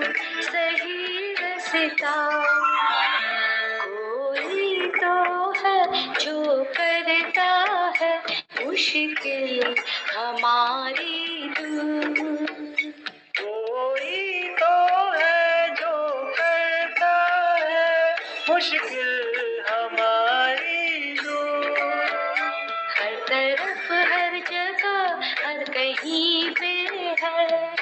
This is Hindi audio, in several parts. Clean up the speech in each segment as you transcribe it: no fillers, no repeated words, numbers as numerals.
सही रास्ता। कोई तो है जो करता है मुश्किल हमारी दूर। कोई तो है जो करता है मुश्किल हमारी दूर। हर तरफ हर जगह हर कहीं पे है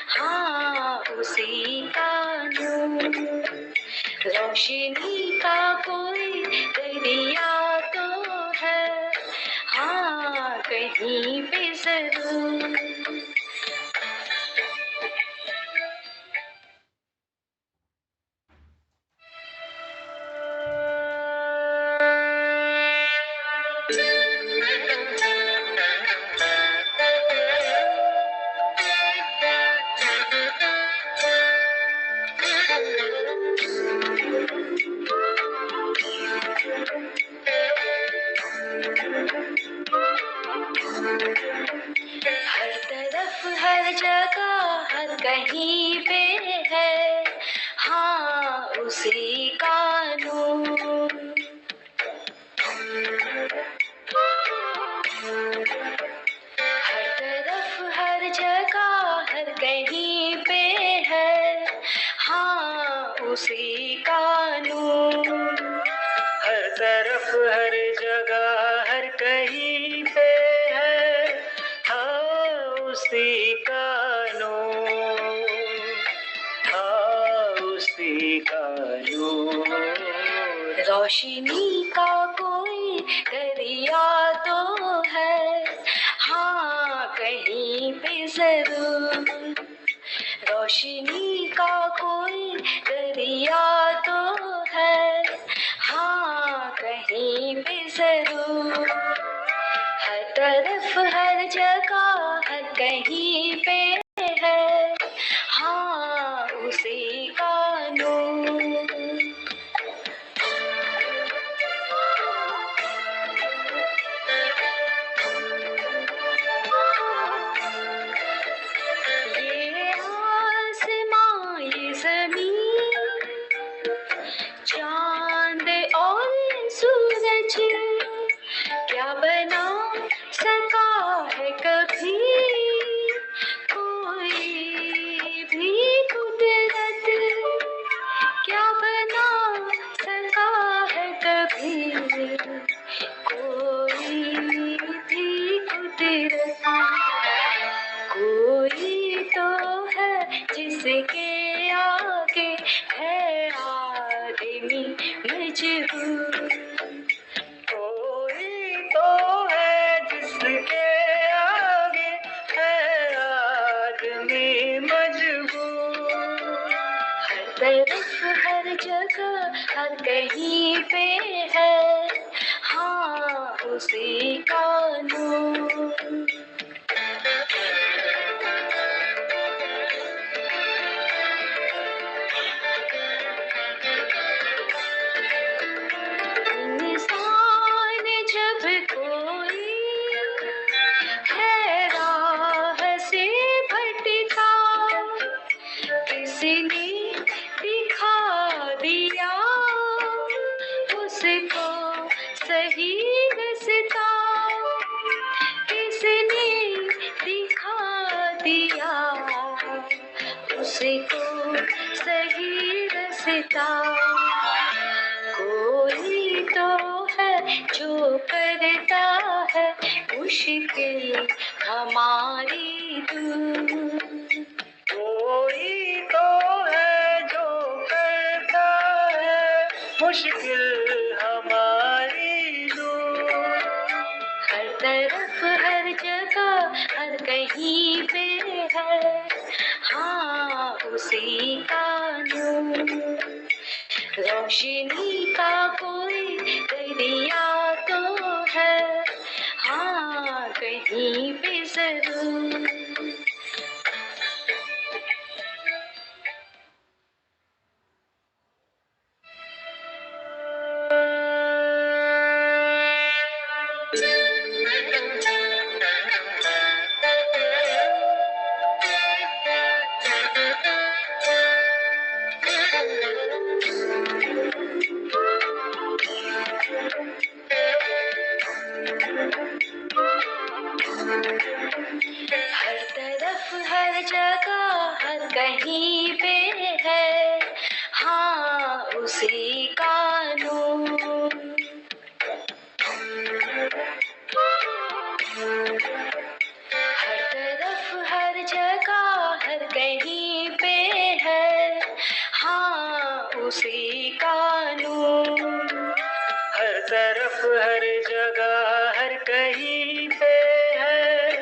हाँ उसी का नूर। रोशनी का कोई दरिया तो है हाँ कहीं पे जरूर। हर तरफ हर जगह हर कहीं पे है हाँ उसी का नूर। हर तरफ हर जगह हर कहीं पे है हाँ उसी का नूर। हर तरफ हर जगह हर कहीं पे है हाँ उसी का नूर। हाँ उसी का नूर। रोशनी का कोई दरिया तो है हाँ कहीं पे जरूर। रोशनी का कोई दरिया तो है हाँ कहीं पे जरूर। हर तरफ हर जगह हर कहीं पे है हाँ उसी का नूर। ये आसमां ये ज़मीन चांद और सूरज क्या बना सका है कभी कोई भी कुदरत। क्या बना सका है कभी कोई भी कुदरत। कोई तो है जिसके आगे है आदमी मजबूर। कोई तो है जिसके आगे है आदमी मजबूर। हर तरफ हर जगह हर कहीं पे है हाँ उसी का नूर। इंसान जब कोई है राह से भटका किसने दिखा दिया उसको सही रास्ता। किसने दिखा दिया उसको सही रास्ता। कोई तो है जो करता है मुश्किल हमारी दूर। कोई तो है जो करता है मुश्किल हमारी दूर। हर तरफ हर जगह हर कहीं पे है हाँ उसी का नूर। रोशनी का कोई दरिया तो है हाँ कहीं पे जरूर। उसी का नूर। हर तरफ हर जगह हर कहीं पे है,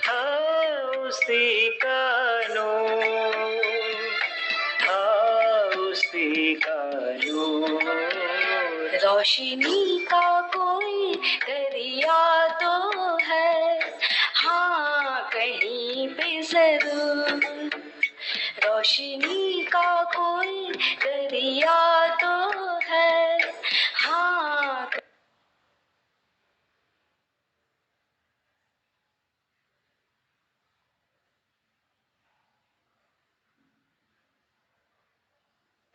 हाँ उसी का नूर, हाँ उसी का नूर। रोशनी का कोई दरिया तो है, हाँ कहीं पे जरूर। रोशनी का कोई दरिया तो है, हाँ।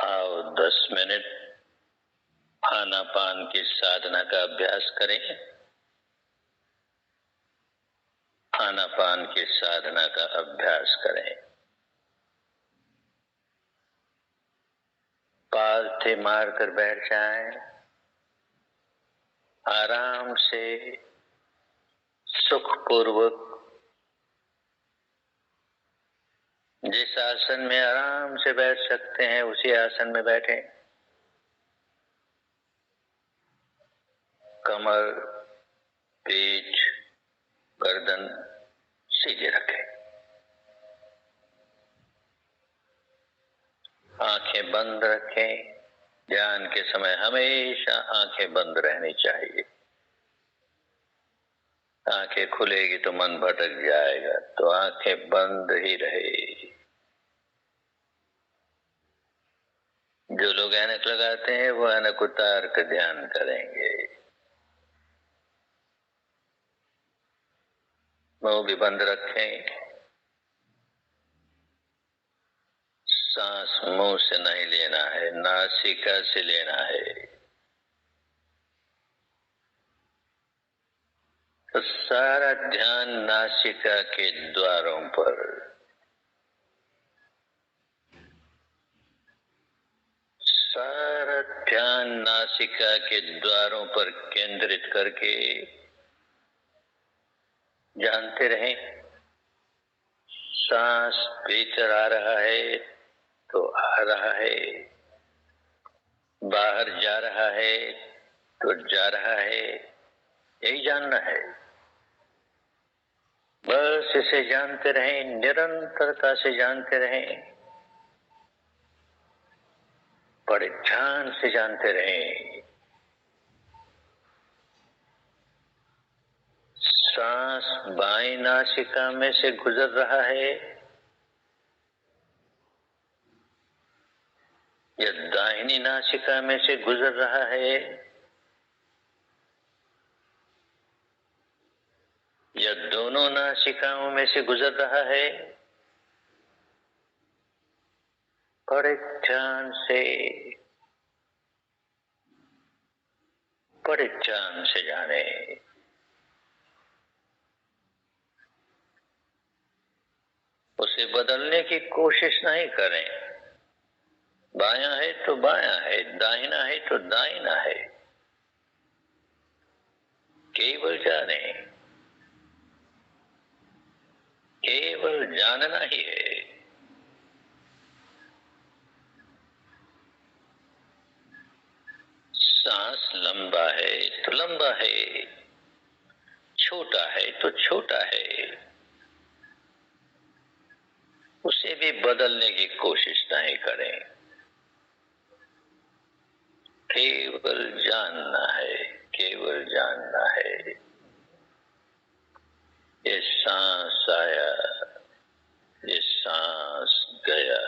आओ 10 मिनट आनापान की साधना का अभ्यास करें। आनापान की साधना का अभ्यास करें। पालथी मारकर बैठ जाएं। आराम से सुखपूर्वक जिस आसन में आराम से बैठ सकते हैं उसी आसन में बैठें। कमर, पीठ, गर्दन सीधे रखें। आंखें बंद रखें। ध्यान के समय हमेशा आंखें बंद रहनी चाहिए। आंखें खुलेगी तो मन भटक जाएगा, तो आंखें बंद ही रहे। जो लोग ऐनक लगाते हैं वो ऐनक उतार कर ध्यान करेंगे। मुंह भी बंद रखें। सांस मुंह से नहीं लेना है, नासिका से लेना है। तो सारा ध्यान नासिका के द्वारों पर, सारा ध्यान नासिका के द्वारों पर केंद्रित करके जानते रहें। सांस भीतर आ रहा है तो आ रहा है, बाहर जा रहा है तो जा रहा है, यही जानना है। बस इसे जानते रहें, निरंतरता से जानते रहें, बड़े ध्यान से जानते रहें। सांस बाईं नासिका में से गुजर रहा है या दाहिनी नासिका में से गुजर रहा है, या दोनों नासिकाओं में से गुजर रहा है, बड़े ध्यान से, बड़े ध्यान से जाने। उसे बदलने की कोशिश नहीं करें। बायां है तो बायां है, दाहिना है तो दाहिना है, केवल जाने, केवल जानना ही है। सांस लंबा है तो लंबा है, छोटा है तो छोटा है, उसे भी बदलने की कोशिश नहीं करें। केवल जानना है, केवल जानना है। ये सांस आया, ये सांस गया,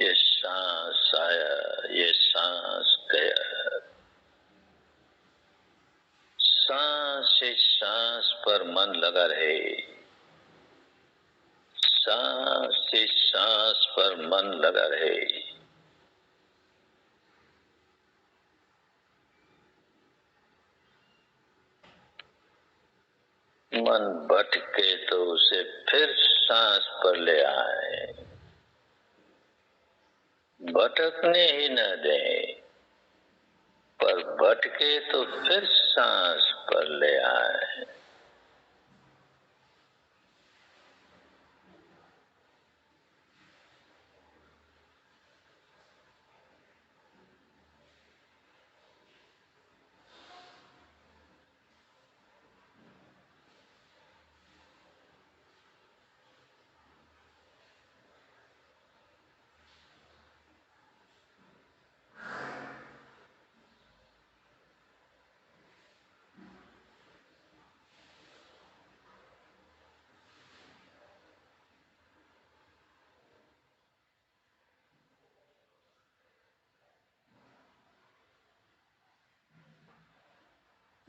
ये सांस आया, ये सांस गया। सांस से सांस पर मन लगा रहे, सांस से सांस पर मन लगा रहे। मन भटके तो उसे फिर सांस पर ले आए, भटकने ही न दें, पर भटके तो फिर सांस पर ले आए।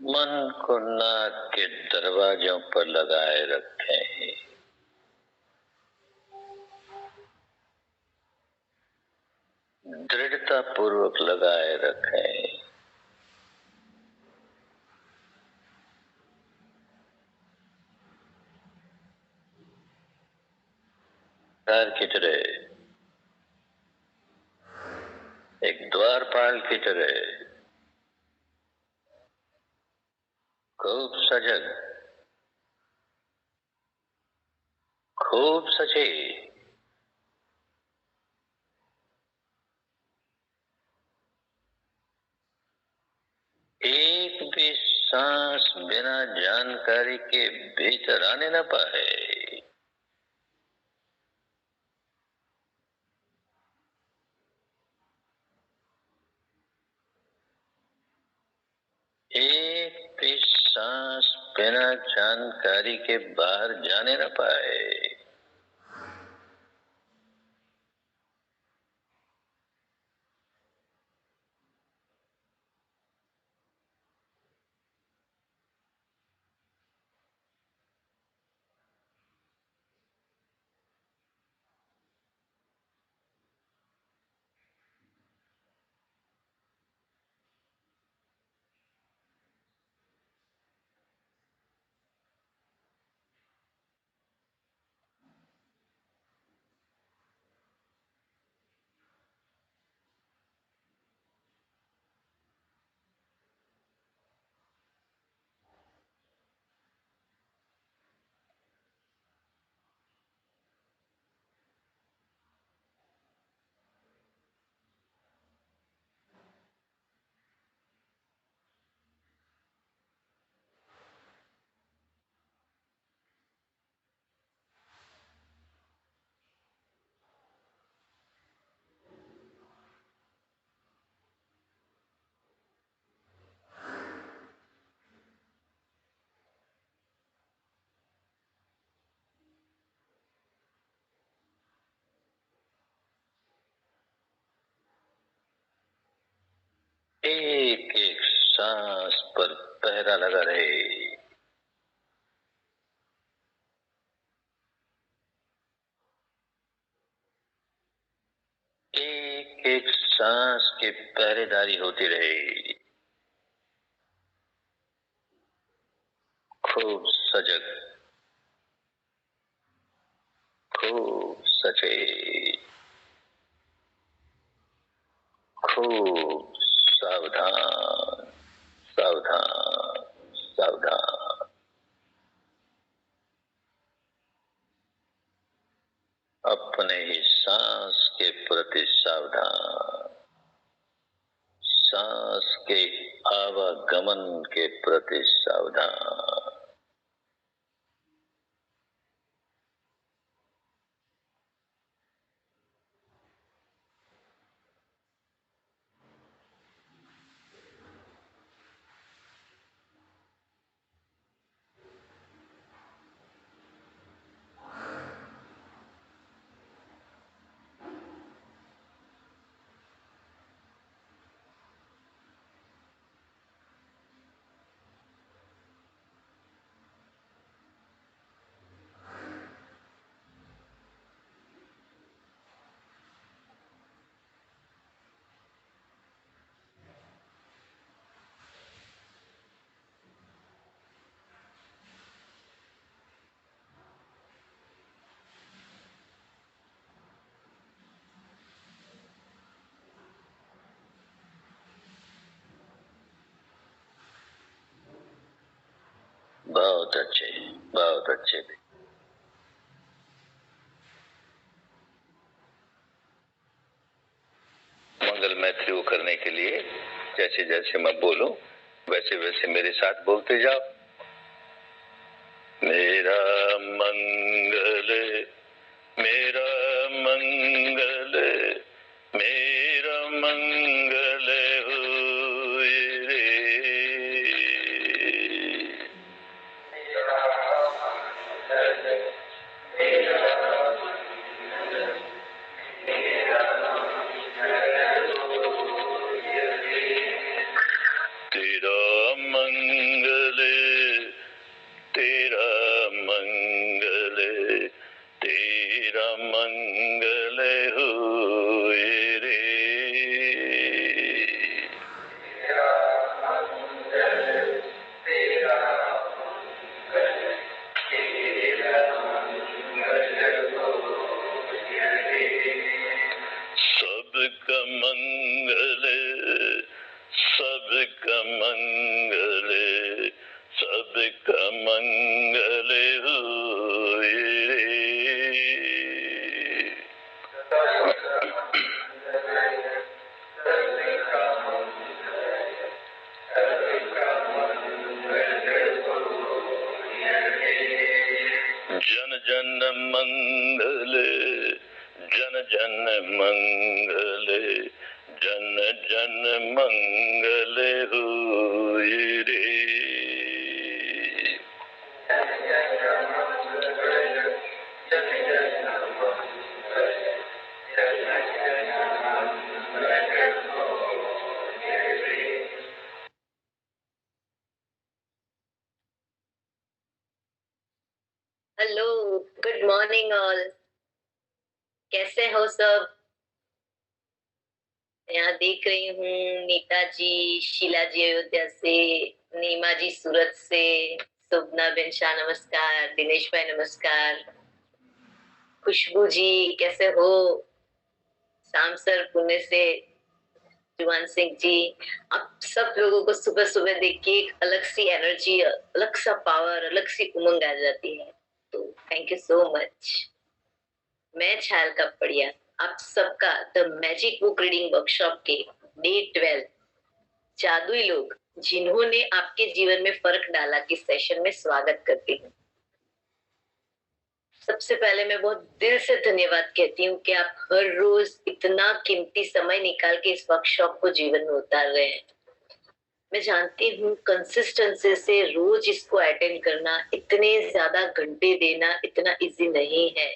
मन को नाक के दरवाजों पर लगाए रखें। दृढ़ता पूर्वक लगाए रखें। द्वार की तरह, एक द्वारपाल की तरह खूब सजग, खूब सचेत, एक भी सांस बिना जानकारी के भीतर आने न पाए। एक भी सांस बिना जानकारी के बाहर जाने न पाए। एक एक सांस पर पहरा लगा रहे। एक एक सांस की पहरेदारी होती रहे। खूब सजग, खूब सचेत, खूब सावधान, सावधान, सावधान। अपने ही सांस के प्रति सावधान, सांस के आवागमन के प्रति सावधान। बहुत अच्छे, बहुत अच्छे। मंगल मैत्री को करने के लिए जैसे जैसे मैं बोलूं वैसे वैसे मेरे साथ बोलते जाओ। मेरा मंगल, मेरा मंगल, मेरा मंगल होए रे। तेरा मंगल तेरा मंगल होए रे। सबका मंगल, सबका मंगल, सबका मंगल होए रे। जन जन मंगल, जन जन मंगल, जन जन मंगल होए रे। Hello, good morning all. कैसे हो सब? यहाँ देख रही हूँ नीता जी, शीला जी अयोध्या से, नीमा जी सूरत से, सुबना बिन शाह नमस्कार, दिनेश भाई नमस्कार, खुशबू जी कैसे हो, शाम सर पुणे से, जुमान सिंह जी। आप सब लोगों को सुबह सुबह देख के एक अलग सी एनर्जी, अलग सा पावर, अलग सी उमंग आ जाती है। तो थैंक यू सो मच। मैं छायल कपड़िया आप सबका the magic book reading workshop के डे 12 जादुई लोग जिन्होंने आपके जीवन में फर्क डाला के सेशन में स्वागत करती हूँ। सबसे पहले मैं बहुत दिल से धन्यवाद कहती हूँ कि आप हर रोज इतना कीमती समय निकाल के इस वर्कशॉप को जीवन में उतार रहे हैं। मैं जानती हूँ कंसिस्टेंसी से रोज इसको अटेंड करना, इतने ज्यादा घंटे देना इतना इजी नहीं है।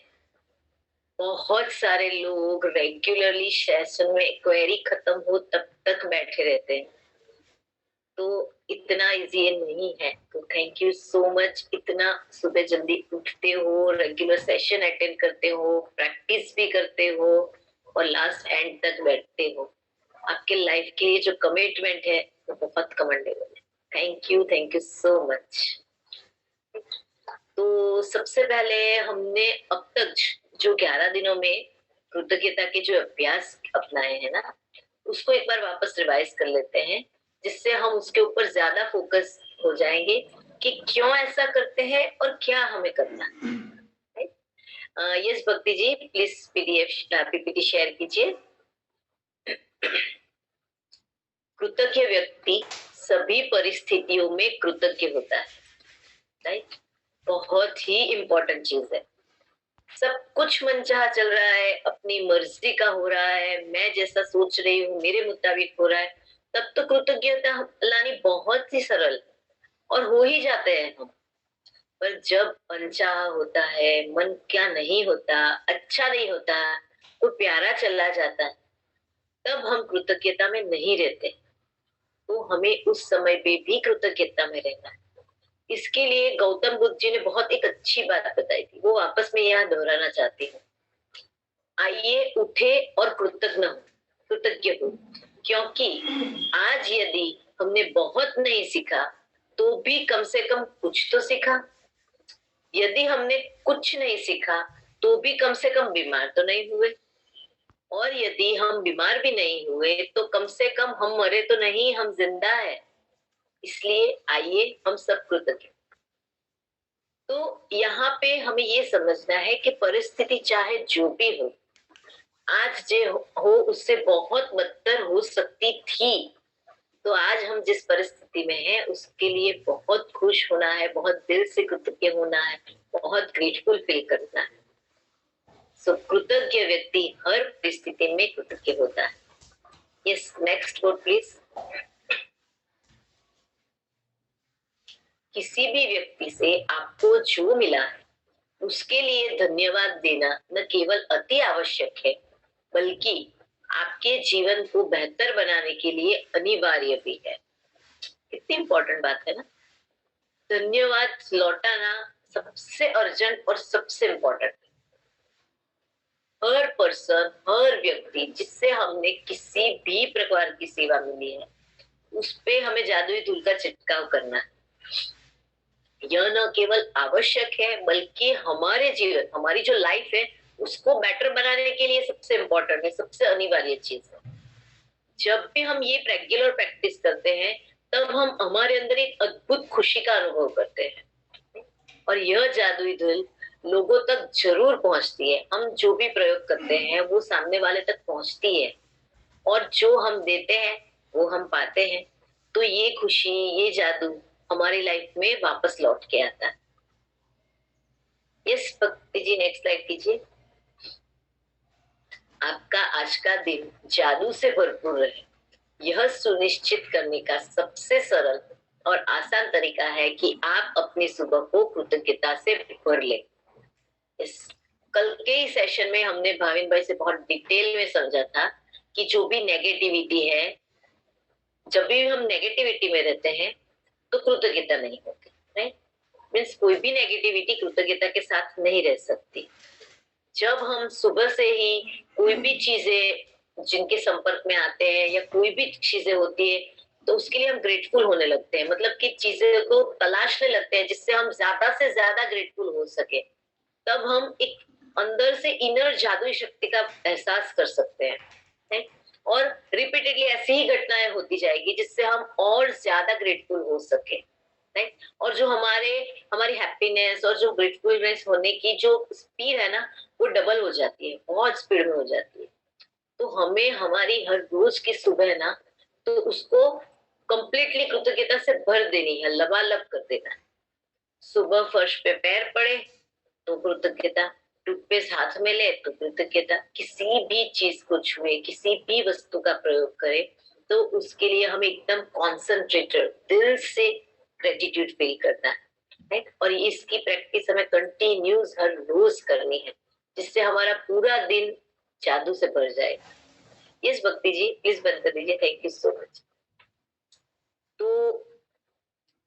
बहुत सारे लोग रेगुलरली सेशन में क्वेरी खत्म हो तब तक बैठे रहते हैं, तो इतना इजी नहीं है। तो थैंक यू सो मच। इतना सुबह जल्दी उठते हो, रेगुलर सेशन अटेंड करते हो, प्रैक्टिस भी करते हो और लास्ट एंड तक बैठते हो। आपके लाइफ के लिए जो कमिटमेंट है वो बहुत कमेंडेबल है। Thank you so much. तो सबसे पहले हमने अब तक जो 11 दिनों में कृतज्ञता के जो अभ्यास अपनाए हैं ना, उसको एक बार वापस रिवाइज कर लेते हैं, जिससे हम उसके ऊपर ज्यादा फोकस हो जाएंगे कि क्यों ऐसा करते हैं और क्या हमें करना है। यस भक्ति जी, प्लीज पीपीटी शेयर कीजिए। कृतज्ञ व्यक्ति सभी परिस्थितियों में कृतज्ञ होता है, राइट? बहुत ही इम्पोर्टेंट चीज है। सब कुछ मनचाहा चल रहा है, अपनी मर्जी का हो रहा है, मैं जैसा सोच रही हूँ मेरे मुताबिक हो रहा है, तब तो कृतज्ञता लानी बहुत ही सरल और हो ही जाते हैं हम। पर जब अनचाहा होता है, मन क्या नहीं होता, अच्छा नहीं होता, तो प्यारा चला जाता है, तब हम कृतज्ञता में नहीं रहते। तो हमें उस समय पे भी कृतज्ञता में रहना है। इसके लिए गौतम बुद्ध जी ने बहुत एक अच्छी बात बताई थी, वो वापस में यहाँ दोहराना चाहती हूँ। आइए उठे और कृतज्ञ हो, क्योंकि आज यदि हमने बहुत नहीं सीखा तो भी कम से कम कुछ तो सीखा। यदि हमने कुछ नहीं सीखा तो भी कम से कम बीमार तो नहीं हुए, और यदि हम बीमार भी नहीं हुए तो कम से कम हम मरे तो नहीं, हम जिंदा है। इसलिए आइए हम सब कृतज्ञ। तो यहाँ पे हमें ये समझना है कि परिस्थिति चाहे जो भी हो, आज जो हो उससे बहुत बदतर हो सकती थी। तो आज हम जिस परिस्थिति में हैं उसके लिए बहुत खुश होना है, बहुत दिल से कृतज्ञ होना है, बहुत ग्रेटफुल फील करना है। सो कृतज्ञ व्यक्ति हर परिस्थिति में कृतज्ञ होता है। Yes, next word please. किसी भी व्यक्ति से आपको जो मिला है उसके लिए धन्यवाद देना न केवल अति आवश्यक है, बल्कि आपके जीवन को बेहतर बनाने के लिए अनिवार्य भी है। कितनी इंपॉर्टेंट बात है ना। धन्यवाद लौटाना सबसे अर्जेंट और सबसे इंपॉर्टेंट। पर्सन, हर व्यक्ति जिससे हमने किसी भी प्रकार की सेवा मिली है, उस पे हमें जादुई धूल का छिड़काव करना है। यह न केवल आवश्यक है बल्कि हमारे जीवन, हमारी जो लाइफ है उसको बेटर बनाने के लिए सबसे इम्पोर्टेंट है, सबसे अनिवार्य चीज है। जब भी हम ये रेगुलर प्रैक्टिस करते हैं तब हम हमारे अंदर एक अद्भुत खुशी का अनुभव करते हैं और यह जादुई धूल लोगों तक जरूर पहुंचती है। हम जो भी प्रयोग करते हैं वो सामने वाले तक पहुंचती है और जो हम देते हैं वो हम पाते हैं। तो ये खुशी, ये जादू हमारी लाइफ में वापस लौट के आता है। यस भक्ति जी, नेक्स्ट स्लाइड कीजिए। आपका आज का दिन जादू से भरपूर रहे, यह सुनिश्चित करने का सबसे सरल और आसान तरीका है कि आप अपनी सुबह को कृतज्ञता से भर लें। इस कल के ही सेशन में हमने भाविन भाई से बहुत डिटेल में समझा था कि जो भी नेगेटिविटी है, जब भी हम नेगेटिविटी में रहते हैं तो कृतज्ञता नहीं होती, राइट? मीन्स कोई भी नेगेटिविटी कृतज्ञता के साथ नहीं रह सकती। जब हम सुबह से ही कोई भी चीजें जिनके संपर्क में आते हैं या कोई भी चीजें होती है तो उसके लिए हम ग्रेटफुल होने लगते हैं, मतलब कि चीजें को तलाशने लगते हैं जिससे हम ज्यादा से ज्यादा ग्रेटफुल हो सके। तब हम एक अंदर से इनर जादुई शक्ति का एहसास कर सकते हैं और रिपीटेडली ऐसी ही घटनाएं होती जाएगी जिससे हम और ज्यादा ग्रेटफुल हो सके, राइट? और जो हमारी हैप्पीनेस और जो ग्रेटफुलनेस होने की जो स्पीड है ना वो डबल हो जाती है, बहुत स्पीड में हो जाती है। तो हमें हमारी हर रोज की सुबह ना तो उसको कंप्लीटली कृतज्ञता से भर देनी है, लबालब कर देना है। सुबह फर्श पे पैर पड़े तो कृतज्ञता, टूथपेस्ट हाथ में ले तो कृतज्ञता, किसी भी चीज को छुए, किसी भी वस्तु का प्रयोग करे तो उसके लिए हमें एकदम कॉन्सेंट्रेटेड दिल से ग्रेटिट्यूड फील करना है, राइट? और इसकी प्रैक्टिस हमें कंटिन्यूस हर रोज करनी है जिससे हमारा पूरा दिन जादू से भर जाएगा। यस भक्ति जी, प्लीज बंद कर दीजिए। Thank you so much. तो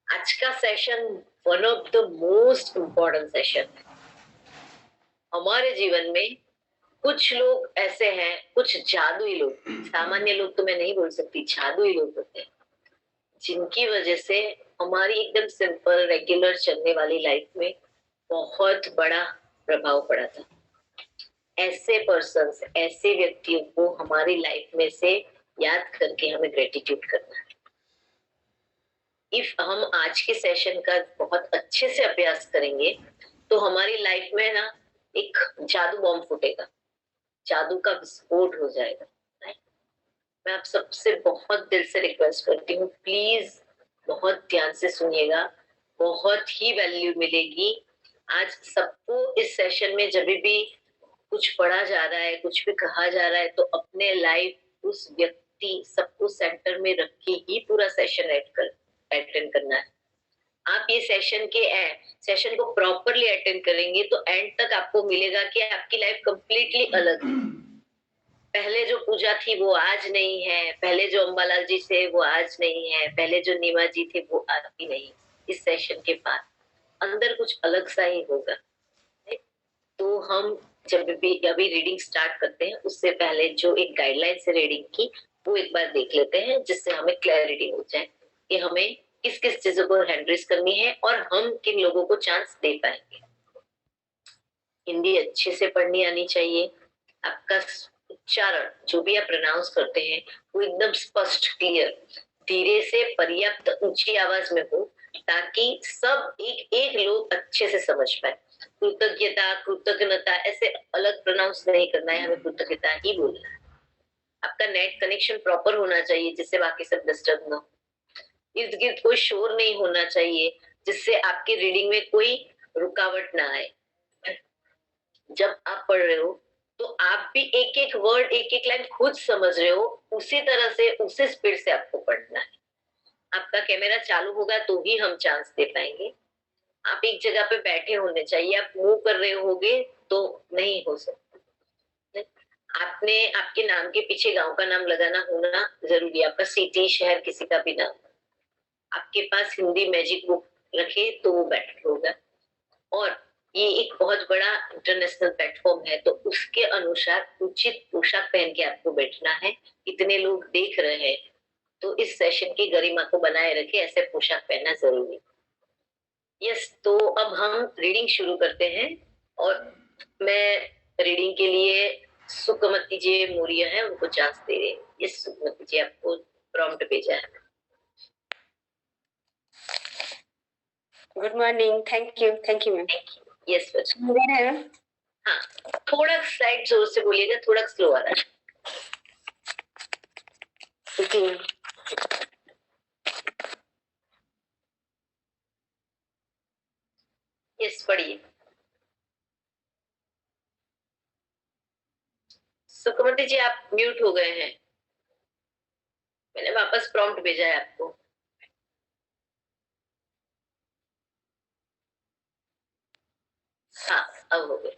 आज का session one of the most important session है हमारे जीवन में। कुछ लोग ऐसे हैं, कुछ जादुई लोग, सामान्य लोग तो मैं नहीं बोल सकती, जादुई लोग होते हैं जिनकी वजह से हमारी एकदम सिंपल रेगुलर चलने वाली लाइफ में बहुत बड़ा प्रभाव पड़ा था। ऐसे पर्सन्स, ऐसे व्यक्तियों को हमारी लाइफ में से याद करके हमें ग्रेटिट्यूड करना है। इफ हम आज के सेशन का बहुत अच्छे से अभ्यास करेंगे तो हमारी लाइफ में ना एक जादू बॉम्ब फूटेगा, जादू का विस्फोट हो जाएगा। मैं आप सबसे बहुत दिल से रिक्वेस्ट करती हूँ, प्लीज बहुत ध्यान से सुनिएगा, बहुत ही वैल्यू मिलेगी। आज सबको इस सेशन में जब भी कुछ पढ़ा जा रहा है, कुछ भी कहा जा रहा है तो अपने लाइफ उस व्यक्ति सबको सेंटर में रख के ही पूरा सेशन अटेंड करना है। आप ये सेशन को प्रॉपरली अटेंड करेंगे तो एंड तक आपको मिलेगा कि आपकी लाइफ कंप्लीटली अलग है। पहले जो पूजा थी वो आज नहीं है, पहले जो अंबालाल जी थे वो आज नहीं है, पहले जो नीमा जी थे वो आज भी नहीं। इस सेशन के बाद अंदर कुछ अलग सा ही होगा। तो हम जब भी अभी रीडिंग स्टार्ट करते हैं उससे पहले जो एक गाइडलाइन से रीडिंग की वो एक बार देख लेते हैं जिससे हमें क्लैरिटी हो जाए कि हमें किस किस चीजों को हैंडल करनी है और हम किन लोगों को चांस दे पाएंगे। हिंदी अच्छे से पढ़नी आनी चाहिए, आपका उच्चारण जो भी आप प्रोनाउंस करते हैं वो एकदम स्पष्ट, क्लियर, धीरे से पर्याप्त ऊंची आवाज में हो ताकि सब एक एक लोग अच्छे से समझ पाए। कृतज्ञता, कृतज्ञता ऐसे अलग प्रोनाउंस नहीं करना है, हमें कृतज्ञता ही बोलना है। आपका नेट कनेक्शन प्रॉपर होना चाहिए जिससे बाकी सब डिस्टर्ब ना हो। इर्द गिर्द कोई शोर नहीं होना चाहिए जिससे आपकी रीडिंग में कोई रुकावट ना आए। जब आप पढ़ रहे हो तो आप भी एक एक वर्ड, एक एक लाइन खुद समझ रहे हो, उसी तरह से उसी स्पीड से आपको पढ़ना है। आपका कैमरा चालू होगा तो ही हम चांस दे पाएंगे। आप एक जगह पे बैठे होने चाहिए, आप मूव कर रहे होगे तो नहीं हो सकता। आपने आपके नाम के पीछे गांव का नाम लगाना होना जरूरी है, आपका सिटी, शहर, किसी का भी नाम। आपके पास हिंदी मैजिक बुक रखे तो वो बेटर होगा। और ये एक बहुत बड़ा इंटरनेशनल प्लेटफॉर्म है, तो उसके अनुसार उचित पोशाक पहन के आपको बैठना है। इतने लोग देख रहे हैं, तो इस सेशन की गरिमा को बनाए रखे ऐसे पोशाक पहनना जरूरी। यस, तो अब हम रीडिंग शुरू करते हैं और मैं रीडिंग के लिए सुकमती जी मौर्य है, उनको चांस दे रही हूँ। यस सुकमती जी, आपको प्रॉम्प्ट भेजा है। Good morning, thank you ma'am. Yes बच्चा, सुन रहे हैं? हाँ, थोड़ा साइड जोर से बोलिएगा, थोड़ा स्लो आ रहा है। जी, यस पढ़िए। सुकमती जी आप म्यूट हो गए हैं, मैंने वापस प्रॉम्प्ट भेजा है आपको। हाँ, अब हो गए।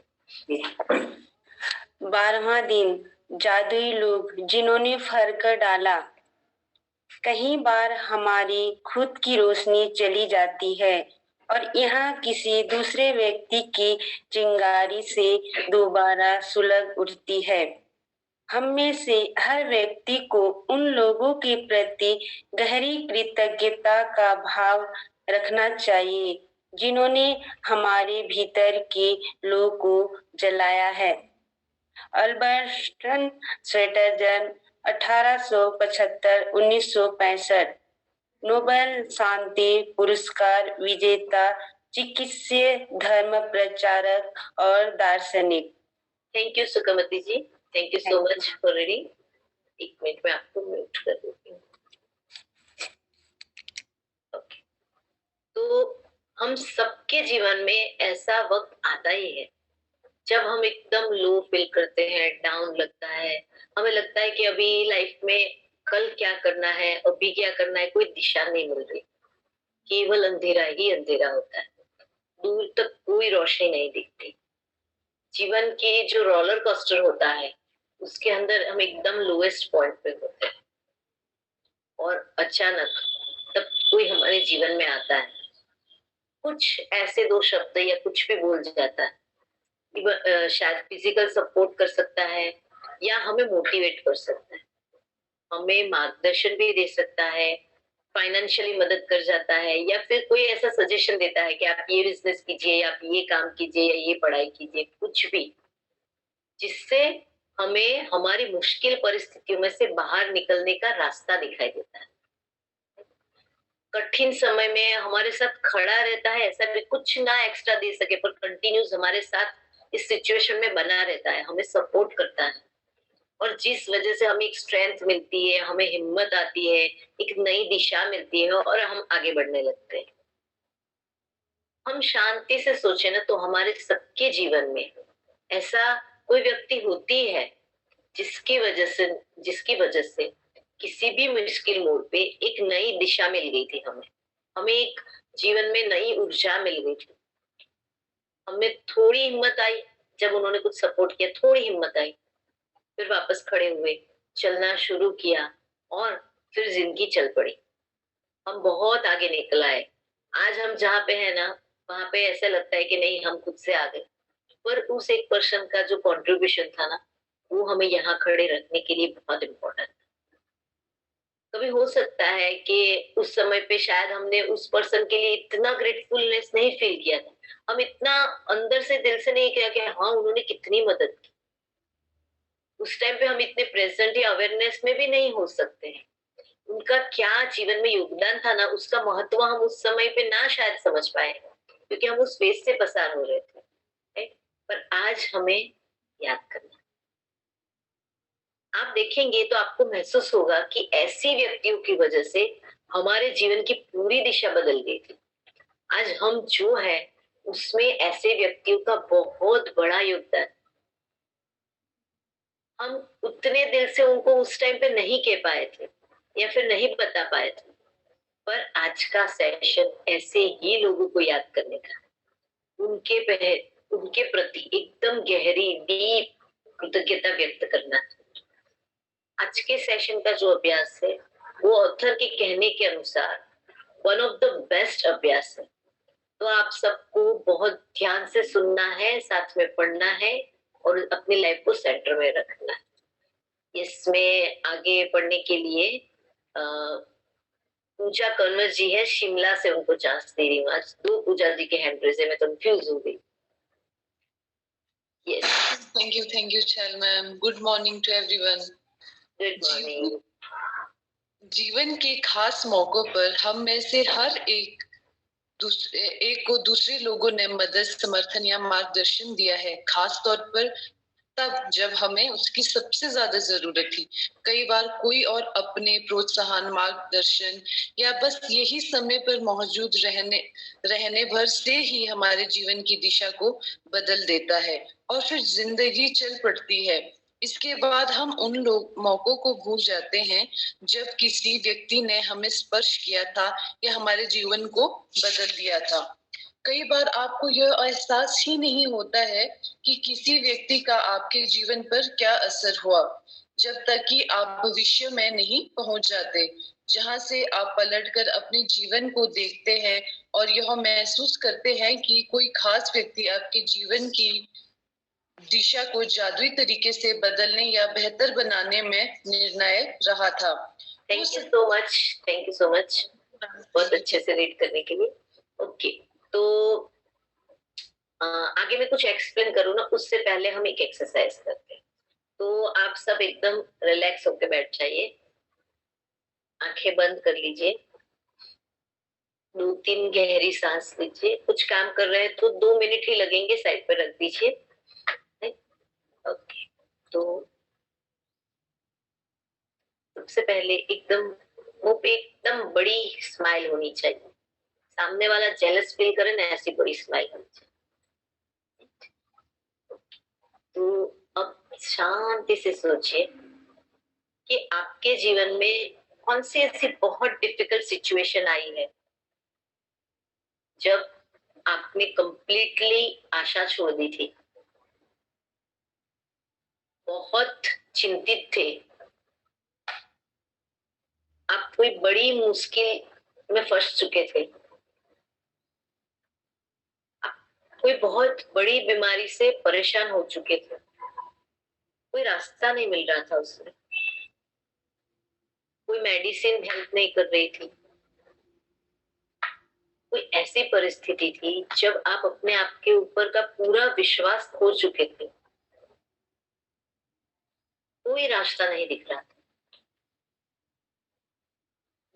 12वां दिन, जादुई लोग जिन्होंने फर्क डाला। कई बार हमारी खुद की रोशनी चली जाती है और यहाँ किसी दूसरे व्यक्ति की चिंगारी से दोबारा सुलग उठती है। हम में से हर व्यक्ति को उन लोगों के प्रति गहरी कृतज्ञता का भाव रखना चाहिए जिन्होंने हमारे भीतर के लो को जलाया है। अल्बर्ट स्वेटरजन 1875-1965 नोबेल शांति पुरस्कार विजेता चिकित्सीय धर्म प्रचारक और दार्शनिक। Thank you Sukmati ji, thank you so much for reading. एक मिनट में आपको म्यूट कर देती हूँ। ओके, तो हम सबके जीवन में ऐसा वक्त आता ही है जब हम एकदम लो फील करते हैं, डाउन लगता है, हमें लगता है कि अभी लाइफ में कल क्या करना है, अभी क्या करना है, कोई दिशा नहीं मिल रही, केवल अंधेरा ही अंधेरा होता है, दूर तक कोई रोशनी नहीं दिखती। जीवन के जो रोलर कोस्टर होता है उसके अंदर हम एकदम लोएस्ट पॉइंट पे होते हैं और अचानक तब कोई हमारे जीवन में आता है, कुछ ऐसे दो शब्द या कुछ भी बोल जाता है, शायद फिजिकल सपोर्ट कर सकता है या हमें मोटिवेट कर सकता है, हमें मार्गदर्शन भी दे सकता है, फाइनेंशियली मदद कर जाता है, या फिर कोई ऐसा सजेशन देता है कि आप ये बिजनेस कीजिए या आप ये काम कीजिए या ये पढ़ाई कीजिए, कुछ भी जिससे हमें हमारी मुश्किल परिस्थितियों में से बाहर निकलने का रास्ता दिखाई देता है। कठिन समय में हमारे साथ खड़ा रहता है, ऐसा भी कुछ ना एक्स्ट्रा दे सके पर कंटिन्यूस हमारे साथ इस सिचुएशन में बना रहता है, हमें सपोर्ट करता है और जिस वजह से हमें एक स्ट्रेंथ मिलती है, हमें हिम्मत आती है, एक नई दिशा मिलती है और हम आगे बढ़ने लगते हैं। हम शांति से सोचे ना तो हमारे सबके जीवन में ऐसा कोई व्यक्ति होती है जिसकी वजह से किसी भी मुश्किल मोड़ पे एक नई दिशा मिल गई थी, हमें एक जीवन में नई ऊर्जा मिल गई थी, हमें थोड़ी हिम्मत आई जब उन्होंने कुछ सपोर्ट किया, थोड़ी हिम्मत आई, फिर वापस खड़े हुए, चलना शुरू किया और फिर जिंदगी चल पड़ी, हम बहुत आगे निकल आए। आज हम जहाँ पे है ना वहां पे ऐसा लगता है कि नहीं हम खुद से आ गए, पर उस एक पर्सन का जो कंट्रीब्यूशन था ना वो हमें यहाँ खड़े रखने के लिए बहुत इम्पोर्टेंट। कभी हो सकता है कि उस समय पे शायद हमने उस पर्सन के लिए इतना ग्रेटफुलनेस नहीं फील किया था, हम इतना अंदर से दिल से नहीं किया कि हाँ उन्होंने कितनी मदद की, उस टाइम पे हम इतने प्रेजेंट या अवेयरनेस में भी नहीं हो सकते हैं, उनका क्या जीवन में योगदान था ना उसका महत्व हम उस समय पे ना शायद समझ पाए क्योंकि हम उस फेज से पसार हो रहे थे, राइट? पर आज हमें याद करना, आप देखेंगे तो आपको महसूस होगा कि ऐसी व्यक्तियों की वजह से हमारे जीवन की पूरी दिशा बदल गई थी। आज हम जो है उसमें ऐसे व्यक्तियों का बहुत बड़ा योगदान, हम उतने दिल से उनको उस टाइम पे नहीं कह पाए थे या फिर नहीं बता पाए थे, पर आज का सेशन ऐसे ही लोगों को याद करने का, उनके प्रति एकदम गहरी डीप कृतज्ञता व्यक्त करना। आज के सेशन का जो अभ्यास है वो ऑथर के कहने के अनुसार वन ऑफ द बेस्ट अभ्यास है, तो आप सबको बहुत ध्यान से सुनना है, साथ में पढ़ना है और अपनी लाइफ को सेंटर में रखना है। इसमें आगे पढ़ने के लिए पूजा कन्वर जी है शिमला से, उनको चांस दे रही हूँ। आज 2 पूजा जी के हैंड रेज है, मैं कंफ्यूज हो गई। यस, थैंक यू चैल ma'am. Good morning to everyone. Good morning. जीवन के खास मौकों पर हम में से हर एक को दूसरे लोगों ने मदद, समर्थन या मार्गदर्शन दिया है, खास तौर पर तब जब हमें उसकी सबसे ज्यादा जरूरत थी। कई बार कोई और अपने प्रोत्साहन, मार्गदर्शन या बस यही समय पर मौजूद रहने भर से ही हमारे जीवन की दिशा को बदल देता है और फिर जिंदगी चल पड़ती है। इसके बाद हम उन मौकों को भूल जाते हैं जब किसी व्यक्ति ने हमें स्पर्श किया था या हमारे जीवन को बदल दिया था। कई बार आपको यह एहसास ही नहीं होता है कि किसी व्यक्ति का आपके जीवन पर क्या असर हुआ, जब तक कि आप भविष्य में नहीं पहुंच जाते, जहां से आप पलटकर अपने जीवन को देखते हैं और यह महसूस करते हैं कि कोई खास व्यक्ति आपके जीवन की दिशा को जादुई तरीके से बदलने या बेहतर बनाने में निर्णायक रहा था। Thank you so much, thank you so much, बहुत अच्छे से रीड करने के लिए। ओके, तो आगे मैं कुछ एक्सप्लेन करूँ ना, उससे पहले हम एक एक्सरसाइज करते हैं। तो आप सब एकदम रिलैक्स होकर बैठ जाइए, आंखें बंद कर लीजिए, 2-3 गहरी सांस लीजिए। कुछ काम कर रहे हैं तो 2 मिनट ही लगेंगे, साइड पर रख दीजिए। ओके, तो सबसे पहले एकदम मुंह पे एकदम बड़ी स्माइल होनी चाहिए। सामने वाला जेलस फील करे ना, ऐसी बड़ी स्माइल होनी चाहिए। तो अब शांति से सोचिए कि आपके जीवन में कौन सी ऐसी बहुत डिफिकल्ट सिचुएशन आई है जब आपने कंप्लीटली आशा छोड़ दी थी, बहुत चिंतित थे, आप कोई बड़ी मुश्किल में फंस चुके थे, कोई बहुत बड़ी बीमारी से परेशान हो चुके थे, कोई रास्ता नहीं मिल रहा था उसमें, कोई मेडिसिन हेल्प नहीं कर रही थी, कोई ऐसी परिस्थिति थी जब आप अपने आप के ऊपर का पूरा विश्वास खो चुके थे, कोई रास्ता नहीं दिख रहा था,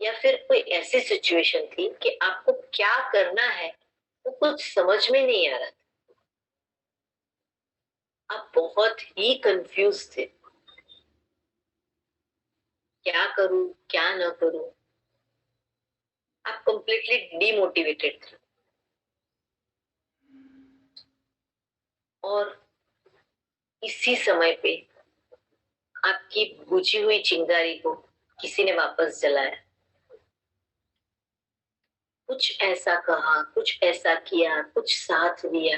या फिर कोई ऐसी सिचुएशन थी कि आपको क्या करना है वो कुछ समझ में नहीं आ रहा था, आप बहुत ही कंफ्यूज थे, क्या करूं क्या ना करूं, आप कंप्लीटली डिमोटिवेटेड थे। और इसी समय पे आपकी बुझी हुई चिंगारी को किसी ने वापस जलाया, कुछ ऐसा कहा, कुछ ऐसा किया, कुछ साथ दिया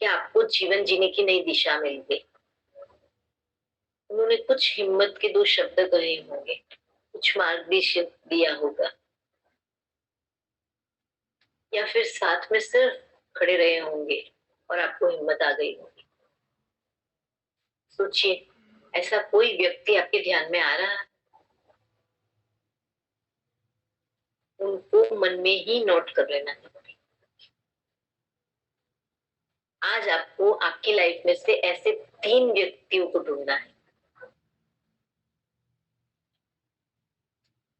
कि आपको जीवन जीने की नई दिशा मिल गई। उन्होंने कुछ हिम्मत के 2 शब्द कहे होंगे, कुछ मार्गदर्शन दिया होगा, या फिर साथ में सिर्फ खड़े रहे होंगे और आपको हिम्मत आ गई होगी। सोचिए, ऐसा कोई व्यक्ति आपके ध्यान में आ रहा है? उनको मन में ही नोट कर लेना है। आज आपको आपकी लाइफ में से ऐसे 3 व्यक्तियों को ढूंढना है।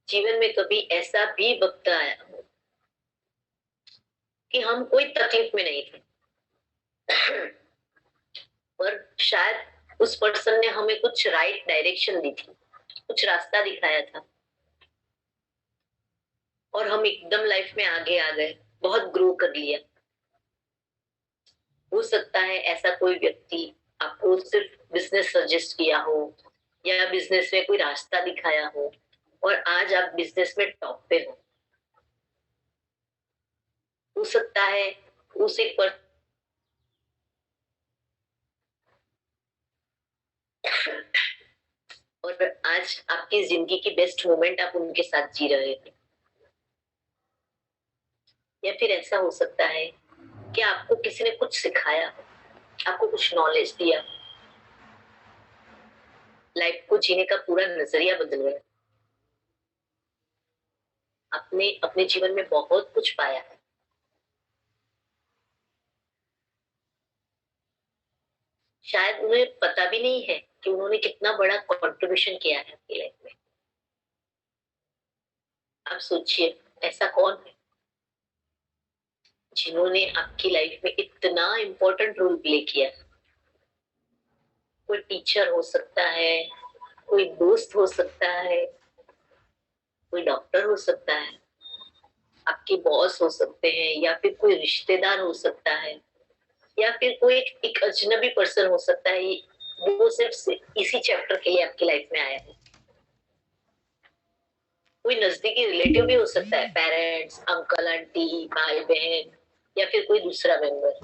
जीवन में कभी ऐसा भी वक्त आया हो कि हम कोई तकलीफ में नहीं थे, पर शायद उस पर्सन ने हमें कुछ राइट डायरेक्शन दी थी, कुछ रास्ता दिखाया था और हम एकदम लाइफ में आगे आ गए, बहुत ग्रो कर लिया। हो सकता है ऐसा कोई व्यक्ति आपको सिर्फ बिजनेस सजेस्ट किया हो या बिजनेस में कोई रास्ता दिखाया हो और आज आप बिजनेस में टॉप पे हो सकता है उस एक पर और आज आपकी जिंदगी की बेस्ट मोमेंट आप उनके साथ जी रहे थे, या फिर ऐसा हो सकता है कि आपको किसी ने कुछ सिखाया, आपको कुछ नॉलेज दिया, लाइफ को जीने का पूरा नजरिया बदल गया। आपने अपने जीवन में बहुत कुछ पाया है। शायद उन्हें पता भी नहीं है कि उन्होंने कितना बड़ा कंट्रीब्यूशन किया है आपकी लाइफ में। आप सोचिए, ऐसा कौन है जिन्होंने आपकी लाइफ में इतना इम्पोर्टेंट रोल प्ले किया। कोई टीचर हो सकता है, कोई दोस्त हो सकता है, कोई डॉक्टर हो सकता है, आपके बॉस हो सकते हैं, या फिर कोई रिश्तेदार हो सकता है, या फिर कोई एक अजनबी पर्सन हो सकता है। वो सिर्फ इसी चैप्टर के लिए आपकी लाइफ में आया है। कोई नजदीकी रिलेटिव भी हो सकता है, पेरेंट्स, अंकल आंटी, भाई बहन, या फिर कोई दूसरा मेंबर।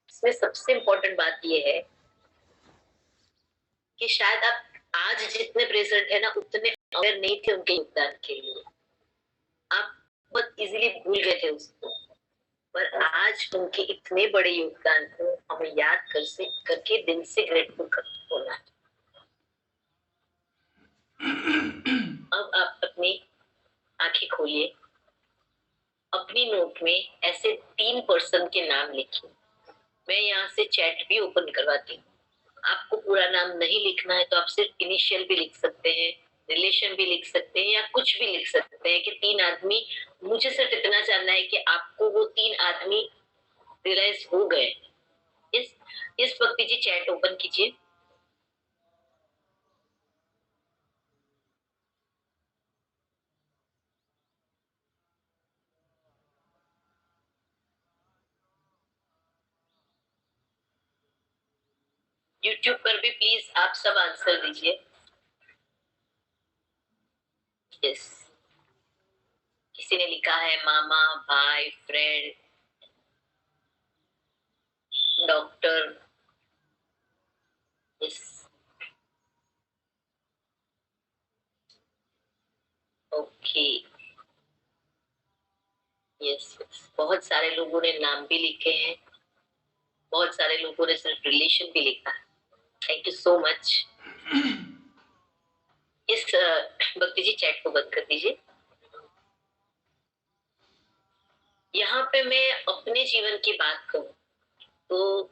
इसमें सबसे इम्पोर्टेंट बात यह है कि शायद आप आज जितने प्रेजेंट है ना, उतने अवेयर नहीं थे उनके योगदान के लिए। आप बहुत इजीली भूल गए थे उसको, पर आज उनके इतने बड़े योगदान को हमें याद करके दिल से ग्रेटफुल होना है। अब आप अपनी आंखें खोलिए, अपनी नोट में ऐसे 3 पर्सन के नाम लिखिए। मैं यहाँ से चैट भी ओपन करवाती हूँ। आपको पूरा नाम नहीं लिखना है तो आप सिर्फ इनिशियल भी लिख सकते हैं, रिलेशन भी लिख सकते हैं, या कुछ भी लिख सकते हैं कि 3 आदमी। मुझे सिर्फ इतना जानना है कि आपको वो 3 आदमी रियलाइज हो गए। इस वक्त जी चैट ओपन कीजिए। यूट्यूब पर भी प्लीज आप सब आंसर दीजिए। यस, किसी ने लिखा है मामा, भाई, friend, doctor. Yes, okay, yes, बहुत सारे लोगों ने नाम भी लिखे हैं, बहुत सारे लोगों ने सिर्फ रिलेशन भी लिखा है। Thank you so much. इस भक्ति जी चैट को बंद कर दीजिए। यहाँ पे मैं अपने जीवन की बात करूं तो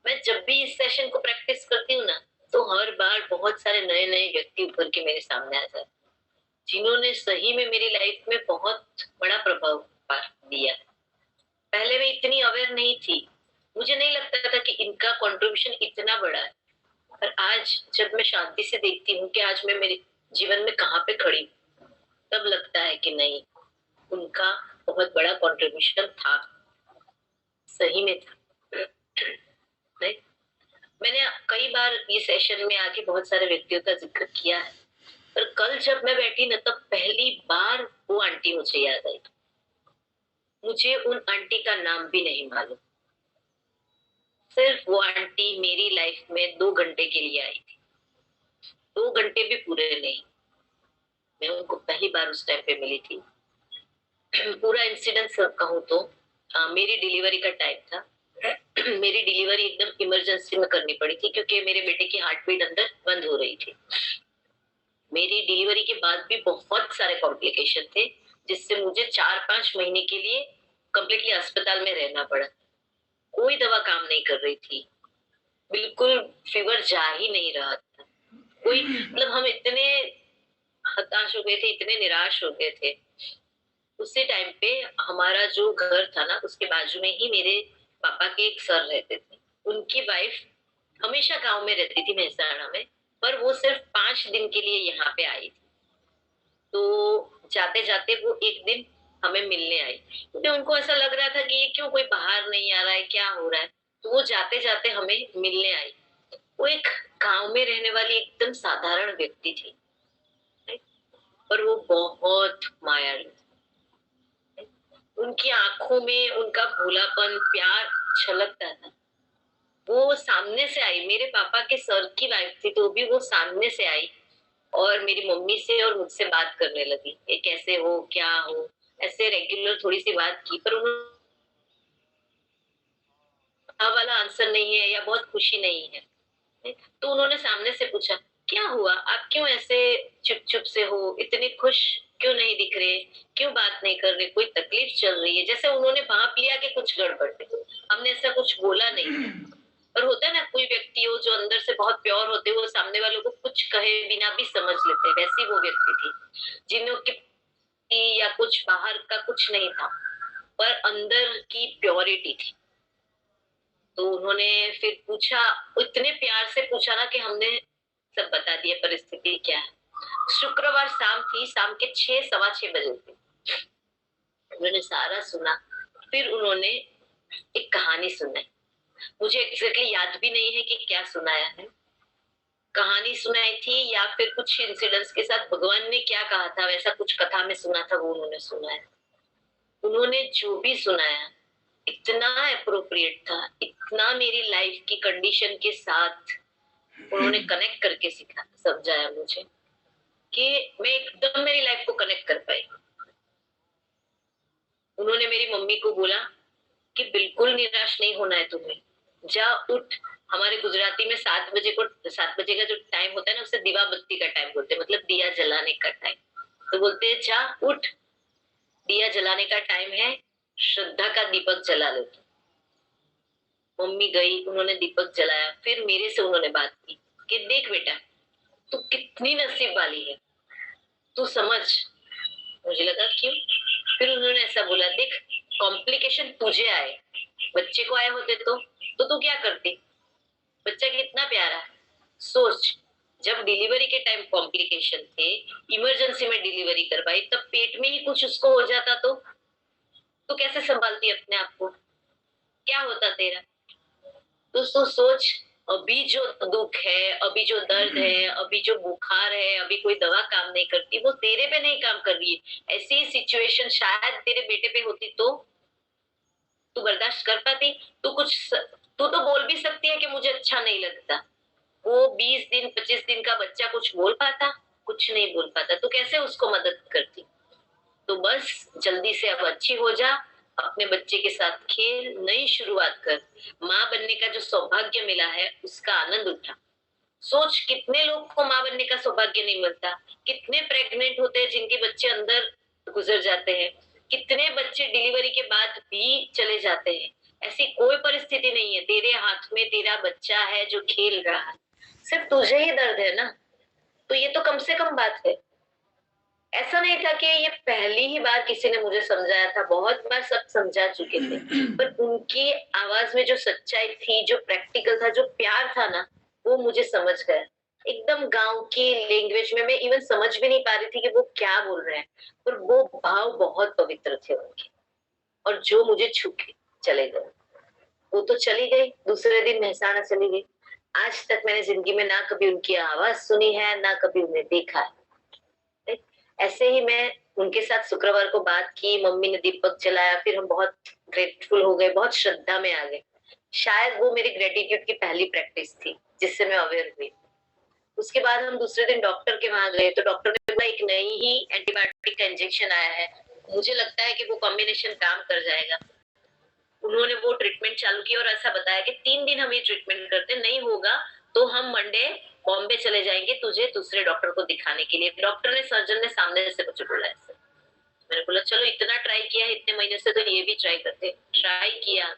मैं जब भी इस सेशन को प्रैक्टिस करती हूँ ना, तो हर बार बहुत सारे नए नए व्यक्ति उभर के मेरे सामने आ जाते, जिन्होंने सही में मेरी लाइफ में बहुत बड़ा प्रभाव दिया। पहले मैं इतनी अवेयर नहीं थी, मुझे नहीं लगता था कि इनका कंट्रीब्यूशन इतना बड़ा है। पर आज जब मैं शांति से देखती हूँ कि आज मैं मेरे जीवन में कहाँ पे खड़ी, तब लगता है कि नहीं, उनका बहुत बड़ा कंट्रीब्यूशन था, सही में था। नहीं, मैंने कई बार ये सेशन में आके बहुत सारे व्यक्तियों का जिक्र किया है, पर कल जब मैं बैठी ना, तब पहली बार वो आंटी मुझे याद आई। मुझे उन आंटी का नाम भी नहीं मालूम, सिर्फ वो आंटी मेरी लाइफ में 2 घंटे के लिए आई थी। 2 घंटे भी पूरे नहीं, मैं उनको पहली बार उस टाइम पे मिली थी। पूरा इंसिडेंट कहूँ तो मेरी डिलीवरी का टाइम था। मेरी डिलीवरी एकदम इमरजेंसी में करनी पड़ी थी, क्योंकि मेरे बेटे की हार्ट बीट अंदर बंद हो रही थी। मेरी डिलीवरी के बाद भी बहुत सारे कॉम्प्लिकेशन थे, जिससे मुझे 4-5 महीने के लिए कंप्लीटली अस्पताल में रहना पड़ा। कोई दवा काम नहीं कर रही थी, बिल्कुल फीवर जा ही नहीं रहा था। कोई मतलब हम इतने हताश हो गए थे, इतने निराश हो गए थे। उसी टाइम पे हमारा जो घर था ना, उसके बाजू में ही मेरे पापा के एक सर रहते थे। उनकी वाइफ हमेशा गांव में रहती थी, मेहसाणा में, पर वो सिर्फ 5 दिन के लिए यहाँ पे आई थी। तो जाते जाते वो एक दिन हमें मिलने आई, क्योंकि उनको ऐसा लग रहा था कि ये क्यों कोई बाहर नहीं आ रहा है, क्या हो रहा है। तो वो जाते जाते हमें मिलने आई। वो एक गांव में रहने वाली एकदम साधारण व्यक्ति थी, पर वो बहुत मायालु। उनकी आंखों में उनका भोलापन, प्यार छलकता था। वो सामने से आई, मेरे पापा के सर की वाइफ थी, तो भी वो सामने से आई और मेरी मम्मी से और मुझसे बात करने लगी, ये कैसे हो, क्या हो, ऐसे रेगुलर थोड़ी सी बात की, पर उन्होंने हाँ वाला आंसर नहीं है या बहुत खुशी नहीं है। तो उन्होंने सामने से पूछा, क्या हुआ, आप क्यों ऐसे चुप चुप से हो, इतने खुश क्यों नहीं दिख रहे, क्यों बात नहीं कर रहे, कोई तकलीफ चल रही है? जैसे उन्होंने भांप लिया कि कुछ गड़बड़ है। हमने ऐसा कुछ बोला नहीं, पर होता है ना, कोई व्यक्ति हो जो अंदर से बहुत प्योर होते हैं, वो सामने वालों को कुछ कहे बिना भी समझ लेते हैं। वैसी वो व्यक्ति थी, जिन्हों की या कुछ बाहर का कुछ नहीं था, पर अंदर की प्योरिटी थी। तो उन्होंने फिर पूछा, इतने प्यार से पूछा ना कि हमने सब बता दिया परिस्थिति क्या है। शुक्रवार शाम थी, शाम के 6 सवा 6 बजे थे। उन्होंने सारा सुना, फिर उन्होंने एक कहानी सुनाई। मुझे एग्जैक्टली याद भी नहीं है कि क्या सुनाया है, कहानी सुनाई थी या फिर कुछ इंसिडेंट्स के साथ भगवान ने क्या कहा था, वैसा कुछ कथा में सुना था, वो उन्होंने सुनाया। उन्होंने जो भी सुनाया इतना अप्रोप्रिएट था, इतना मेरी लाइफ की कंडीशन के साथ उन्होंने कनेक्ट करके सिखा समझाया मुझे कि मैं एकदम मेरी लाइफ को कनेक्ट कर पाई। उन्होंने मेरी मम्मी को बोला कि बिल्कुल निराश नहीं होना है तुम्हें, जा उठ। हमारे गुजराती में 7 बजे का जो टाइम होता है ना, उसे दिवा बत्ती का टाइम बोलते हैं, मतलब दिया जलाने का टाइम। तो बोलते हैं जा उठ, दिया जलाने का टाइम है, श्रद्धा का दीपक जला ले। मम्मी गई, उन्होंने दीपक जलाया, फिर मेरे से उन्होंने बात की कि देख बेटा, तू कितनी नसीब वाली है, तू समझ। मुझे लगा क्यों? फिर उन्होंने ऐसा बोला, देख कॉम्प्लिकेशन तुझे आए, बच्चे को आए होते तो तू क्या करती? बच्चा कितना प्यारा है, सोच। जब डिलीवरी के टाइम कॉम्प्लिकेशन थे, इमरजेंसी में डिलीवरी करवाई, तब पेट में ही कुछ उसको हो जाता तो कैसे संभालती अपने आप को, क्या होता तेरा? तो सोच, अभी जो दुख है, अभी जो दर्द है, अभी जो बुखार है, अभी कोई दवा काम नहीं करती, वो तेरे पे नहीं काम कर रही है। ऐसी सिचुएशन शायद तेरे बेटे पे होती तो तू बर्दाश्त कर पाती? तू तो बोल भी सकती है कि मुझे अच्छा नहीं लगता। वो 20 दिन 25 दिन का बच्चा कुछ बोल पाता? कुछ नहीं बोल पाता, तो कैसे उसको मदद करती? तो बस जल्दी से अब अच्छी हो जा, अपने बच्चे के साथ खेल, नई शुरुआत कर, माँ बनने का जो सौभाग्य मिला है उसका आनंद उठा। सोच, कितने लोग को माँ बनने का सौभाग्य नहीं मिलता, कितने प्रेग्नेंट होते हैं जिनके बच्चे अंदर गुजर जाते हैं, कितने बच्चे डिलीवरी के बाद भी चले जाते हैं। ऐसी कोई परिस्थिति नहीं है, तेरे हाथ में तेरा बच्चा है जो खेल रहा है, सिर्फ तुझे ही दर्द है ना, तो ये तो कम से कम बात है। ऐसा नहीं था कि ये पहली ही बार किसी ने मुझे समझाया था, बहुत बार सब समझा चुके थे, पर उनकी आवाज में जो सच्चाई थी, जो प्रैक्टिकल था, जो प्यार था ना, वो मुझे समझ गया। एकदम गांव की लैंग्वेज में मैं इवन समझ भी नहीं पा रही थी कि वो क्या बोल रहे हैं, पर वो भाव बहुत पवित्र थे उनके, और जो मुझे छू के चले गए। वो तो चली गई, दूसरे दिन मेहसाना चली गई। आज तक मैंने जिंदगी में ना कभी उनकी आवाज सुनी है, ना कभी उन्हें देखा है। ऐसे ही मैं उनके साथ शुक्रवार को बात की, मम्मी ने दीपक जलाया, फिर हम बहुत ग्रेटफुल हो गए, बहुत श्रद्धा में आ गए। शायद वो मेरी ग्रेटिट्यूड की पहली प्रैक्टिस थी जिससे मैं अवेयर हुई। उसके बाद हम दूसरे दिन डॉक्टर के वहां गए, तो डॉक्टर ने बोला एक नई ही एंटीबायोटिक का इंजेक्शन आया है, मुझे लगता है कि वो कॉम्बिनेशन काम कर जाएगा। उन्होंने वो ट्रीटमेंट चालू की और ऐसा बताया कि 3 दिन हम ये ट्रीटमेंट करते, नहीं होगा तो हम मंडे बॉम्बे चले जाएंगे तुझे दूसरे डॉक्टर को दिखाने के लिए। डॉक्टर ने, सर्जन ने सामने से मुझे बोला ऐसे। मैंने बोला चलो, इतना ट्राई किया है इतने महीने से, तो ये भी ट्राई करते। ट्राई किया,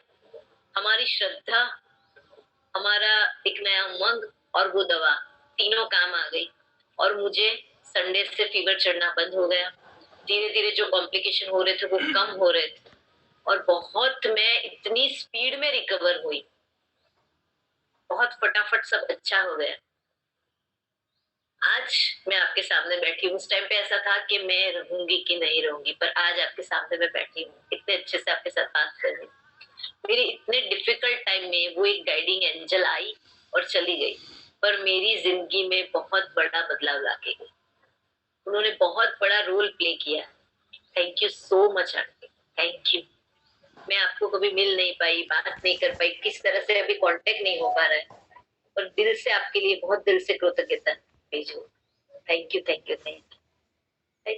हमारी श्रद्धा, हमारा एक नया उमंग और वो दवा, तीनों काम आ गई, और मुझे संडे से फीवर चढ़ना बंद हो गया। धीरे धीरे जो कॉम्प्लिकेशन हो रहे थे वो कम हो रहे थे, और बहुत मैं इतनी स्पीड में रिकवर हुई, बहुत फटाफट सब अच्छा हो गया। आज मैं आपके सामने बैठी हूँ, उस टाइम पे ऐसा था कि मैं रहूंगी कि नहीं रहूंगी, पर आज आपके सामने मैं बैठी हूँ, इतने अच्छे से आपके साथ बात कर रही हूँ। मेरे इतने डिफिकल्ट टाइम में वो एक गाइडिंग एंजल आई और चली गई, पर मेरी जिंदगी में बहुत बड़ा बदलाव लाके गई। उन्होंने बहुत बड़ा रोल प्ले किया। Thank you so much aunty, thank you. मैं आपको कभी मिल नहीं पाई, बात नहीं कर पाई, किस तरह से अभी कांटेक्ट नहीं हो पा रहा है, पर दिल से आपके लिए बहुत दिल से कृतज्ञता भेजू। Thank you thank you thank you.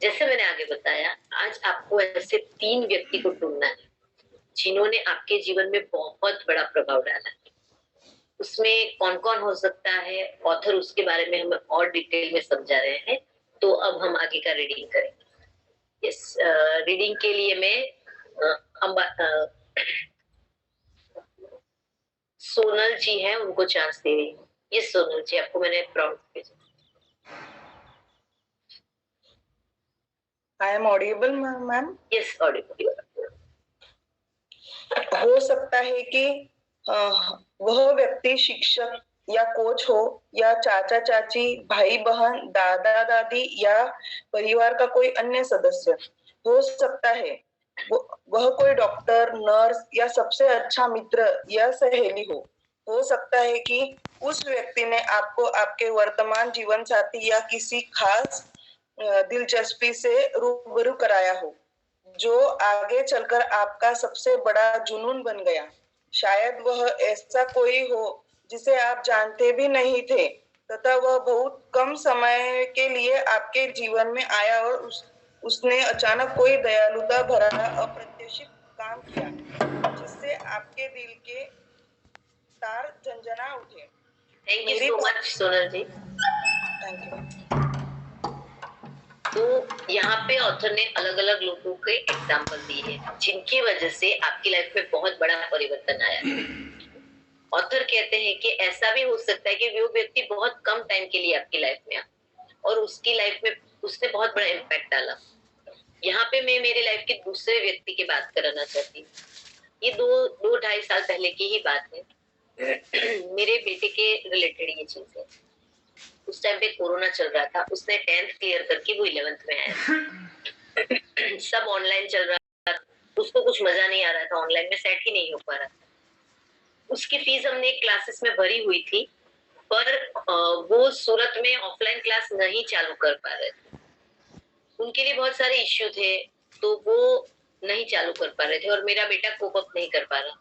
जैसे मैंने आगे बताया, आज आपको ऐसे 3 व्यक्ति को ढूंढना है जिन्होंने आपके जीवन में बहुत बड़ा प्रभाव डाला। उसमें कौन कौन हो सकता है, ऑथर उसके बारे में हमें और डिटेल में समझा रहे हैं। तो अब हम आगे का रीडिंग करेंगे। इस रीडिंग के लिए मैं सोनल जी हैं, उनको चांस दे रही हूँ। ये सोनल जी, आपको मैंने प्रॉम्प्ट भेजा। I am audible ma'am? Yes, Audible. हो सकता है कि वह व्यक्ति शिक्षक या कोच हो, या चाचा चाची, भाई बहन, दादा दादी, या परिवार का कोई अन्य सदस्य हो सकता है। वह कोई डॉक्टर, नर्स, या सबसे अच्छा मित्र या सहेली हो सकता है कि उस व्यक्ति ने आपको आपके वर्तमान जीवन साथी या किसी खास दिलचस्पी से रूबरू कराया हो, जो आगे चलकर आपका सबसे बड़ा जुनून बन गया। शायद वह ऐसा कोई हो जिसे आप जानते भी नहीं थे, तथा वह बहुत कम समय के लिए आपके जीवन में आया और उसने अचानक कोई दयालुता भरा अप्रत्याशित काम किया, जिससे आपके दिल के तार झंझना उठे। Thank you so much Sonal ji. Thank you. तो यहाँ पे ऑथर ने अलग अलग लोगों के एग्जाम्पल दिए हैं जिनकी वजह से आपकी लाइफ में बहुत बड़ा परिवर्तन आया है। ऑथर कहते हैं कि ऐसा भी हो सकता है कि वो व्यक्ति बहुत कम टाइम के लिए आपकी लाइफ में आया और उसकी लाइफ में उसने बहुत बड़ा इम्पैक्ट डाला। यहाँ पे मैं मेरी लाइफ के दूसरे व्यक्ति की बात कराना चाहती हूँ। ये 2-2.5 साल पहले की ही बात है। मेरे बेटे के रिलेटेड ये चीज है। उस टाइम पे कोरोना चल रहा था, उसने 10th क्लियर करके वो 11th में आया। सब ऑनलाइन चल रहा था, उसको कुछ मजा नहीं आ रहा था, ऑनलाइन में सेट ही नहीं हो पा रहा। उसकी फीस हमने क्लासेस में भरी हुई थी, पर वो सूरत में ऑफलाइन क्लास नहीं चालू कर पा रहे थे। उनके लिए बहुत सारे इश्यू थे, तो वो नहीं चालू कर पा रहे थे और मेरा बेटा कोप अप नहीं कर पा रहा।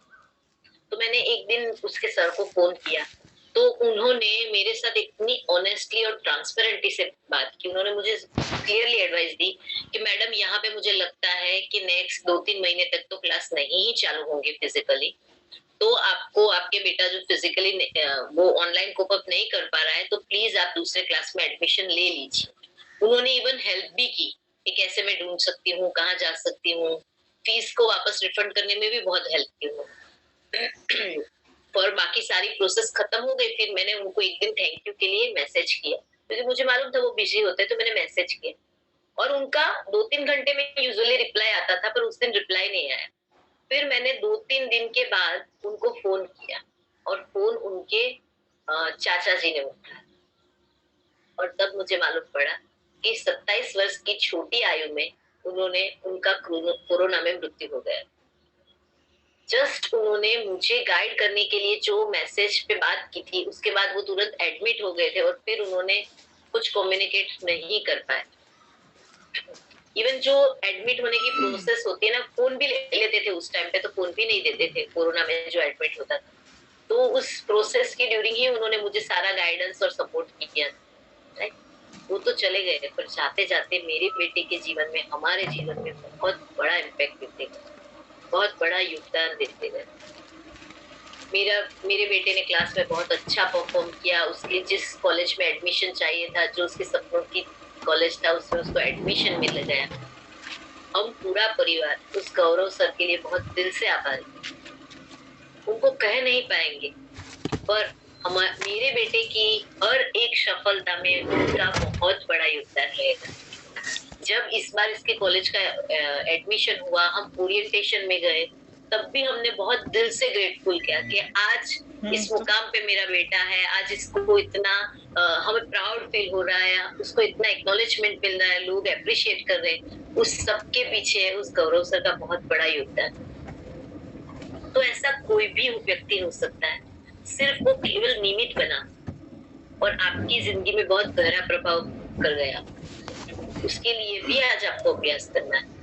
तो मैंने एक दिन उसके सर को फोन किया, तो उन्होंने मेरे साथ इतनी ऑनेस्टली और ट्रांसपेरेंटली से बात की। उन्होंने मुझे क्लियरली एडवाइस दी कि मैडम, यहाँ पे मुझे लगता है कि नेक्स्ट 2-3 महीने तक तो क्लास नहीं ही चालू होंगे फिजिकली, तो आपको आपके बेटा जो फिजिकली वो ऑनलाइन कोप अप नहीं कर पा रहा है, तो प्लीज आप दूसरे क्लास में एडमिशन ले लीजिए। उन्होंने इवन हेल्प भी की कि कैसे मैं ढूंढ सकती हूँ, कहाँ जा सकती हूँ, फीस को वापस रिफंड करने में भी बहुत हेल्प की उन्होंने। और बाकी सारी प्रोसेस खत्म हो गई। फिर मैंने उनको एक दिन थैंक यू के लिए मैसेज किया, क्योंकि मुझे मालूम था वो बिजी होते, तो मैंने मैसेज किया और उनका 2-3 घंटे में यूजुअली रिप्लाई आता था, पर उस दिन रिप्लाई नहीं आया। फिर मैंने 2-3 दिन के बाद उनको फोन किया और फोन उनके चाचा जी ने उठाया और तब मुझे मालूम पड़ा कि 27 वर्ष की छोटी आयु में उनका कोरोना में मृत्यु हो गया। जस्ट उन्होंने मुझे गाइड करने के लिए जो मैसेज पे बात की थी, उसके बाद वो तुरंत एडमिट हो गए थे और फिर उन्होंने कुछ कम्युनिकेट नहीं कर पाए। इवन जो एडमिट होने की प्रोसेस होती है ना, फोन भी लेते थे उस टाइम पे, तो फोन भी नहीं देते थे कोरोना में जो एडमिट होता था। तो उस प्रोसेस की ड्यूरिंग ही उन्होंने मुझे सारा गाइडेंस और सपोर्ट किया। राइट, वो तो चले गए, पर जाते जाते मेरे बेटे के जीवन में, हमारे जीवन में बहुत बड़ा इम्पैक्ट देते गए, बहुत बड़ा योगदान देते गए। मेरे बेटे ने क्लास में बहुत अच्छा परफॉर्म किया। उसके जिस कॉलेज में एडमिशन चाहिए था, जो उसके सपनों की कॉलेज था, उसमें उसको एडमिशन मिल गया। हम पूरा परिवार उस गौरव सर के लिए बहुत दिल से आभारी, उनको कह नहीं पाएंगे, पर मेरे बेटे की हर एक सफलता में उनका बहुत बड़ा योगदान रहेगा। जब इस बार इसके कॉलेज का एडमिशन हुआ, हम ओरिएंटेशन में गए, तब भी हमने बहुत दिल से ग्रेटफुल किया कि आज इस मुकाम पे मेरा बेटा है, आज इसको इतना हमें प्राउड फील हो रहा है, उसको इतना एक्नॉलेजमेंट मिल रहा है, लोग अप्रिशिएट कर रहे हैं। उस सबके पीछे उस गौरव सर का बहुत बड़ा योगदान। तो ऐसा कोई भी व्यक्ति हो सकता है, सिर्फ वो केवल निमित्त बना और आपकी जिंदगी में बहुत गहरा प्रभाव कर गया। उसके लिए भी आज आपको अभ्यास करना है।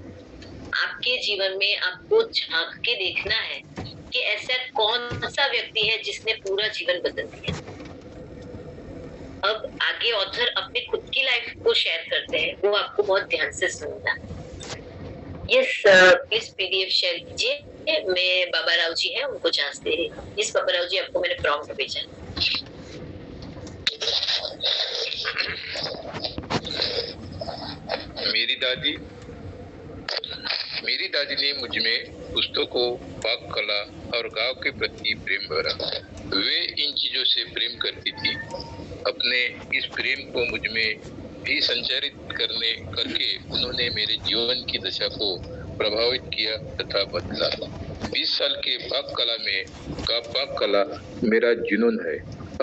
आपके जीवन में आपको झांक के देखना है कि ऐसा कौन सा व्यक्ति है जिसने पूरा जीवन बदल दिया। अब आगे ऑथर अपनी खुद की लाइफ को शेयर करते हैं, वो आपको बहुत ध्यान से सुनना। यस, प्लीज पीडीएफ शेयर कीजिए। मैं बाबा राव जी हैं, उनको चांस दे रही हूँ। यस बाबा राव जी, आपको मैंने प्रॉम्प्ट भेजा। मेरी दादी ने मुझ में पुस्तकों, पाक कला और गांव के प्रति प्रेम भरा। वे इन चीजों से प्रेम करती थी। अपने इस प्रेम को मुझ में भी संचारित करके उन्होंने मेरे जीवन की दशा को प्रभावित किया तथा बदला। 20 साल के पाक कला मेरा जुनून है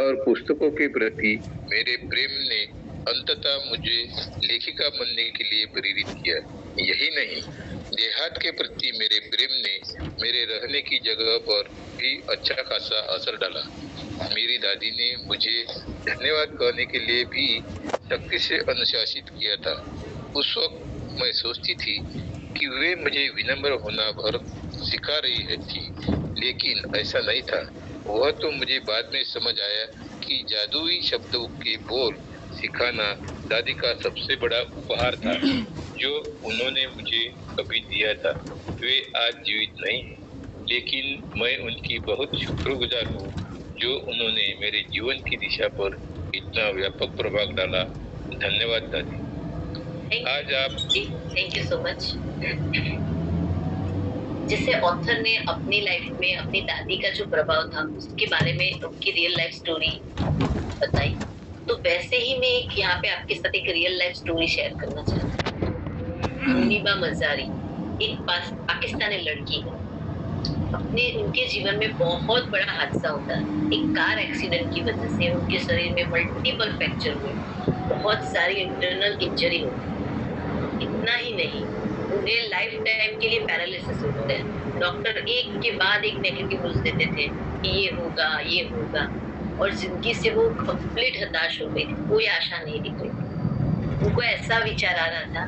और पुस्तकों के प्रति मेरे प्रेम ने अंततः मुझे लेखिका बनने के लिए प्रेरित किया। यही नहीं, देहात के प्रति मेरे प्रेम ने मेरे रहने की जगह पर भी अच्छा खासा असर डाला। मेरी दादी ने मुझे धन्यवाद कहने के लिए भी सख्ती से अनुशासित किया था। उस वक्त मैं सोचती थी कि वे मुझे विनम्र होना भर सिखा रही थी, लेकिन ऐसा नहीं था। वह तो मुझे बाद में समझ आया कि जादुई शब्दों के बोल सिखाना दादी का सबसे बड़ा उपहार था जो उन्होंने मुझे कभी दिया था। वे आज जीवित नहीं हैं, लेकिन मैं उनकी बहुत शुक्रगुजार हूँ जो उन्होंने मेरे जीवन की दिशा पर इतना व्यापक प्रभाव डाला। धन्यवाद दादी। आज आप थैंक यू सो मच। जिसे ऑथर ने अपनी लाइफ में अपनी दादी का जो प्रभाव था उसके बारे में उनकी रियल लाइफ स्टोरी बताई, तो वैसे ही मैं एक यहाँ पे आपके साथ एक रियल लाइफ स्टोरी शेयर करना चाहती हूँ। मुनीबा मजारी एक पाकिस्तानी लड़की है। उनके जीवन में बहुत बड़ा हादसा होता है। एक कार एक्सीडेंट की वजह से उनके शरीर में मल्टीपल फ्रैक्चर हुए, बहुत सारी इंटरनल इंजरी होती है। इतना ही नहीं, उन्हें लाइफ टाइम के लिए पैरालिसिस होता है। डॉक्टर एक के बाद एक नेगेटिव न्यूज देते थे कि ये होगा, और जिंदगी से वो कंप्लीट हताश हो गई। कोई आशा नहीं दिख रही थी। उनको ऐसा विचार आ रहा था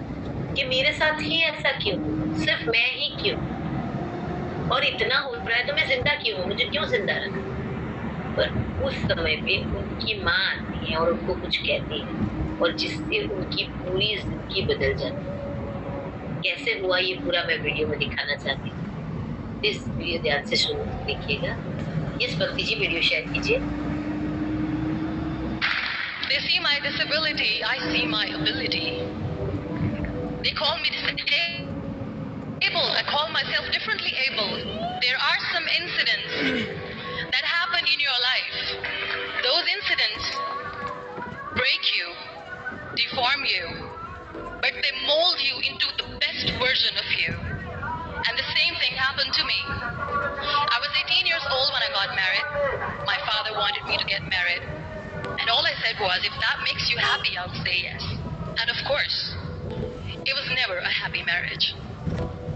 कि मेरे साथ ही ऐसा क्यों, सिर्फ मैं ही क्यों, और इतना हो रहा है तो मैं जिंदा क्यों हूँ, मुझे क्यों जिंदा रखा। पर उस समय पे उनकी माँ आती है और उनको कुछ कहती है, और जिससे उनकी पूरी जिंदगी बदल जाती है। कैसे हुआ ये पूरा मैं वीडियो में दिखाना चाहती हूँ। इस वीडियो ध्यान से देखिएगा। इस भक्ति जी वीडियो शेयर कीजिए। They see my disability, I see my ability. They call me disabled, I call myself differently able. There are some incidents that happen in your life. Those incidents break you, deform you, but they mold you into the best version of you. And the same thing happened to me. I was 18 years old when I got married. My father wanted me to get married. And all I said was, if that makes you happy, I'll say yes. And of course, it was never a happy marriage.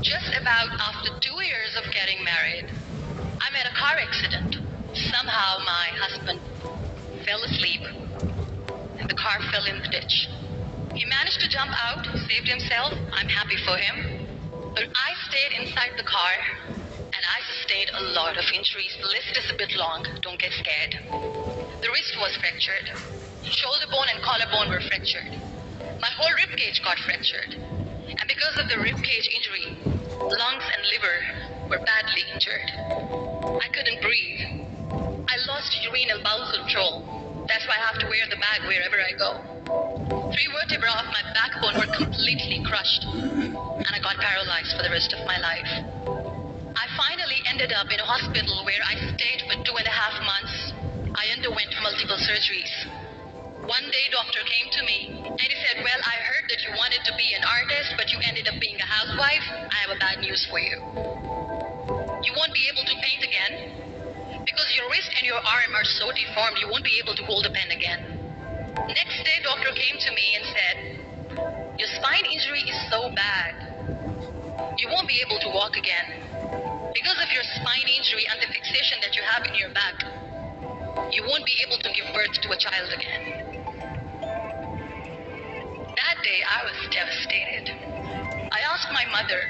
Just about after 2 years of getting married, I met a car accident. Somehow my husband fell asleep and the car fell in the ditch. He managed to jump out, saved himself. I'm happy for him. But I stayed inside the car and I sustained a lot of injuries. The list is a bit long, don't get scared. The wrist was fractured. Shoulder bone and collarbone were fractured. My whole rib cage got fractured. And because of the rib cage injury, lungs and liver were badly injured. I couldn't breathe. I lost urinary bowel control. That's why I have to wear the bag wherever I go. 3 vertebrae of my backbone were completely crushed. And I got paralyzed for the rest of my life. I finally ended up in a hospital where I stayed for 2.5 months. I underwent multiple surgeries. One day, doctor came to me and he said, well, I heard that you wanted to be an artist, but you ended up being a housewife. I have a bad news for you. You won't be able to paint again because your wrist and your arm are so deformed, you won't be able to hold a pen again. Next day, doctor came to me and said, your spine injury is so bad, you won't be able to walk again. Because of your spine injury and the fixation that you have in your back, you won't be able to give birth to a child again. That day, I was devastated. I asked my mother,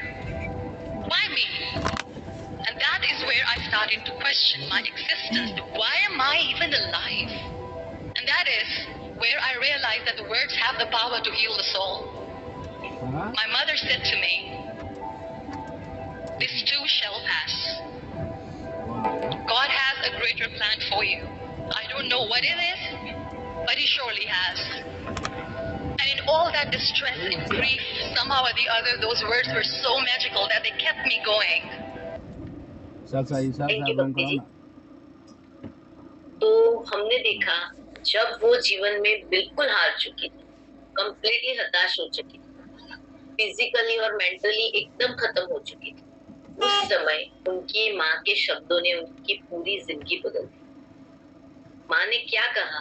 why me? And that is where I started to question my existence. Why am I even alive? And that is where I realized that the words have the power to heal the soul. My mother said to me, "This too shall pass. God has a greater plan for you. I don't know what it is, but He surely has." And in all that distress and grief, somehow or the other, those words were so magical that they kept me going. Thank you, भक्ति जी। तो हमने देखा जब वो जीवन में बिल्कुल हार चुकी थी, कंप्लीटली हताश हो चुकी थी, फिजिकली और मेंटली एकदम खत्म हो चुकी थी, उस समय उनकी माँ के शब्दों ने उनकी पूरी जिंदगी बदल दी। माँ ने क्या कहा,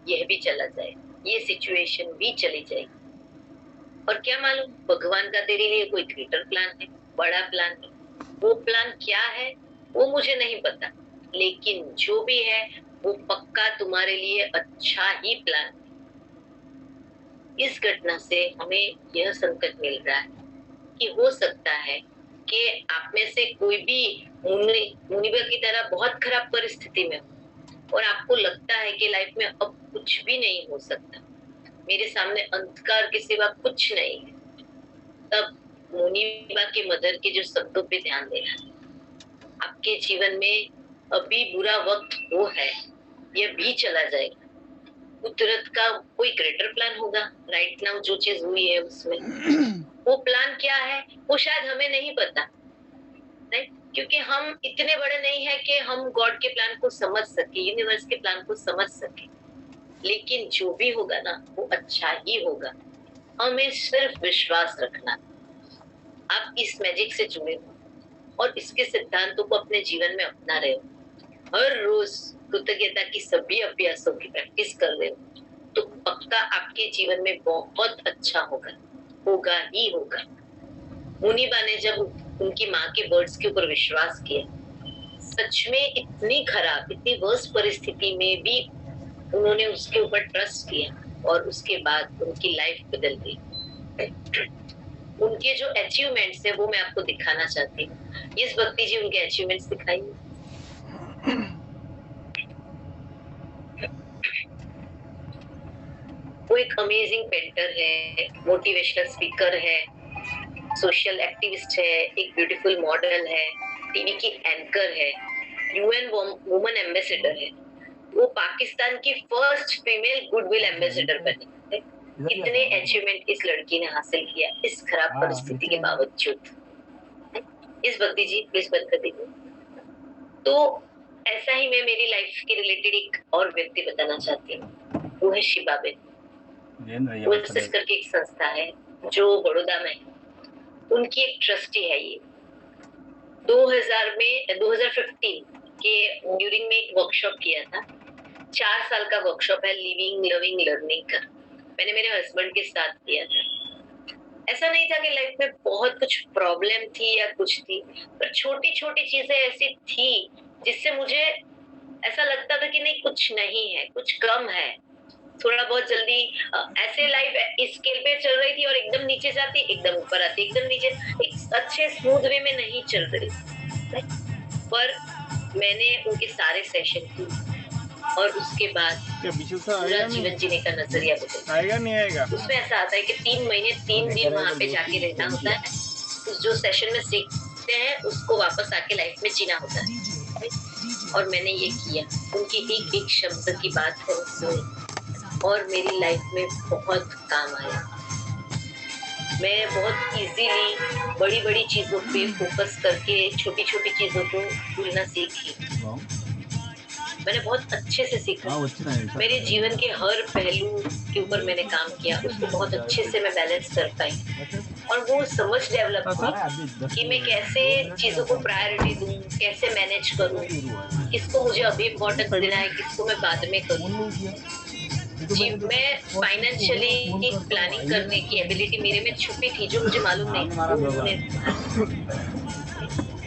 यह भी चला जाए, ये सिचुएशन भी चली जाएगी, और क्या मालूम भगवान का तेरे लिए कोई ग्रेटर प्लान है, बड़ा प्लान है। वो प्लान क्या है वो मुझे नहीं पता, लेकिन जो भी है वो पक्का तुम्हारे लिए अच्छा ही प्लान है। इस घटना से हमें यह संकेत मिल रहा है कि हो सकता है कि आप में से कोई भी मुनिबा की तरह बहुत खराब परिस्थिति में हो और आपको लगता है कि लाइफ में अब कुछ भी नहीं हो सकता, मेरे सामने अंधकार के सिवा कुछ नहीं है। तब मुनिबा के मदर के जो शब्दों पे ध्यान देना, आपके जीवन में अभी बुरा वक्त वो है, यह भी चला जाएगा। कुदरत का कोई ग्रेटर प्लान होगा। राइट नाउ जो चीज हुई है उसमें वो प्लान क्या है वो शायद हमें नहीं पता, राइट? क्योंकि हम इतने बड़े नहीं है कि हम गॉड के प्लान को समझ सके, यूनिवर्स के प्लान को समझ सके, लेकिन जो भी होगा ना वो अच्छा ही होगा। हमें सिर्फ विश्वास रखना। आप इस मैजिक से जुड़े हो और इसके सिद्धांतों को अपने जीवन में अपना रहे हो, हर रोज कृतज्ञता की सभी अभ्यासों की प्रैक्टिस कर रहे हो, तो पक्का आपके जीवन में बहुत अच्छा होगा, होगा ही होगा। मुनिबा ने जब उनकी माँ के वर्ड्स के ऊपर विश्वास किया, सच में इतनी खराब, इतनी वर्स्ट परिस्थिति में भी उन्होंने उसके ऊपर ट्रस्ट किया और उसके बाद उनकी लाइफ बदल गई। उनके जो अचीवमेंट्स है वो मैं आपको दिखाना चाहती हूँ। इस भक्ति जी उनके अचीवमेंट्स दिखाइए। वो एक अमेजिंग पेंटर है, मोटिवेशनल स्पीकर है, सोशल एक्टिविस्ट है, एक ब्यूटीफुल मॉडल है, टीवी की एंकर है, यूएन वुमेन एम्बेसडर है। वो पाकिस्तान की फर्स्ट फीमेल गुडविल एम्बेसडर बनी। इतने अचीवमेंट इस लड़की ने हासिल किया इस खराब परिस्थिति के बावजूद। इस भक्ति जी प्लीज बंद कर दीजिए। तो ऐसा ही मैं मेरी लाइफ के रिलेटेड एक और व्यक्ति बताना चाहती हूँ, वो है शिबाबेन। वो करके एक संस्था है जो बड़ौदा में है, उनकी एक ट्रस्टी है। ये 2015 के ड्यूरिंग में एक वर्कशॉप किया था, 4 साल का वर्कशॉप है, लिविंग लविंग लर्निंग का। मैंने मेरे हस्बैंड के साथ किया था। ऐसा नहीं था कि लाइफ में बहुत कुछ प्रॉब्लम थी या कुछ थी, पर छोटी छोटी चीजें ऐसी थी जिससे मुझे ऐसा लगता था कि नहीं कुछ नहीं है, कुछ कम है, थोड़ा बहुत जल्दी ऐसे लाइफ इस स्केल पे चल रही थी और एकदम नीचे जाती, एकदम ऊपर आती, एकदम नीचे, एक अच्छे स्मूथ वे में नहीं चल रही। पर मैंने उनके सारे सेशन किए और उसके बाद पूरा जीवन जीने का नजरिया बदल आएगा नहीं आएगा। उसमें ऐसा आता है कि 3 महीने 3 दिन वहाँ पे जाके रहना होता है, उस जो सेशन में सीखते हैं उसको वापस आके लाइफ में जीना होता है। और मैंने ये किया, उनकी एक एक शब्द की बात है उसमें, और मेरी लाइफ में बहुत काम आया। मैं बहुत इजीली बड़ी बड़ी चीजों पे फोकस करके छोटी छोटी चीजों को भूलना सीखी। मैंने बहुत अच्छे से सीखा, मेरे जीवन के हर पहलू के ऊपर मैंने काम किया, उसको बहुत अच्छे से मैं बैलेंस कर पाई और वो समझ डेवलप हुई कि मैं कैसे चीजों को प्रायोरिटी दूं, कैसे मैनेज करूं, किसको मुझे अभी इम्पोर्टेंस देना है, किसको मैं बाद में करूं। जी, मैं फाइनेंशियली प्लानिंग करने की एबिलिटी मेरे में छुपी थी जो मुझे मालूम नहीं।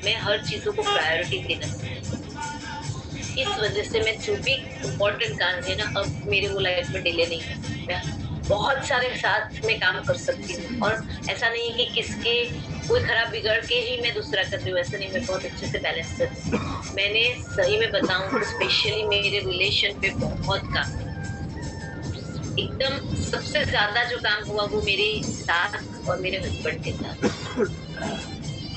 मैं हर चीजों को प्रायोरिटी देना, इस वजह से मैं जो भी इम्पोर्टेंट काम है ना, अब मेरे वो लाइफ में डिले नहीं है। मैं बहुत सारे साथ में काम कर सकती हूँ और ऐसा नहीं है कि किसके कोई खराब बिगड़ के ही मैं दूसरा करती हूँ, ऐसा नहीं, मैं बहुत अच्छे से बैलेंस करती हूँ। मैंने सही में बताऊँ तो स्पेशली मेरे रिलेशन पे बहुत काम किया। एकदम सबसे ज्यादा जो काम हुआ वो मेरे सास और मेरे हस्बैंड के साथ।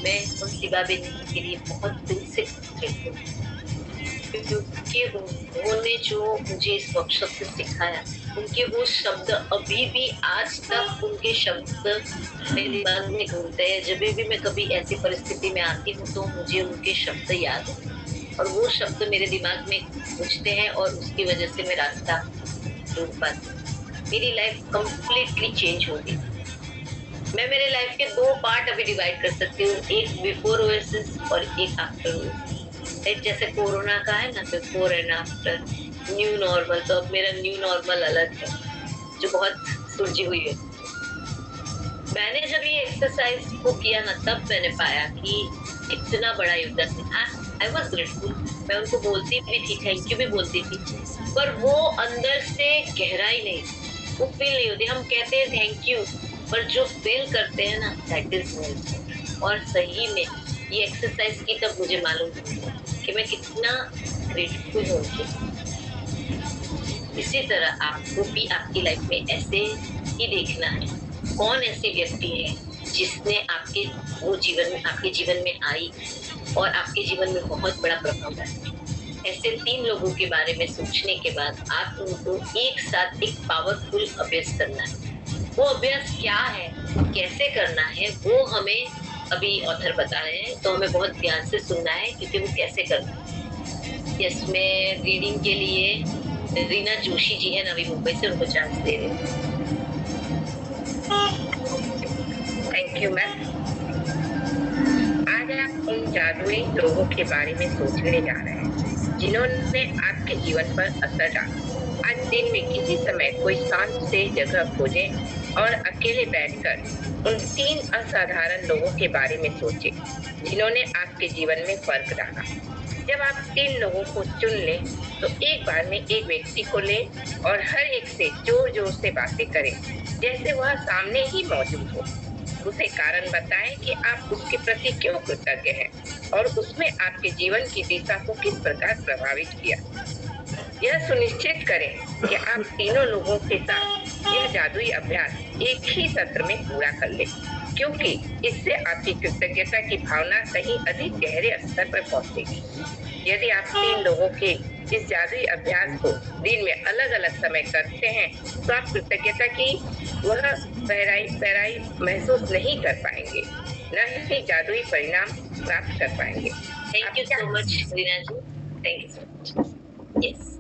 मैं उन शिवा बेनी के लिए बहुत दिल से ग्रेटफुल हूं, क्योंकि उन्होंने जो मुझे इस वर्कशॉप से सिखाया, उनके वो शब्द अभी भी आज तक उनके शब्द मेरे दिमाग में घूमते हैं। जब भी मैं कभी ऐसी परिस्थिति में आती हूँ तो मुझे उनके शब्द याद है और वो शब्द मेरे दिमाग में गूंजते हैं और उसकी वजह से मैं रास्ता ढूंढ पाती हूँ। मेरी लाइफ कंप्लीटली चेंज हो गई। मैं मेरे लाइफ के 2 पार्ट अभी डिवाइड कर सकती हूँ, एक बिफोर ओएसिस और एक आफ्टर ओएसिस। एक जैसे कोरोना का है ना, before and after, new normal. तो अब मेरा न्यू नॉर्मल अलग है जो बहुत सुलझी हुई है। मैंने जब ये एक्सरसाइज को किया ना, तब मैंने पाया कि इतना बड़ा योगदान। I was grateful. मैं उनको बोलती भी थी, थैंक यू भी बोलती थी, पर वो अंदर से गहराई नहीं, वो फील नहीं होती। हम कहते हैं थैंक यू, पर जो फील करते हैं ना, दैट इज मोर। और सही में ये एक्सरसाइज की तब मुझे मालूम हुआ कि मैं कितना ग्रेटफुल हूँ। इसी तरह आपको भी आपकी लाइफ में ऐसे ही देखना है, कौन ऐसे व्यक्ति है जिसने आपके जीवन में आई और आपके जीवन में बहुत बड़ा प्रभाव डाला। ऐसे 3 लोगों के बारे में सोचने के बाद आप उनको एक साथ एक पावरफुल अभ्यास करना है। वो अभ्यास क्या है, कैसे करना है, वो हमें अभी ऑथर बता रहे हैं, तो हमें बहुत ध्यान से सुनना है क्योंकि वो कैसे करना है। यस, मैं रीडिंग के लिए रीना जोशी जी है नवी मुंबई से, उनको चांस दे रही हूँ। Thank you ma'am. आज आप उन जादुई लोगों के बारे में सोचने जा रहे हैं जिन्होंने आपके जीवन पर असर डाला। आज दिन में किसी समय कोई शांत से जगह खोजें और अकेले बैठकर उन 3 असाधारण लोगों के बारे में सोचें जिन्होंने आपके जीवन में फर्क डाला। जब आप 3 लोगों को चुन लें तो एक बार में एक व्यक्ति को लें और हर एक से जोर जोर से बातें करें जैसे वह सामने ही मौजूद हो। उसे कारण बताएं कि आप उसके प्रति क्यों कृतज्ञ हैं और उसमें आपके जीवन की दिशा को किस प्रकार प्रभावित किया। यह सुनिश्चित करें कि आप तीनों लोगों के साथ यह जादुई अभ्यास एक ही सत्र में पूरा कर लें, क्योंकि इससे आपकी कृतज्ञता की भावना कहीं अधिक गहरे स्तर पर पहुंचेगी। यदि आप 3 लोगों के इस जादुई अभ्यास को दिन में अलग अलग समय करते हैं तो आप कृतज्ञता की वह गहराई महसूस नहीं कर पाएंगे, न ही जादुई परिणाम प्राप्त कर पाएंगे। Thank you so much Reena ji, thank you so much. Yes,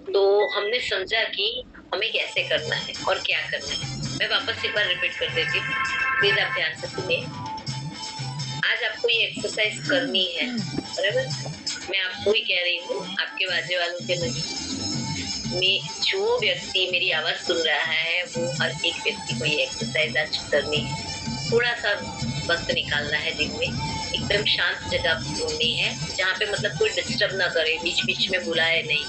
तो हमने समझा कि हमें कैसे करना है और क्या करना है। मैं वापस एक बार रिपीट कर देती हूँ, प्लीज आप ध्यान से सुनिए। आज आपको ये एक्सरसाइज करनी है, बराबर? मैं आपको ही कह रही हूँ, आपके बाजू वालों के नहीं। जो व्यक्ति मेरी आवाज सुन रहा है वो हर एक व्यक्ति को ये एक्सरसाइज आज करनी है। थोड़ा सा वक्त निकालना है दिन में, एकदम शांत जगह ढूंढनी है जहाँ पे मतलब कोई डिस्टर्ब ना करे, बीच बीच में बुलाए नहीं,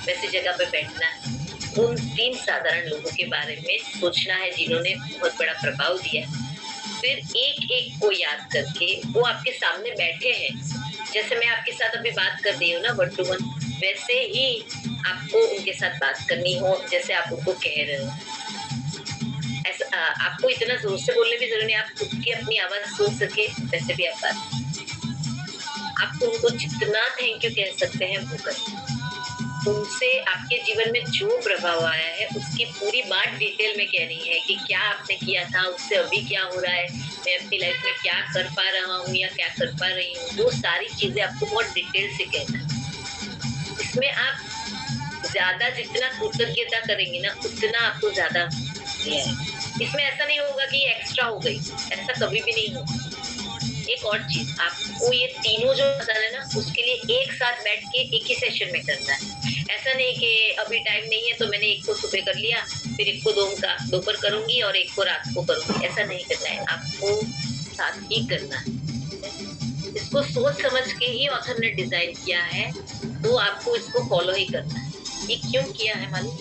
वैसी जगह पे बैठना है। उन 3 साधारण लोगों के बारे में सोचना है जिन्होंने बहुत बड़ा प्रभाव दिया। फिर एक एक को याद करके वो आपके सामने बैठे हैं, जैसे मैं आपके साथ अभी बात कर रही हूँ ना 1 to 1, वैसे ही आपको उनके साथ बात करनी हो जैसे आप उनको कह रहे हो। ऐसा आपको इतना जोर से बोलने की जरूरत नहीं, आप खुद की अपनी आवाज सुन सके वैसे भी आप बात। आप उनको जितना थैंक यू कह सकते हैं वो करें। उनसे आपके जीवन में जो प्रभाव आया है उसकी पूरी बात डिटेल में कहनी है कि क्या आपने किया था, उससे अभी क्या हो रहा है, मैं अपनी लाइफ में क्या कर पा रहा हूँ या क्या कर पा रही हूँ, वो सारी चीजें आपको बहुत डिटेल से कहना है। इसमें आप ज्यादा जितना कृतज्ञता करेंगे ना उतना आपको ज्यादा दिया है। इसमें ऐसा नहीं होगा कि ये एक्स्ट्रा हो गई, ऐसा कभी भी नहीं होगा। एक और चीज, आपको ये तीनों जो पसंद है ना उसके लिए एक साथ बैठ के एक ही सेशन में करना है। ऐसा नहीं कि अभी टाइम नहीं है तो मैंने एक को सुबह कर लिया, फिर एक को दोपहर करूंगी और एक को रात को करूंगी, ऐसा नहीं करना है। आपको साथ ही करना है। इसको सोच समझ के ही ऑथर ने डिजाइन किया है, तो आपको इसको फॉलो ही करना है। ये क्यों किया है मालूम?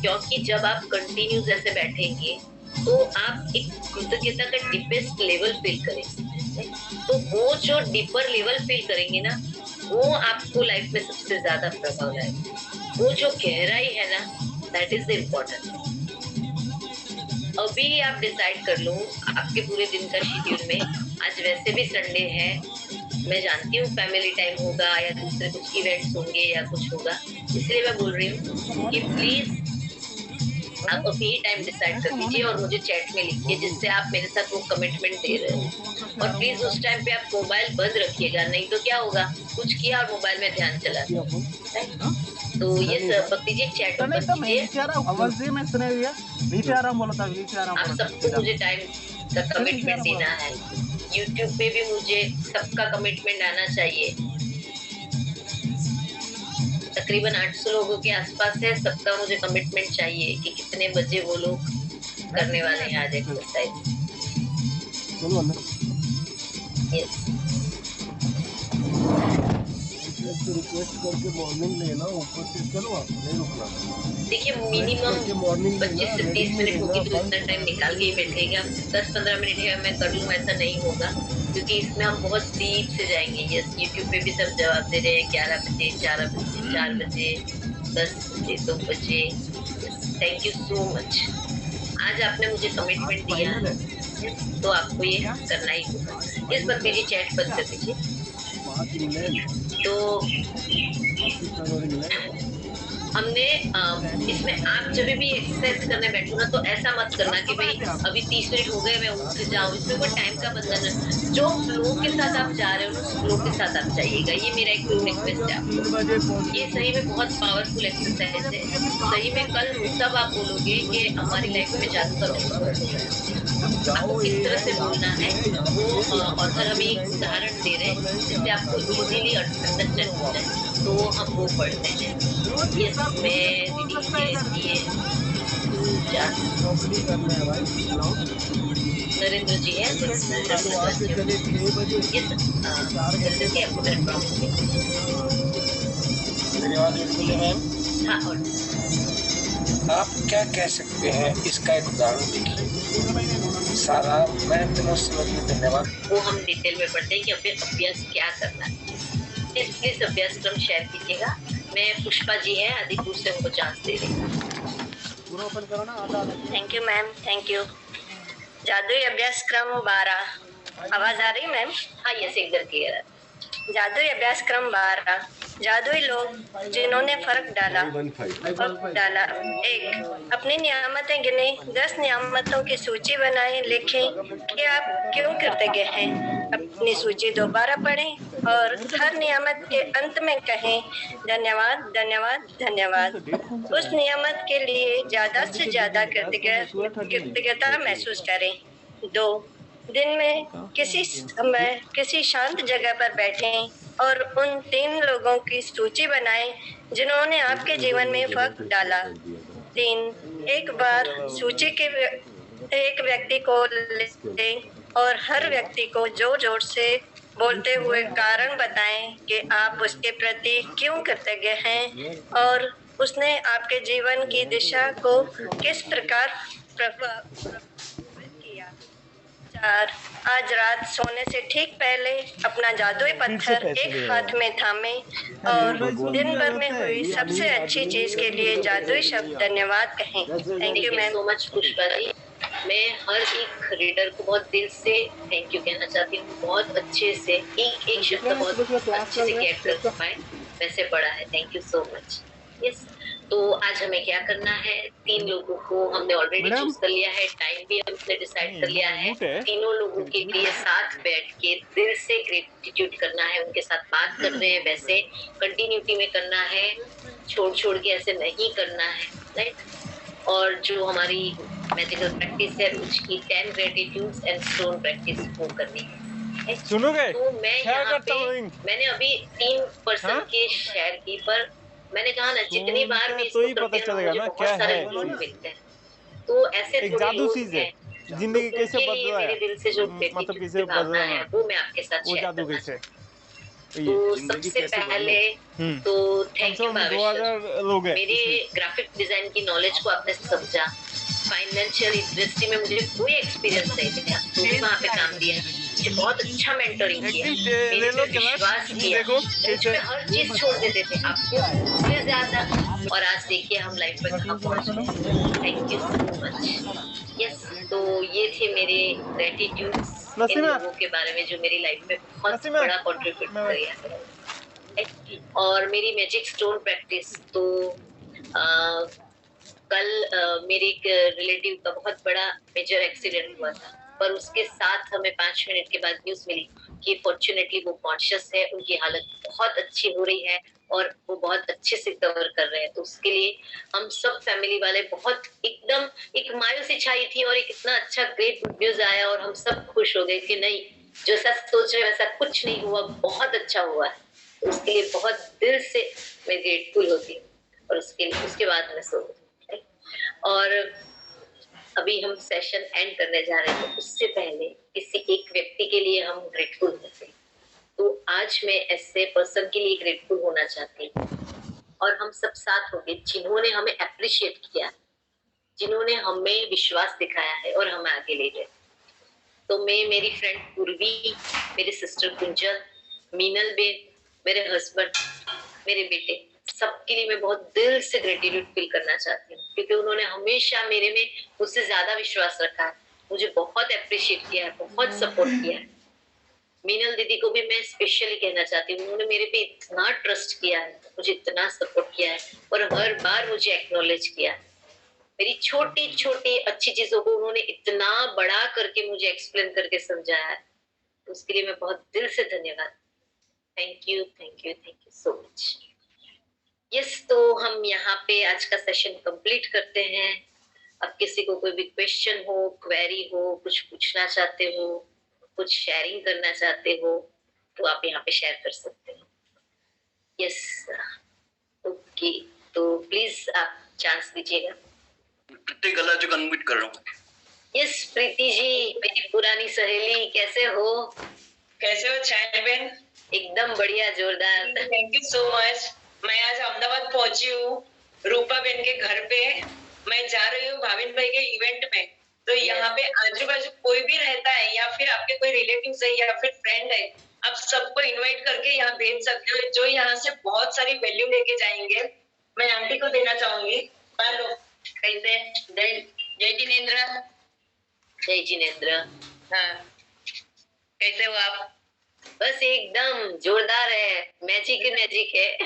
क्योंकि जब आप कंटिन्यूस ऐसे बैठेंगे तो आप एक कृतज्ञता का डीपेस्ट लेवल फील करेंगे। तो वो जो डीपर लेवल फील करेंगे ना, वो आपको लाइफ में सबसे ज्यादा प्रभाव लाएगा। वो जो गहराई है ना, दैट इज द इम्पोर्टेंट। अभी आप डिसाइड कर लो आपके पूरे दिन का शेड्यूल में। आज वैसे भी संडे है, मैं जानती हूँ फैमिली टाइम होगा या दूसरे कुछ इवेंट्स होंगे या कुछ होगा, इसलिए मैं बोल रही हूँ कि प्लीज आप अभी टाइम डिसाइड कर दीजिए और मुझे चैट में लिखिए जिससे आप मेरे साथ वो कमिटमेंट दे रहे हो। और प्लीज उस टाइम पे आप मोबाइल बंद रखिएगा, नहीं तो क्या होगा, कुछ किया और मोबाइल में ध्यान चला गया। तो ये भक्ति जी चैट पर कीजिए। आप सबको मुझे टाइम का कमिटमेंट देना है। यूट्यूब पे भी मुझे सबका कमिटमेंट आना चाहिए। तकरीबन 800 लोगों के आसपास है, सबका मुझे कमिटमेंट चाहिए कि कितने बजे वो लोग करने वाले हैं आज एक्सरसाइज। यस, रिक्वेस्ट करके मॉर्निंग लेना, ऊपर से चलो आप नहीं रुकना। देखिए मिनिमम 25 से 30 मिनट होगी तो इतना टाइम निकाल के ही बैठेगा। 10-15 मिनट है मैं कर लूँ ऐसा नहीं होगा, क्योंकि इसमें हम बहुत डीप से जाएंगे। यस, यूट्यूब पे भी सब जवाब दे रहे हैं 11 बजे, 4 बजे, 4 बजे, 10 बजे, 2 बजे। Thank you so much. आज आपने मुझे कमिटमेंट दिया तो आपको ये करना ही होगा। इस बार मेरी चैट बंद कर दीजिए। तो हमने इसमें आप जब भी एक्सरसाइज करने बैठो ना तो ऐसा मत करना कि भाई अभी 30 मिनट हो गए मैं उठ जाऊँ। इसमें कोई टाइम का बंधन है। जो फ्लो के साथ आप जा रहे हो ना, फ्लो के साथ आप जाइएगा। ये मेरा एक रिक्वेस्ट है आपको। ये सही में बहुत पावरफुल एक्सरसाइज है। सही में कल तब आप बोलोगे कि हमारी लाइफ में जादू का आपको किस तरह से बोलना है वो ऑथर हमें एक उदाहरण दे रहे हैं जिससे आपको इजीली अंडरस्टैंड हो जाए। तो हम वो पढ़ते हैं। यस, मैं रीडिंग के लिए नरेंद्र जी है। हाँ, और आप क्या कह सकते हैं इसका एक उदाहरण देखिए। सारा मैं धन्यवाद। वो हम डिटेल में पढ़ते हैं कि हमें अभ्यास क्या करना है। प्लीज अभ्यासक्रम शेयर कीजिएगा। मैं पुष्पा जी है आदिपुर से, उनको चांस दे रही हूँ। Thank you ma'am, thank you. जादुई अभ्यासक्रम 12 आवाज आ रही मैम? हाँ, यस, एकदम क्लियर है। जादुई अभ्यासक्रम 12 जादुई लोग जिन्होंने फर्क डाला। 1 अपनी नियामतें गिने। 10 नियामतों की सूची बनाएं। लिखें कि आप क्यों कृतज्ञ हैं। अपनी सूची दोबारा पढ़ें और हर नियामत के अंत में कहें धन्यवाद, धन्यवाद, धन्यवाद। उस नियामत के लिए ज्यादा से ज्यादा कृतज्ञता महसूस करें। 2 दिन में किसी समय किसी शांत जगह पर बैठें और उन 3 लोगों की सूची बनाएं जिन्होंने आपके जीवन में फर्क डाला। 3 एक बार सूची के एक व्यक्ति को लें और हर व्यक्ति को जोर जोर से बोलते हुए कारण बताएं कि आप उसके प्रति क्यों कृतज्ञ हैं और उसने आपके जीवन की दिशा को किस प्रकार प्रभावित किया। 4 आज रात सोने से ठीक पहले अपना जादुई पत्थर एक हाथ में थामें और दिन भर में हुई सबसे अच्छी चीज के लिए जादुई शब्द धन्यवाद कहें। Thank you ma'am. So much Pushpa ji. मैं हर एक रीडर को बहुत दिल से थैंक यू कहना चाहती हूँ। बहुत अच्छे से एक शब्द बहुत अच्छे से गेट कर पाए, वैसे पढ़ा है। Thank you so much. Yes, तो आज हमें क्या करना है, 3 लोगों को हमने ऑलरेडी चूज कर लिया है। टाइम भी हमने डिसाइड कर लिया है। तीनों लोगों के लिए साथ बैठ के दिल से ग्रेटिट्यूड करना है। उनके साथ बात कर रहे हैं वैसे कंटिन्यूटी में करना है, छोड़ के ऐसे नहीं करना है, राइट। और जो हमारी मैजिकल प्रैक्टिस है उसकी 10 ग्रेटिट्यूड्स एंड स्टोन प्रैक्टिस वो करनी है। सुनोगे? तो मैं यहाँ पे मैंने अभी 3 पर्सन के शेयर की, पर मैंने कहा ना जितनी बार भी तो ही पता चलेगा ना क्या है। तो ऐसे एक जादू चीज है। जिंदगी कैसे बदला है, दिल से जो मतलब कैसे बदला है वो मैं आपके साथ वो जादू कैसे। तो सबसे पहले तो थैंक यू 2000 लोग हैं। मेरे ग्राफिक डिजाइन की नॉलेज को आपने समझा। फाइनेंशियल इंडस्ट्री में मुझे कोई एक्सपीरियंस नहीं था, तो भी वहाँ पे काम दिया। मुझे बहुत अच्छा मेंटरिंग किया, मेरे पे विश्वास किया। मैं हर चीज छोड़ देते थे। आपको उससे ज्यादा और आज देखिए हम लाइफ में कहाँ पहुँच गए। Thank you so much. Yes, तो ये थे मेरे ग्रेटिट्यूड्स इन लोगों के बारे में जो मेरी लाइफ में बहुत बड़ा कंट्रीब्यूट किया है। और मेरी मैजिक स्टोन प्रैक्टिस तो कल मेरे एक रिलेटिव का बहुत बड़ा मेजर एक्सीडेंट हुआ था, पर उसके साथ हमें 5 मिनट के बाद न्यूज मिली कि फॉर्चुनेटली वो कॉन्शियस है, उनकी हालत बहुत अच्छी हो रही है और वो बहुत अच्छे से कवर कर रहे हैं। तो उसके लिए हम सब फैमिली वाले बहुत एकदम एक मायूसी छाई थी और एक इतना अच्छा ग्रेट गुड न्यूज आया और हम सब खुश हो गए कि नहीं, जो ऐसा सोच रहे वैसा कुछ नहीं हुआ, बहुत अच्छा हुआ है। तो उसके लिए बहुत दिल से मैं ग्रेटफुल होती हूँ और उसके बाद मैं सो गई। और अभी हम सेशन एंड करने जा रहे थे, उससे पहले किसी एक व्यक्ति के लिए हम ग्रेटफुल होते हैं। तो आज मैं ऐसे पर्सन के लिए ग्रेटफुल होना चाहती हूँ और हम सब साथ होंगे जिन्होंने हमें अप्रिशिएट किया, जिन्होंने हमें विश्वास दिखाया है और हमें आगे ले गए। तो मैं, मेरी फ्रेंड पूर्वी, मेरी सिस्टर गुंजन, मीनल बेन, मेरे हस्बैंड, मेरे बेटे, सबके लिए मैं बहुत दिल से ग्रेटिट्यूड फील करना चाहती हूँ, क्योंकि उन्होंने हमेशा मेरे में मुझसे ज्यादा विश्वास रखा है, मुझे बहुत अप्रिशिएट किया है, बहुत सपोर्ट किया है। मीनल दीदी को भी मैं स्पेशली कहना चाहती हूँ, उन्होंने मेरे पे इतना ट्रस्ट किया है, मुझे इतना सपोर्ट किया है और हर बार मुझे एक्नॉलेज किया है। मेरी छोटी छोटी अच्छी चीजों को उन्होंने इतना बड़ा करके मुझे एक्सप्लेन करके समझाया है, तो उसके लिए मैं बहुत दिल से धन्यवाद। Thank you, thank you, thank you so much. Yes, तो हम यहाँ पे आज का सेशन कंप्लीट करते हैं। अब किसी को कोई भी क्वेश्चन हो, क्वेरी हो, कुछ पूछना चाहते हो, कुछ शेयरिंग करना चाहते हो, तो आप यहाँ पे शेयर कर सकते हो। यस, ओके, तो प्लीज आप चांस दीजिएगा। प्रीति गला जो अनम्यूट कर रहा हूँ। यस, प्रीति जी, मेरी पुरानी सहेली, कैसे हो? कैसे हो चाय बहन? एकदम बढ़िया, जोरदार। Thank you so much. मैं आज अहमदाबाद पहुंची हूँ रूपा बहन के घर पे। मैं जा रही हूँ भाविन भाई के इवेंट में। तो यहाँ पे आजू बाजू कोई भी रहता है या फिर आपके कोई रिलेटिव है या फिर फ्रेंड है, आप सबको इनवाइट करके यहाँ भेज सकते हो, जो यहाँ से बहुत सारी वैल्यू लेके जाएंगे। मैं आंटी को देना चाहूंगी। हेलो, कैसे? जय जिनेंद्र। जय जिनेंद्र। हाँ, कैसे हो आप? बस एकदम जोरदार है, मैजिक है। मैजिक है।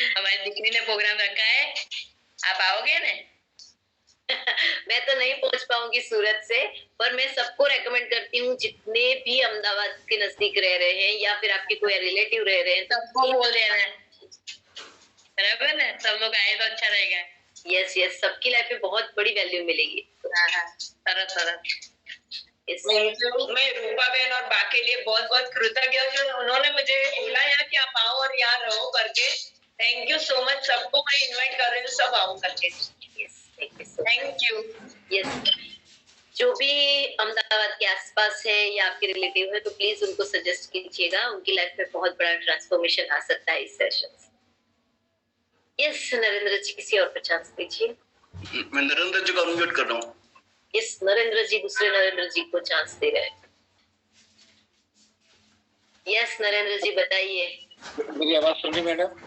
हमारी दिकनी ने प्रोग्राम रखा है, आप आओगे ना? मैं तो नहीं पहुंच पाऊंगी सूरत से, पर मैं सबको रेकमेंड करती हूँ, जितने भी अहमदाबाद के नजदीक रह रहे हैं या फिर आपके कोई रिलेटिव रह रहे हैं, सबको बोल देना, बराबर ना? सब लोग आए तो अच्छा रहेगा। यस यस, सबकी लाइफ में बहुत बड़ी वैल्यू मिलेगी। सरस। मैं रूपा बहन और बा के लिए बहुत बहुत कृतज्ञ हूँ, जो उन्होंने मुझे बुलाया कि आप आओ और यहाँ रहो करके। Thank you so much. सबको मैं इनवाइट कर रही हूँ, सब आओ करके। Thank you. यस, जो भी अहमदाबाद के आसपास है या आपके रिलेटिव है, तो प्लीज उनको सजेस्ट कीजिएगा, उनकी लाइफ में बहुत बड़ा ट्रांसफॉर्मेशन आ सकता है इस सेशन से। यस, नरेंद्र जी, किसी और को चांस दीजिए। मैं नरेंद्र जी को अनम्यूट कर रहा हूँ। यस, नरेंद्र जी दूसरे नरेंद्र जी को चांस दे रहे हैं। यस, नरेंद्र जी बताइए। मेरी आवाज सुन रही मैडम?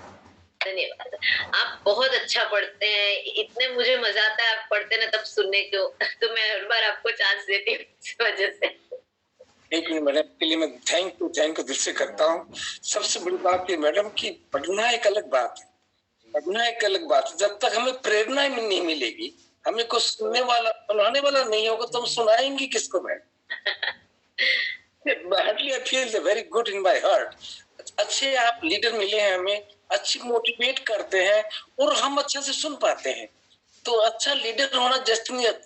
धन्यवाद। आप बहुत अच्छा पढ़ते हैं, इतने मुझे मजा आता है आप पढ़ते ना तब सुनने को, तो मैं हर बार आपको चांस देती हूँ इस वजह से। एक मिनट मैडम के लिए मैं थैंक यू दिल से करता हूँ। सबसे बड़ी बात ये मैडम कि पढ़ना एक अलग बात है, पढ़ना एक अलग बात है। जब तक हमें प्रेरणा नहीं मिलेगी, हमें कुछ सुनने वाला सुनाने वाला नहीं होगा, तो हम सुनाएंगे किसको madam? I feel very good in my heart। अच्छे आप लीडर मिले हैं हमें, अच्छी मोटिवेट करते हैं और हम अच्छा से सुन पाते हैं। तो अच्छा लीडर होना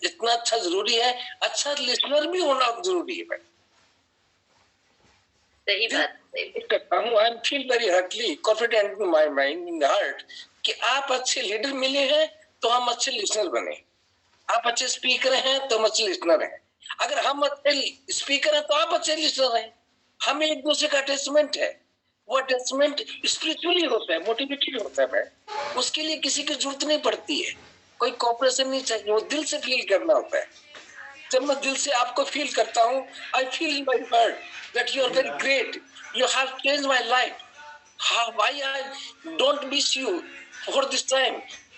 इतना अच्छा जरूरी है, अच्छा लिसनर भी होना जरूरी है। मैं सही बात करता हूँ। I feel very heartly confident in my mind, in heart, कि आप अच्छे लीडर मिले हैं तो हम अच्छे लिसनर बने। आप अच्छे स्पीकर हैं तो हम अच्छे लिसनर हैं। अगर हम अच्छे स्पीकर हैं तो आप अच्छे लिसनर हैं। हमें एक दूसरे का अटैचमेंट है, वो अटैचमेंट स्पिरिचुअली होता है, मोटिवेटेड होता है। मैं उसके लिए किसी की जरूरत नहीं पड़ती है, कोई कॉपरेशन नहीं चाहिए, वो दिल से फील करना होता है। जब मैं दिल से आपको फील करता हूँ, I feel in my heart that you are very great, you have changed my life. हाँ भाई, I don't miss you for this time.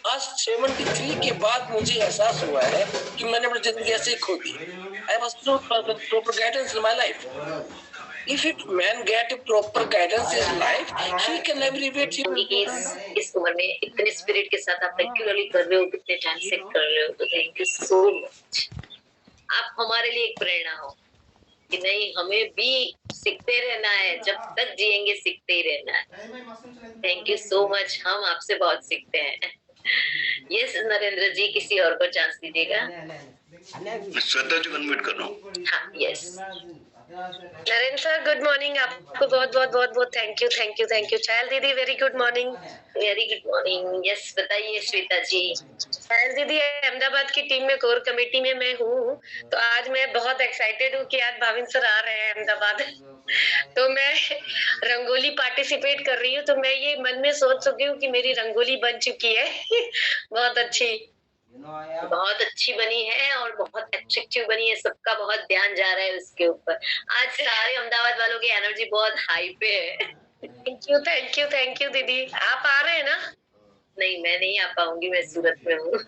आज 73 के बाद मुझे एहसास हुआ है कि मैंने अपनी जिंदगी ऐसे ही खो दी। I was no proper guidance in my life. If a man get a proper guidance in life, he can elevate his इस उम्र में इतने स्पिरिट के साथ आप रेगुलरली कर रहे हो, कितने टाइम से कर रहे हो, तो थैंक यू सो मच। आप हमारे लिए एक प्रेरणा हो कि नहीं, हमें भी सीखते रहना है, जब तक जिएंगे सीखते ही रहना है। थैंक यू सो मच, हम आपसे बहुत सीखते हैं। यस नरेंद्र जी, किसी और को चांस दीजिएगा। श्रद्धा जी अनम्यूट कर रहा हूँ। हाँ yes. Narendra sir good morning, आपको बहुत बहुत बहुत बहुत थैंक यू। छायल दीदी very good morning. Very good morning. Yes बताइए श्वेता जी। छायल दीदी, अहमदाबाद की टीम में कोर कमेटी में मैं हूँ, तो आज मैं बहुत एक्साइटेड हूँ कि आज भाविन सर आ रहे हैं अहमदाबाद। तो मैं रंगोली पार्टिसिपेट कर रही हूँ, तो मैं ये मन में सोच चुकी हूँ कि मेरी रंगोली बन चुकी है। बहुत अच्छी बनी है और बहुत अट्रैक्टिव बनी है, सबका बहुत ध्यान जा रहा है उसके ऊपर। आज सारे अहमदाबाद वालों की एनर्जी बहुत हाई पे है। थैंक यू दीदी। आप आ रहे हैं ना? नहीं मैं नहीं आ पाऊंगी, मैं सूरत में हूँ।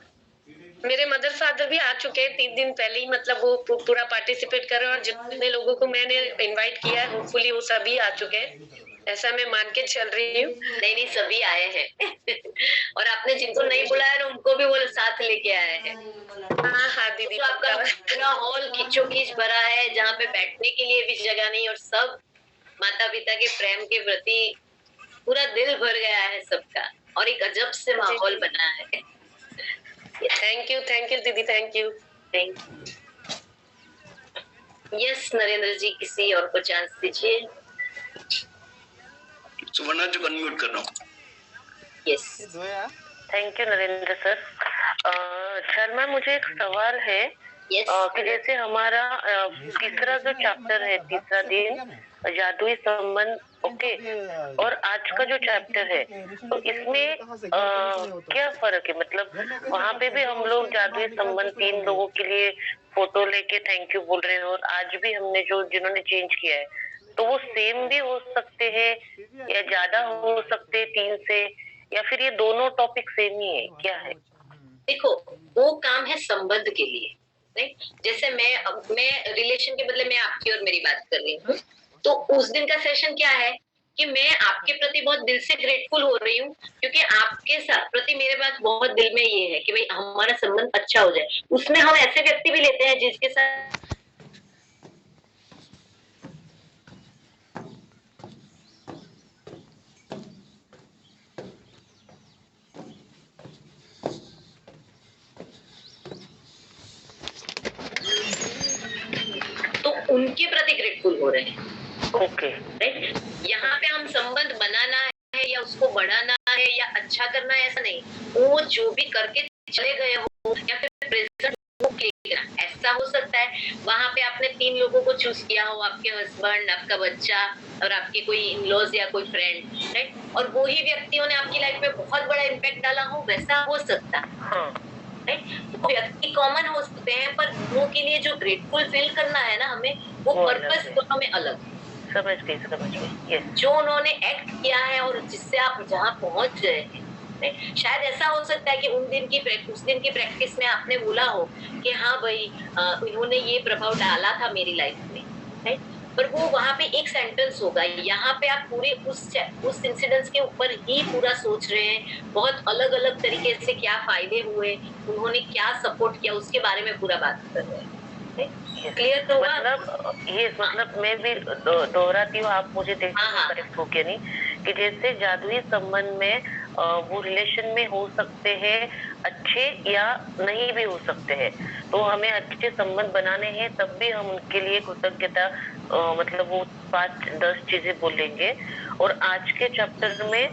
मेरे मदर फादर भी आ चुके हैं 3 दिन पहले ही, मतलब वो पूरा पार्टिसिपेट कर रहे हैं, और जितने लोगों को मैंने इनवाइट किया है होपफुली वो सभी आ चुके हैं, ऐसा मैं मान के चल रही हूँ। नहीं सभी आए हैं। और आपने जिनको नहीं बुलाया ना उनको भी वो साथ लेके आए हैं। हाँ दीदी। तो आपका पूरा हॉल खिंचोखींच भरा है, जहाँ पे बैठने के लिए भी जगह नहीं, और सब माता पिता के प्रेम के प्रति पूरा दिल भर गया है सबका, और एक अजब से माहौल बना है। थैंक यू दीदी, thank you. Yes Narendra ji, किसी और को चांस दीजिए। सुवर्णा जी अनम्यूट कर रहा हूँ। Yes thank you Narendra sir. Sharma, मुझे एक सवाल है कि जैसे हमारा तीसरा जो चैप्टर है, तीसरा दिन जादुई संबंध, ओके, और आज का जो चैप्टर है, तो इसमें क्या फर्क है? मतलब वहाँ पे भी हम लोग जादुई संबंध 3 लोगों के लिए फोटो लेके थैंक यू बोल रहे हैं, और आज भी हमने जिन्होंने चेंज किया है, तो वो सेम भी हो सकते हैं या ज्यादा हो सकते हैं 3 से, या फिर ये दोनों टॉपिक सेम ही है, क्या है? देखो, वो काम है संबंध के लिए, राइट? जैसे मैं रिलेशन के बदले मैं आपकी और मेरी बात कर रही हूँ, तो उस दिन का सेशन क्या है कि मैं आपके प्रति बहुत दिल से ग्रेटफुल हो रही हूँ, क्योंकि आपके साथ प्रति मेरे बात बहुत दिल में ये है कि भाई हमारा संबंध अच्छा हो जाए। उसमें हम ऐसे व्यक्ति भी लेते हैं जिसके साथ तो उनके प्रति ग्रेटफुल हो रहे हैं। Okay, right? यहाँ पे हम संबंध बनाना है या उसको बढ़ाना है या अच्छा करना है, ऐसा नहीं। वो जो भी करके चले गए हो या फिर प्रेजेंट ऐसा हो सकता है। वहां पे आपने 3 लोगों को चूज किया हो, आपके हस्बैंड, आपका बच्चा और आपके कोई इन-लॉज या कोई फ्रेंड, राइट? और वो ही व्यक्तियों ने आपकी लाइफ में बहुत बड़ा इम्पैक्ट डाला हो, वैसा हो सकता है। वो व्यक्ति कॉमन हो सकते हैं, पर वो के लिए जो ग्रेटफुल फील करना है ना हमें, वो पर्पस दोनों में अलग। समझ गई। जो उन्होंने एक्ट किया है और जिससे आप जहाँ पहुंच गए हैं, शायद ऐसा हो सकता है कि उस दिन की प्रैक्टिस में आपने बोला हो कि हाँ भाई इन्होंने ये प्रभाव डाला था मेरी लाइफ में, राइट? पर वो वहाँ पे एक सेंटेंस होगा, यहाँ पे आप पूरे उस इंसिडेंस के ऊपर ही पूरा सोच रहे हैं, बहुत अलग अलग तरीके से क्या फायदे हुए, उन्होंने क्या सपोर्ट किया, उसके बारे में पूरा बात कर रहे हैं। क्लियर तो मतलब मैं भी दोहराती हूँ, आप मुझे देखिए करेक्ट हो क्या नहीं, कि जैसे जादुई संबंध में वो रिलेशन में हो सकते हैं अच्छे या नहीं भी हो सकते हैं, तो हमें अच्छे संबंध बनाने हैं, तब भी हम उनके लिए कृतज्ञता मतलब वो 5-10 चीजें बोलेंगे। और आज के चैप्टर में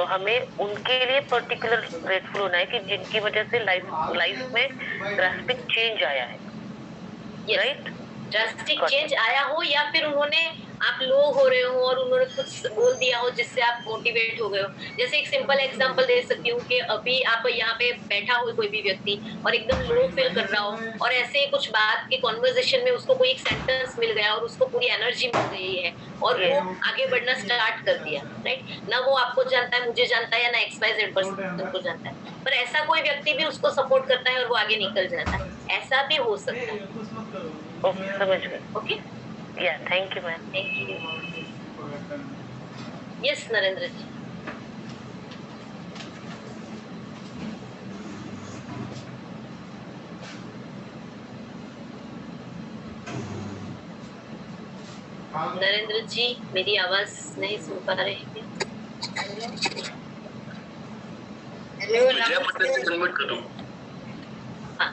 हमें उनके लिए पर्टिकुलर ग्रेटफुल होना है कि जिनकी वजह से लाइफ में ड्रास्टिक चेंज आया है, राइट? ड्रास्टिक चेंज आया हो या फिर उन्होंने आप लो हो रहे हो और उन्होंने कुछ बोल दिया हो जिससे आप मोटिवेट हो गए हो। जैसे एक सिंपल एग्जांपल दे सकती हूँ कि अभी आप यहाँ पे बैठा हो कोई भी व्यक्ति और एकदम लो फील कर रहा हो और ऐसे ही कुछ बात के कॉन्वर्सेशन में उसको कोई एक सेंटेंस मिल गया और उसको पूरी एनर्जी मिल गई है और वो आगे बढ़ना स्टार्ट कर दिया, राइट ना। वो आपको जानता है, मुझे जानता है या ना XYZ पर्सन को जानता है, पर ऐसा कोई व्यक्ति भी उसको सपोर्ट करता है और वो आगे निकल जाता है, ऐसा भी हो सकता है। ओके, समझ गए। Okay, ya thank you ma'am. Thank you. Yes Narendra ji. Narendra ji मेरी आवाज नहीं सुन पा रहे हैं? विजया पटेल से कन्वर्ट कर रहा हूँ। हाँ,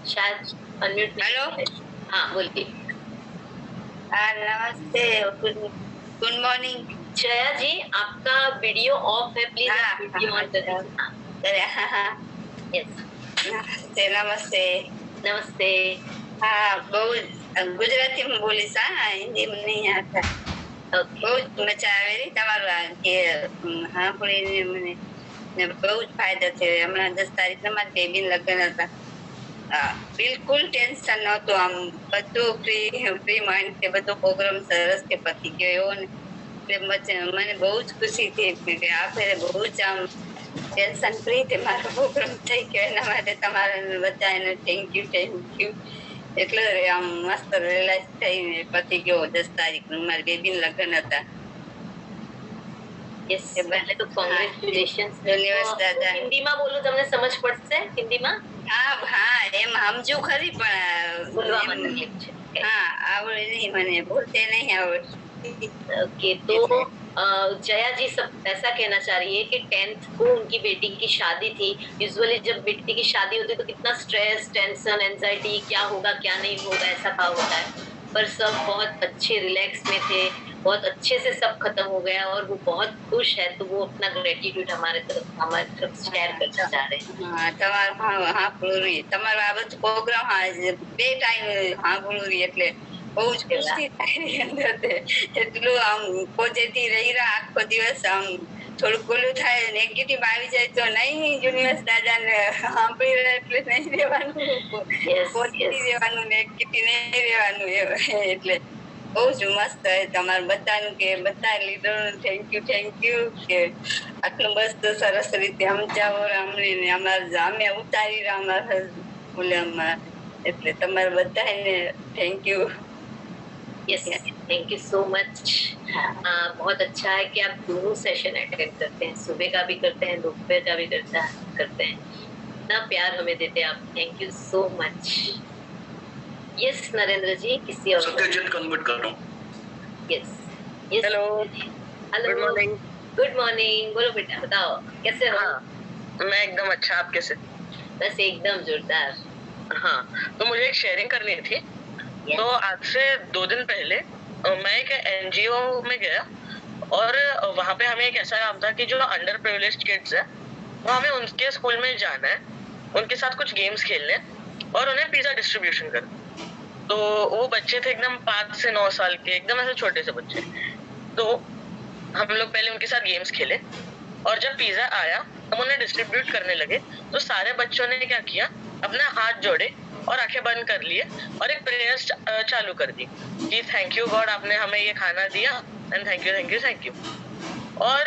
शायद अनम्यूट। हेलो, हाँ बोलिए। नमस्ते, गुड मॉर्निंग। जया जी आपका वीडियो ऑफ है, प्लीज आप वीडियो ऑन कर दीजिए। यस, नमस्ते नमस्ते नमस्ते। हाँ, बहुत ગુજરાતીમાં બોલીશ, હા હિન્દીમાં નહીં આવતા. બહુ મજા આવેલી તમારું કે સાંભળીને મને બહુ જ ફાયદો થયો. હમણાં 10 તારીખના મારા બેબીના લગ્ન હતા. બિલકુલ ટેન્શન નહોતું, આમ બધું ફ્રી માઇન્ડ કે બધો પ્રોગ્રામ સરસ કે પતી ગયો એવો ને. એટલે મને બહુ જ ખુશી થઈ કે આ ફેરે બહુ જ આમ ટેન્શન ફ્રી તે મારો પ્રોગ્રામ થઈ ગયો. એના માટે તમારા બધાને થેન્ક યુ. એટલે આમ મસ્ત રિલાઇઝ થઈને પતી ગયો 10 તારીખનું મારી બેબીના લગ્ન હતા. यस, पहले तो कांग्रेचुलेशंस। ધન્યવાદ દાદા. હિન્દીમાં બોલું, તમને સમજ પડશે હિન્દીમાં? હા હા, એમ સમજુ ખરી પણ બોલવામાં તકલીફ છે। હા, આવડે નહીં, મને બોલતે નહીં આવડે। ओके, तो जया जी सब ऐसा कहना चाह रही है कि 10th को उनकी बेटी की शादी थी। यूजुअली जब बेटी की शादी होती है तो कितना स्ट्रेस, टेंशन, एंजाइटी, क्या होगा क्या नहीं होगा ऐसा भाव होता है, पर सब बहुत अच्छे रिलैक्स में थे, बहुत अच्छे से सब खत्म हो गया और वो बहुत खुश है। तो वो अपना ग्रेटिट्यूड हमारे तरफ शेयर करना चाह रहे हैं। हाँ, તમારો આ બધું પ્રોગ્રામ બે ટાઈમ સાંભળવું એટલે બહુ જ ખુશી થાય અંદર. એટલું આમ પોઝિટિવ રહી રહ્યા આખો દિવસ. આમ થોડુંક બોલું થાય, નેગેટિવ આવી જાય તો નહીં, યુનિવર્સ દાદાને સાંભળી રહ્યા એટલે નહીં રહેવાનું, પોઝિટિવ રહેવાનું, નેગેટિવ નહીં રહેવાનું. એટલે બહુ જ મસ્ત તમારું બધાનું કે બધા લીડરનું થેન્ક યુ કે આટલું મસ્ત સરસ રીતે સમજાવો અમને, અમારા અમે ઉતારી રહ્યા અમારા સ્કૂલમાં. એટલે તમારા બધાને thank you. Yes, thank you so much. बहुत अच्छा है कि आप दोनों सेशन अटेंड करते हैं, सुबह का भी करते हैं, दोपहर का भी करते हैं। इतना प्यार हमें देते हैं आप, thank you so much. Yes Narendra ji, किसी और सत्यजीत कन्वर्ट कर रहा हूँ। Yes yes. Hello, good morning. Good morning, बोलो बेटा, बताओ कैसे हो? मैं एकदम अच्छा, आप कैसे? बस एकदम जोरदार। हाँ, तो मुझे एक शेयरिंग करनी थी। तो आज से 2 दिन पहले मैं एक NGO में गया और वहाँ पे हमें एक ऐसा काम था कि जो अंडर प्रिविलेज्ड किड्स है वो हमें उनके स्कूल में जाना है, उनके साथ कुछ गेम्स खेलने और उन्हें पिज्जा डिस्ट्रीब्यूशन करना। तो वो बच्चे थे एकदम 5 से 9 साल के, एकदम ऐसे छोटे से बच्चे। तो हम लोग पहले उनके साथ गेम्स खेले और जब पिज्जा आया हम उन्हें डिस्ट्रीब्यूट करने लगे तो सारे बच्चों ने क्या किया, अपने हाथ जोड़े और आंखें बंद कर लिए और एक प्रेयर चालू कर दी कि थैंक यू गॉड, आपने हमें ये खाना दिया एंड थैंक यू। और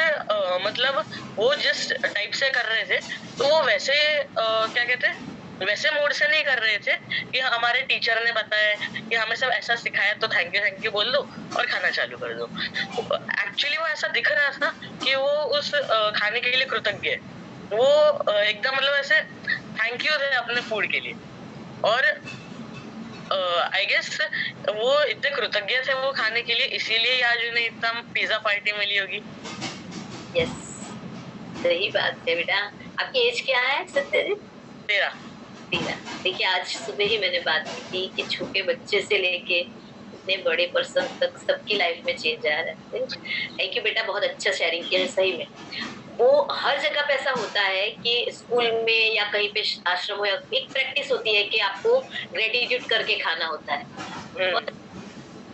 मतलब वो जिस टाइप से कर रहे थे तो वो वैसे क्या कहते हैं, वैसे मूड से नहीं कर रहे थे कि हमारे टीचर ने बताया कि हमें सब ऐसा सिखाया तो थैंक यू बोल दो और खाना चालू कर दो। एक्चुअली वो ऐसा दिख रहा था कि वो उस खाने के लिए कृतज्ञ है, वो एकदम मतलब ऐसे थैंक यू थे अपने फूड के लिए। और आई गेस वो इतने कृतज्ञ थे वो खाने के लिए, इसीलिए आज उन्हें इतना पिज्जा पार्टी मिली होगी। यस, सही बात है बेटा। आपकी एज क्या है सत्यजीत? 13। देखिए आज सुबह ही मैंने बात की थी कि छोटे बच्चे से लेके इतने बड़े पर्सन तक सबकी लाइफ में चेंज आ रहा है। थैंक यू बेटा, बहुत अच्छा शेयरिंग किया। सही में वो हर जगह पे ऐसा होता है कि स्कूल में या कहीं पे आश्रम हो, एक प्रैक्टिस होती है कि आपको ग्रेटिट्यूड करके खाना होता है और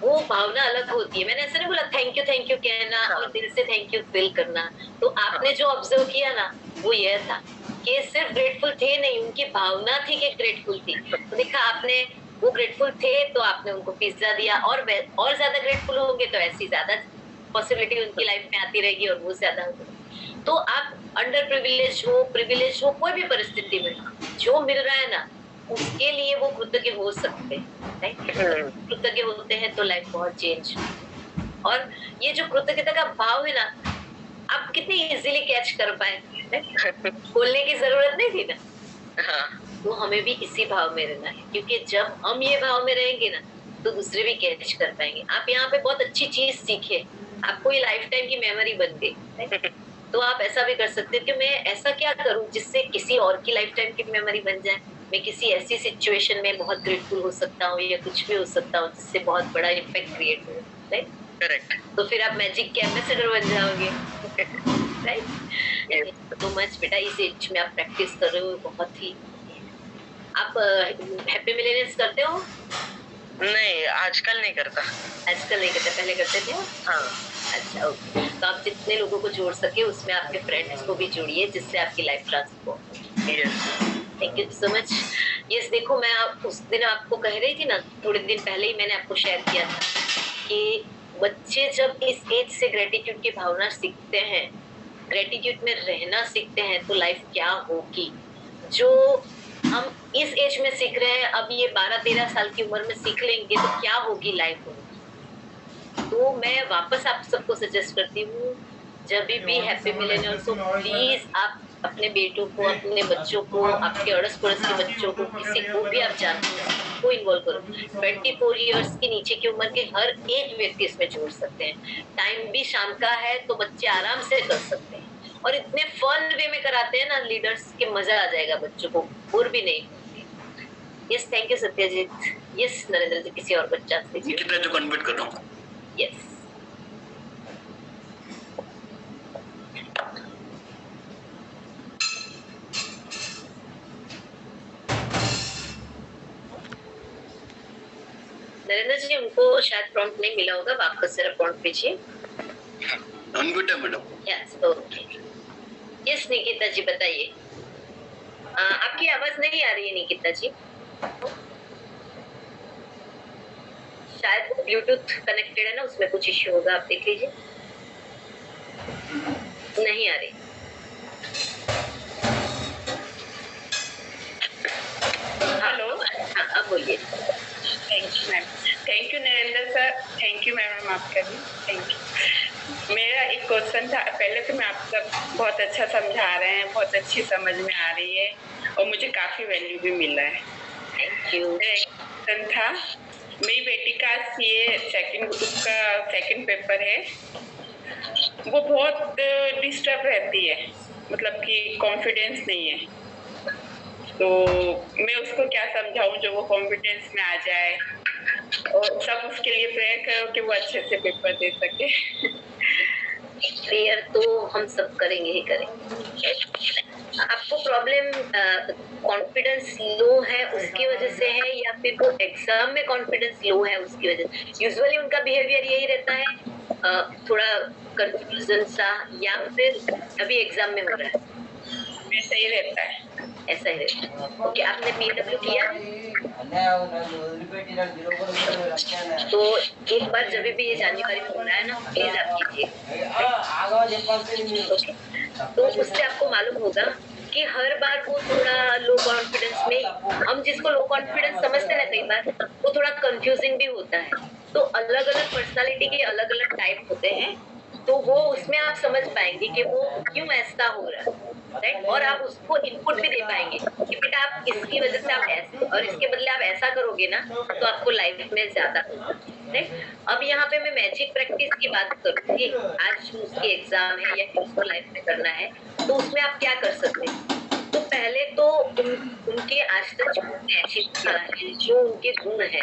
वो भावना अलग होती है। मैंने ऐसा नहीं बोला थैंक यू कहना और दिल से थैंक यू फील करना। तो आपने जो ऑब्जर्व किया ना वो ये था कि सिर्फ ग्रेटफुल थे नहीं, उनकी भावना थी कि ग्रेटफुल थी। तो देखा आपने, वो ग्रेटफुल थे तो आपने उनको पिज्जा दिया, और ज्यादा ग्रेटफुल होंगे तो ऐसी ज्यादा पॉसिबिलिटी उनकी लाइफ में आती रहेगी और वो ज्यादा होगी। तो आप अंडर प्रिविलेज हो कोई भी परिस्थिति में जो मिल रहा है ना उसके लिए वो कृतज्ञ हो सकते हैं। कृतज्ञ होते हैं तो लाइफ बहुत चेंज। और ये जो कृतज्ञता का भाव है ना आप कितनी इजीली कैच कर पाए, बोलने की जरूरत नहीं थी ना। तो हमें भी इसी भाव में रहना है, क्योंकि जब हम ये भाव में रहेंगे ना तो दूसरे भी कैच कर पाएंगे। आप यहाँ पे बहुत अच्छी चीज सीखे, आपको ये लाइफ टाइम की मेमोरी बन गई। तो आप ऐसा भी कर सकते हो कि मैं ऐसा क्या करूं जिससे किसी और की लाइफ टाइम की मेमोरी बन जाए। मैं किसी ऐसी सिचुएशन में बहुत ग्रेटफुल हो सकता हूँ या कुछ भी हो सकता हूँ जिससे बहुत बड़ा इफेक्ट क्रिएट हो, राइट? करेक्ट। तो फिर आप मैजिक के एम्बेसडर बन जाओगे, राइट? तो मच बेटा इस एज में आप प्रैक्टिस कर रहे हो बहुत ही। आप हैप्पी मिलेनियर्स करते हो? नहीं, आजकल नहीं करता। आजकल नहीं करता, पहले करते थे? हाँ। अच्छा, ओके। तो आप जितने लोगों को जोड़ सके उसमें आपके फ्रेंड्स को भी जोड़िए जिससे आपकी life transform. Yes, thank you so much. Yes, देखो मैं उस दिन आपको कह रही थी ना, थोड़े दिन पहले ही मैंने आपको शेयर किया था कि बच्चे जब इस एज से ग्रेटिट्यूड की भावना सीखते हैं, ग्रेटिट्यूड में रहना सीखते हैं तो लाइफ क्या होगी। जो हम इस एज में सीख रहे हैं, अब ये 12-13 साल की उम्र में सीख लेंगे तो क्या होगी लाइफ होगी। तो मैं वापस आप सबको सजेस्ट करती हूँ, जब भी हैप्पी मिलेनियर्स को प्लीज आप अपने बेटों को, अपने बच्चों को, आपके अड़ोस पड़ोस के बच्चों को, किसी को भी आप जानते हैं को इन्वॉल्व करो। 24 इयर्स के नीचे की उम्र के हर एक व्यक्ति इसमें जोड़ सकते हैं। टाइम भी शाम का है तो बच्चे आराम से कर सकते हैं और इतने फन वे में कराते हैं ना लीडर्स के, मजा आ जाएगा बच्चों को, बोर भी नहीं। Yes, thank you Satyajit. Yes Narendra ji, किसी और बच्चा से कितना जो कन्वर्ट कर रहा हूँ। यस, नरेंद्र जी उनको शायद प्रॉम्प्ट नहीं मिला होगा, वापस से प्रॉम्प्ट भेजिए। अनम्यूट है madam. Yes, okay. Yes Nikita ji बताइए। आपकी आवाज नहीं आ रही है निकिता जी, शायद ब्लूटूथ कनेक्टेड है ना, उसमें कुछ इश्यू होगा, आप देख लीजिए। नहीं आ रही। हेलो, हाँ अब बोलिए। Thank you ma'am. Thank you Narendra sir, thank you madam आपका भी थैंक यू। मेरा एक क्वेश्चन था, पहले तो मैं आप सब बहुत अच्छा समझा रहे हैं, बहुत अच्छी समझ में आ रही है और मुझे काफी वैल्यू भी मिला है। Thank you. क्वेश्चन था, मेरी बेटी का सीए सेकंड पेपर है, वो बहुत डिस्टर्ब रहती है, मतलब कि कॉन्फिडेंस नहीं है। तो मैं उसको क्या समझाऊं जो वो कॉन्फिडेंस में आ जाए और सब उसके लिए प्रेयर करो कि वो अच्छे से पेपर दे सके। प्रेयर तो हम सब करेंगे ही करेंगे। आपको प्रॉब्लम कॉन्फिडेंस लो है उसकी वजह से है या फिर वो एग्जाम में कॉन्फिडेंस लो है उसकी वजह से? यूजुअली उनका बिहेवियर यही रहता है, थोड़ा कंफ्यूजन सा, या फिर अभी एग्जाम में हो रहा है? ऐसा ही रहता है। ऐसा ही रहता है। ओके, आपने PW किया? तो एक बार जब भी ये जानकारी हो रहा है ना, प्लीज आप कीजिए। ओके, तो उससे आपको मालूम होगा कि हर बार वो थोड़ा लो कॉन्फिडेंस में, हम जिसको लो कॉन्फिडेंस समझते हैं ना कई बार वो थोड़ा कंफ्यूजिंग भी होता है। तो अलग अलग पर्सनालिटी के अलग अलग टाइप होते हैं, तो वो उसमें आप समझ पाएंगे कि वो क्यों ऐसा हो रहा है, राइट? और आप उसको इनपुट भी दे पाएंगे कि बेटा आप इसकी वजह से आप ऐसे और इसके बदले आप ऐसा करोगे ना तो आपको लाइफ में ज्यादा, राइट? अब यहाँ पे मैं मैजिक प्रैक्टिस की बात करूंगी। आज उसकी एग्जाम है या फिर उसको लाइफ में करना है, तो उसमें आप क्या कर सकते हैं? तो पहले तो उनके आज तक जो अचीव किया है, जो उनके गुण है,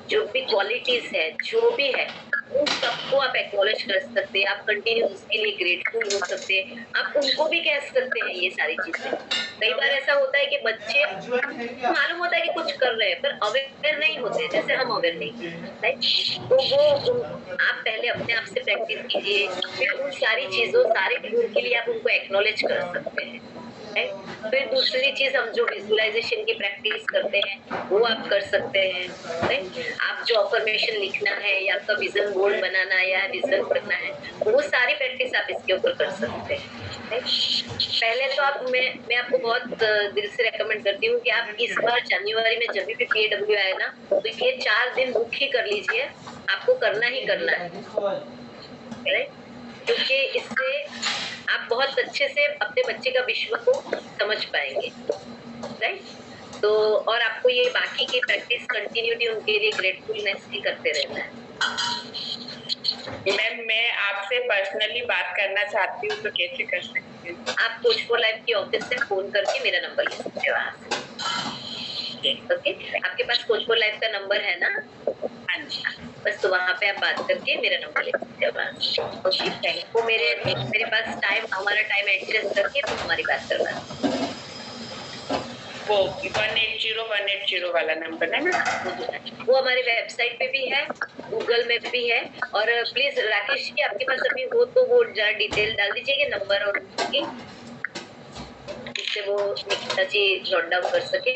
जो भी क्वालिटीज है, जो भी है, उन सबको आप एक्नॉलेज कर सकते हैं, आप कंटिन्यू उसके लिए ग्रेटफुल हो सकते हैं, आप उनको भी कह सकते हैं ये सारी चीजें। कई बार ऐसा होता है कि बच्चे मालूम होता है कि कुछ कर रहे हैं पर अवेयर नहीं होते, जैसे हम अवेयर नहीं, राइट? तो वो आप पहले अपने आप से प्रैक्टिस कीजिए, फिर उन सारी चीजों सारे गुण के लिए आप उनको एक्नॉलेज कर सकते हैं। फिर दूसरी चीज हम जो विजुअलाइजेशन की प्रैक्टिस करते हैं वो आप कर सकते हैं। आप जो अफर्मेशन लिखना है या आपका विजन बोर्ड बनाना है या विजन करना है, वो सारी प्रैक्टिस आप इसके ऊपर कर सकते हैं। पहले तो आप मैं आपको बहुत दिल से रेकमेंड करती हूँ कि आप इस बार जनवरी में जब भी PAW आए ना, तो ये 4 दिन बुक ही कर लीजिए, आपको करना ही करना है, क्योंकि इससे आप बहुत अच्छे से अपने बच्चे का विश्व को समझ पाएंगे, राइट? तो और आपको ये बाकी की प्रैक्टिस कंटिन्यूटी उनके लिए ग्रेटफुलनेस ही करते रहना है। मैम मैं आपसे पर्सनली बात करना चाहती हूँ, तो कैसे कर सकती हूँ? आप कोच फॉर लाइफ की ऑफिस से फोन करके मेरा नंबर ले सकते हो वहाँ से। ओके, आपके पास कोच फॉर लाइफ का नंबर है ना? हाँ जी, बस तो वहाँ पे आप बात करके मेरा नंबर ले सकते हो वहाँ से। Okay, thank you. मेरे पास हमारा टाइम एडजस्ट करके तो हमारी बात करवा। वो 180 वाला नंबर है ना? वो हमारी वेबसाइट पे भी है, गूगल में भी है। और प्लीज राकेश जी, आपके पास अभी हो तो वो जरा डिटेल डाल दीजिए नंबर और जिससे वो निकिता जी नोट डाउन कर सके।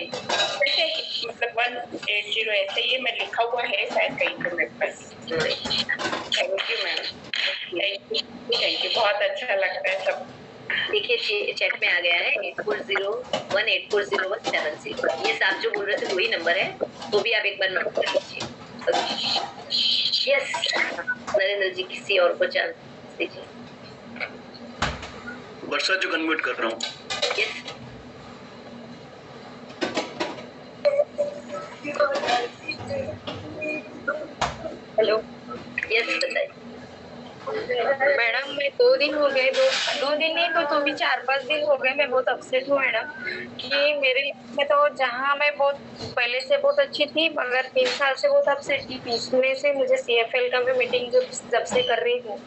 मतलब 180 ऐसे ही मैं लिखा हुआ है शायद कहीं पे मेरे पास। Thank you ma'am, thank you, बहुत अच्छा लगता है सब। देखिए चैट में आ गया है 8401840170। ये आप जो बोल रहे थे वही नंबर है, वो भी आप एक बार नोट कर लीजिए। यस नरेंद्र जी, किसी और को चांस दीजिए। वर्षा जो कन्वर्ट कर रहा हूँ। यस हेलो, यस बताइए। मैडम मैं 2 दिन हो गए, दो दिन नहीं तो भी 4-5 दिन हो गए, मैं बहुत अपसेट हूँ मैडम कि मेरे में तो जहाँ मैं बहुत पहले से बहुत अच्छी थी, मगर 3 साल से बहुत अपसेट थी। इसमें से मुझे CFL का मैं मीटिंग जब से कर रही हूँ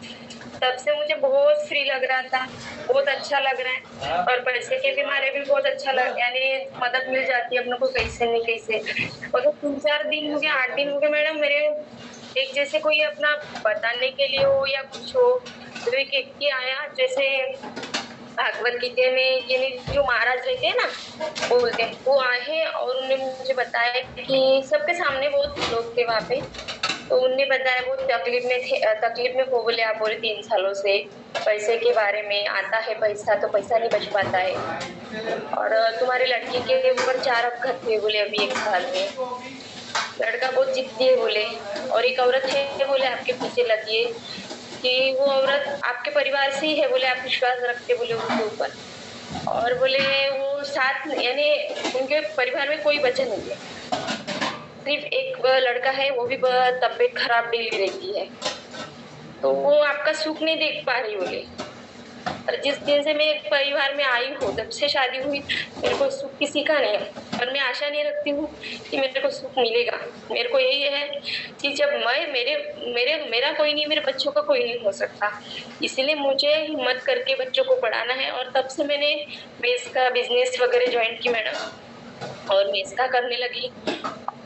तब से मुझे बहुत फ्री लग रहा था, बहुत अच्छा लग रहा है। और पैसे के भी मारे भी बहुत अच्छा लग, यानी मदद मिल जाती है अपने को कैसे नहीं कैसे। और 3-4 दिन हो गए, 8 दिन हो गए मैडम, मेरे एक जैसे कोई अपना बताने के लिए हो या कुछ हो, तो एक व्यक्ति आया, जैसे भागवत गीता में यानी जो महाराज रहते हैं ना बोलते हैं, वो आए और उन्होंने मुझे बताया कि सबके सामने बहुत लोग थे वहाँ पे, तो उनने बताया वो तकलीफ में हो बोले, आप बोले 3 सालों से पैसे के बारे में आता है, पैसा तो पैसा नहीं बच पाता है, और तुम्हारे लड़की के ऊपर 4 अपघात हुए बोले अभी 1 साल में, लड़का बहुत जिद्दी है बोले, और एक औरत है बोले आपके पीछे लगी है कि वो औरत आपके परिवार से ही है बोले, आप विश्वास रखते बोले उनके ऊपर, और बोले वो साथ यानी उनके परिवार में कोई बच्चा नहीं है, सिर्फ एक लड़का है, वो भी तबीयत खराब डेली रहती है, तो वो आपका सुख नहीं देख पा रही बोले। और जिस दिन से मैं एक परिवार में आई हूँ, जब से शादी हुई, मेरे को सुख किसी का नहीं है, और मैं आशा नहीं रखती हूँ कि मेरे को सुख मिलेगा। मेरे को यही है कि जब मेरा कोई नहीं, मेरे बच्चों का कोई नहीं हो सकता, इसलिए मुझे हिम्मत करके बच्चों को पढ़ाना है। और तब से मैंने मेस का बिजनेस वगैरह ज्वाइन की मैडम, और मेस का करने लगी,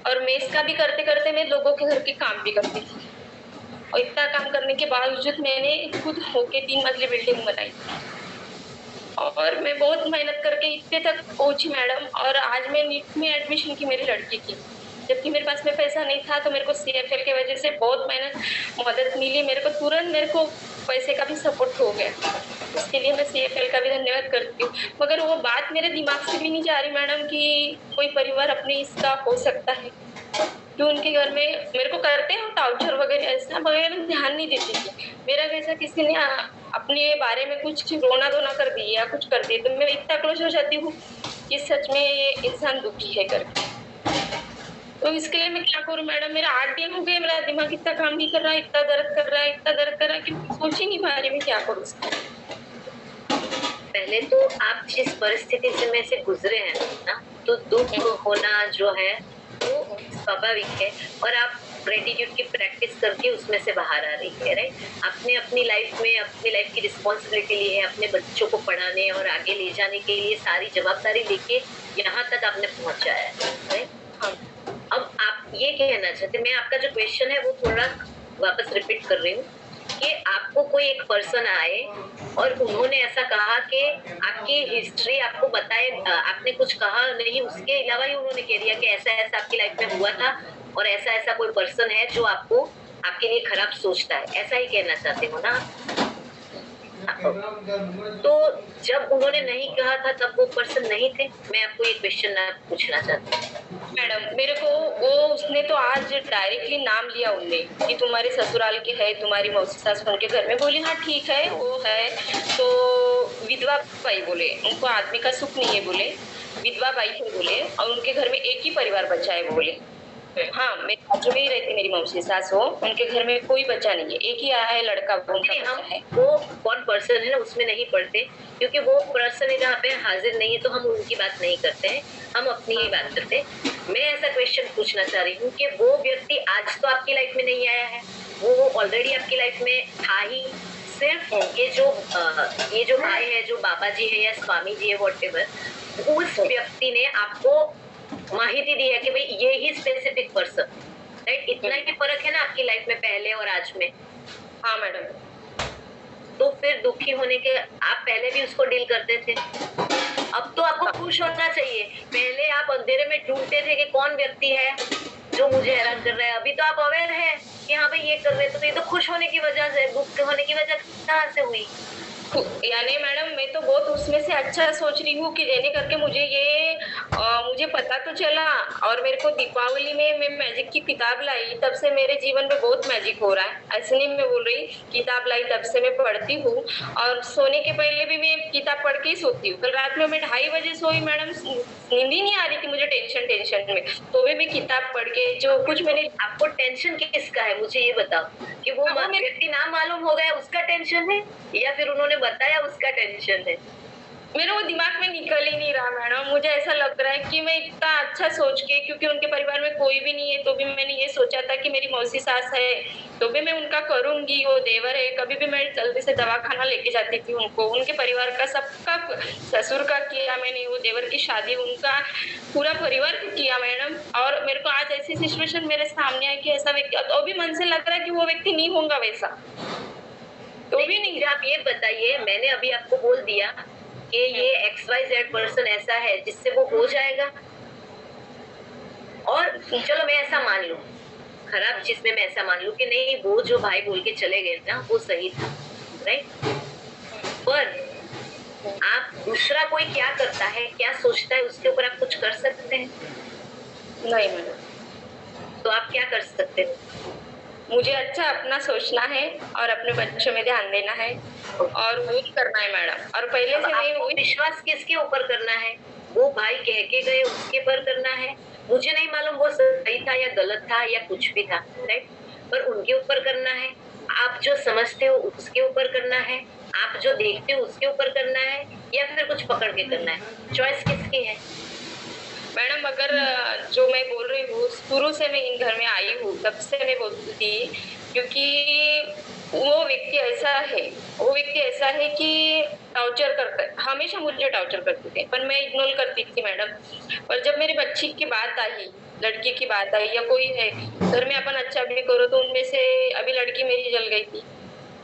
और मेस का भी करते करते मैं लोगों के घर के काम भी करती थी, और इतना काम करने के बावजूद मैंने खुद होके 3 मंजिली बिल्डिंग बनाई, और मैं बहुत मेहनत करके इतने तक पहुंची मैडम। और आज मैं नीट में एडमिशन की मेरी लड़की की, जबकि मेरे पास में पैसा नहीं था, तो मेरे को CFL की वजह से बहुत मदद मिली, मेरे को तुरंत मेरे को पैसे का भी सपोर्ट हो गया, इसके लिए मैं CFL का भी धन्यवाद करती हूँ। मगर वो बात मेरे दिमाग से भी नहीं जा रही मैडम कि कोई परिवार अपने इसका हो सकता है, कि उनके घर में मेरे को करते हैं टाउचर वगैरह ऐसा, मगर ध्यान नहीं देती थी। मेरा कैसा किसी ने अपने बारे में कुछ रोना धोना कर दिया या कुछ कर दिया, तो मैं इतना क्लोज हो जाती हूँ कि सच में ये इंसान दुखी है करके। तो इसके लिए मैं क्या करूँ मैडम, मेरा 8 दिन हो गए, मेरा दिमाग इतना काम नहीं कर रहा है, इतना दर्द कर रहा है कि सोच ही नहीं पा रही मैं क्या करूँ। पहले तो आप जिस परिस्थिति से में से गुजरे हैं ना, तो दुख होना जो है वो स्वाभाविक है, और आप ग्रेटिट्यूड की प्रैक्टिस करके उसमें से बाहर आ रही है, राइट। आपने अपनी लाइफ में अपनी लाइफ की रिस्पॉन्सिबिलिटी ली है, अपने बच्चों को पढ़ाने और आगे ले जाने के लिए सारी जवाबदारी लेके यहाँ तक आपने पहुंचाया है, राइट। अब आप ये कहना चाहते, मैं आपका जो क्वेश्चन है वो थोड़ा वापस रिपीट कर रही हूँ कि आपको कोई एक पर्सन आए और उन्होंने ऐसा कहा कि आपकी हिस्ट्री आपको बताए, आपने कुछ कहा नहीं, उसके अलावा ही उन्होंने कह दिया कि ऐसा ऐसा आपकी लाइफ में हुआ था और ऐसा ऐसा कोई पर्सन है जो आपको आपके लिए खराब सोचता है, ऐसा ही कहना चाहते हो ना। तो जब उन्होंने नहीं कहा था तब वो पर्सन नहीं थे। मैं आपको ये क्वेश्चन पूछना चाहती हूँ मैडम। मेरे को वो उसने तो आज डायरेक्टली नाम लिया उनने कि तुम्हारे ससुराल के है, तुम्हारी मौसी सास उनके घर में। बोली हाँ ठीक है वो है, तो विधवा बाई बोले, उनको आदमी का सुख नहीं है बोले, विधवा बाई थे बोले, और उनके घर में एक ही परिवार बच्चा है बोले। हाँ, मेरे बाजू में ही रहती मेरी मौसी सास हो, उनके घर में कोई बच्चा नहीं है, एक ही आया है लड़का, वो उनका बच्चा है। वो कौन पर्सन है ना उसमें नहीं पढ़ते, क्योंकि वो पर्सन यहाँ पे हाजिर नहीं है, तो हम उनकी बात नहीं करते हैं, हम अपनी ही बात करते हैं। मैं ऐसा क्वेश्चन पूछना चाह रही हूँ कि वो व्यक्ति आज तो आपकी लाइफ में नहीं आया है, वो ऑलरेडी आपकी लाइफ में था ही। सिर्फ ये जो भाई है, जो बाबा जी है या स्वामी जी है, व्हाटएवर, उस व्यक्ति ने आपको माहिती दी है कि भाई ये ही स्पेसिफिक पर्सन, राइट। इतना ही फर्क है ना आपकी लाइफ में पहले और आज में। हाँ मैडम। तो फिर दुखी होने के, आप पहले भी उसको डील करते थे, अब तो आपको खुश होना चाहिए। पहले आप अंधेरे में ढूंढते थे कि कौन व्यक्ति है जो मुझे हैरान कर रहा है, अभी तो आप अवेयर है कि हाँ भाई ये कर रहे, तो ये तो खुश होने की वजह से, दुख होने की वजह कहाँ से हुई? यानी मैडम मैं तो बहुत उसमें से अच्छा सोच रही हूँ कि जैसे करके मुझे पता तो चला, और मेरे को दीपावली में मैं मैजिक की किताब लाई, तब से मेरे जीवन में बहुत मैजिक हो रहा है। ऐसे नहीं मैं बोल रही, किताब लाई तब से मैं पढ़ती हूँ, और सोने के पहले भी मैं किताब पढ़ के ही सोती हूँ। कल रात में मैं 2:30 बजे सोई मैडम, नींद ही नहीं आ रही थी मुझे, टेंशन में, तो भी मैं किताब पढ़ के जो कुछ मैंने। आपको टेंशन किसका है मुझे ये बताओ, कि वो व्यक्ति नाम मालूम हो गया उसका टेंशन है, या फिर उन्होंने बताया उसका टेंशन है? मेरे वो दिमाग में निकल ही नहीं रहा मैडम। मुझे ऐसा लग रहा है कि मैं इतना अच्छा सोच के, क्योंकि उनके परिवार में कोई भी नहीं है, तो भी मैंने ये सोचा था कि मेरी मौसी सास है तो भी मैं उनका करूंगी, वो देवर है, कभी भी मैं जल्दी से दवाखाना लेके जाती थी उनको। उनके परिवार का सबका, ससुर का किया मैंने, वो देवर की शादी उनका पूरा परिवार किया मैडम। और मेरे को आज ऐसी सिचुएशन मेरे सामने है कि ऐसा व्यक्ति, तो भी मन से लग रहा है कि वो व्यक्ति नहीं होगा वैसा, तो भी नहीं। आप ये बताइए, मैंने अभी आपको बोल दिया कि ये XYZ पर्सन ऐसा है जिससे वो हो जाएगा, और चलो मैं ऐसा मान लूं, खराब चीज में मैं ऐसा मान लूं कि नहीं वो जो भाई बोल के चले गए ना वो सही था, राइट। पर आप दूसरा कोई क्या करता है, क्या सोचता है, उसके ऊपर आप कुछ कर सकते हैं? नहीं मैडम। तो आप क्या कर सकते हैं? मुझे अच्छा अपना सोचना है और अपने बच्चों में ध्यान देना है, और वो करना है मैडम। और पहले से नहीं, वो विश्वास किसके ऊपर करना है? वो भाई कह के गए उसके पर करना है? मुझे नहीं मालूम वो सही था या गलत था या कुछ भी था, राइट, पर उनके ऊपर करना है। आप जो समझते हो उसके ऊपर करना है, आप जो देखते हो उसके ऊपर करना है, या फिर कुछ पकड़ के करना है? चॉइस किसकी है मैडम? अगर जो मैं बोल रही हूँ, शुरू से मैं इन घर में आई हूँ तब से मैं बोलती थी, क्योंकि वो व्यक्ति ऐसा है कि टॉर्चर करता है, हमेशा मुझे टॉर्चर करते थे, पर मैं इग्नोर करती थी मैडम। पर जब मेरी बच्ची की बात आई, लड़की की बात आई, या कोई है घर में अपन अच्छा भी करो, तो उनमें से अभी लड़की मेरी जल गई थी,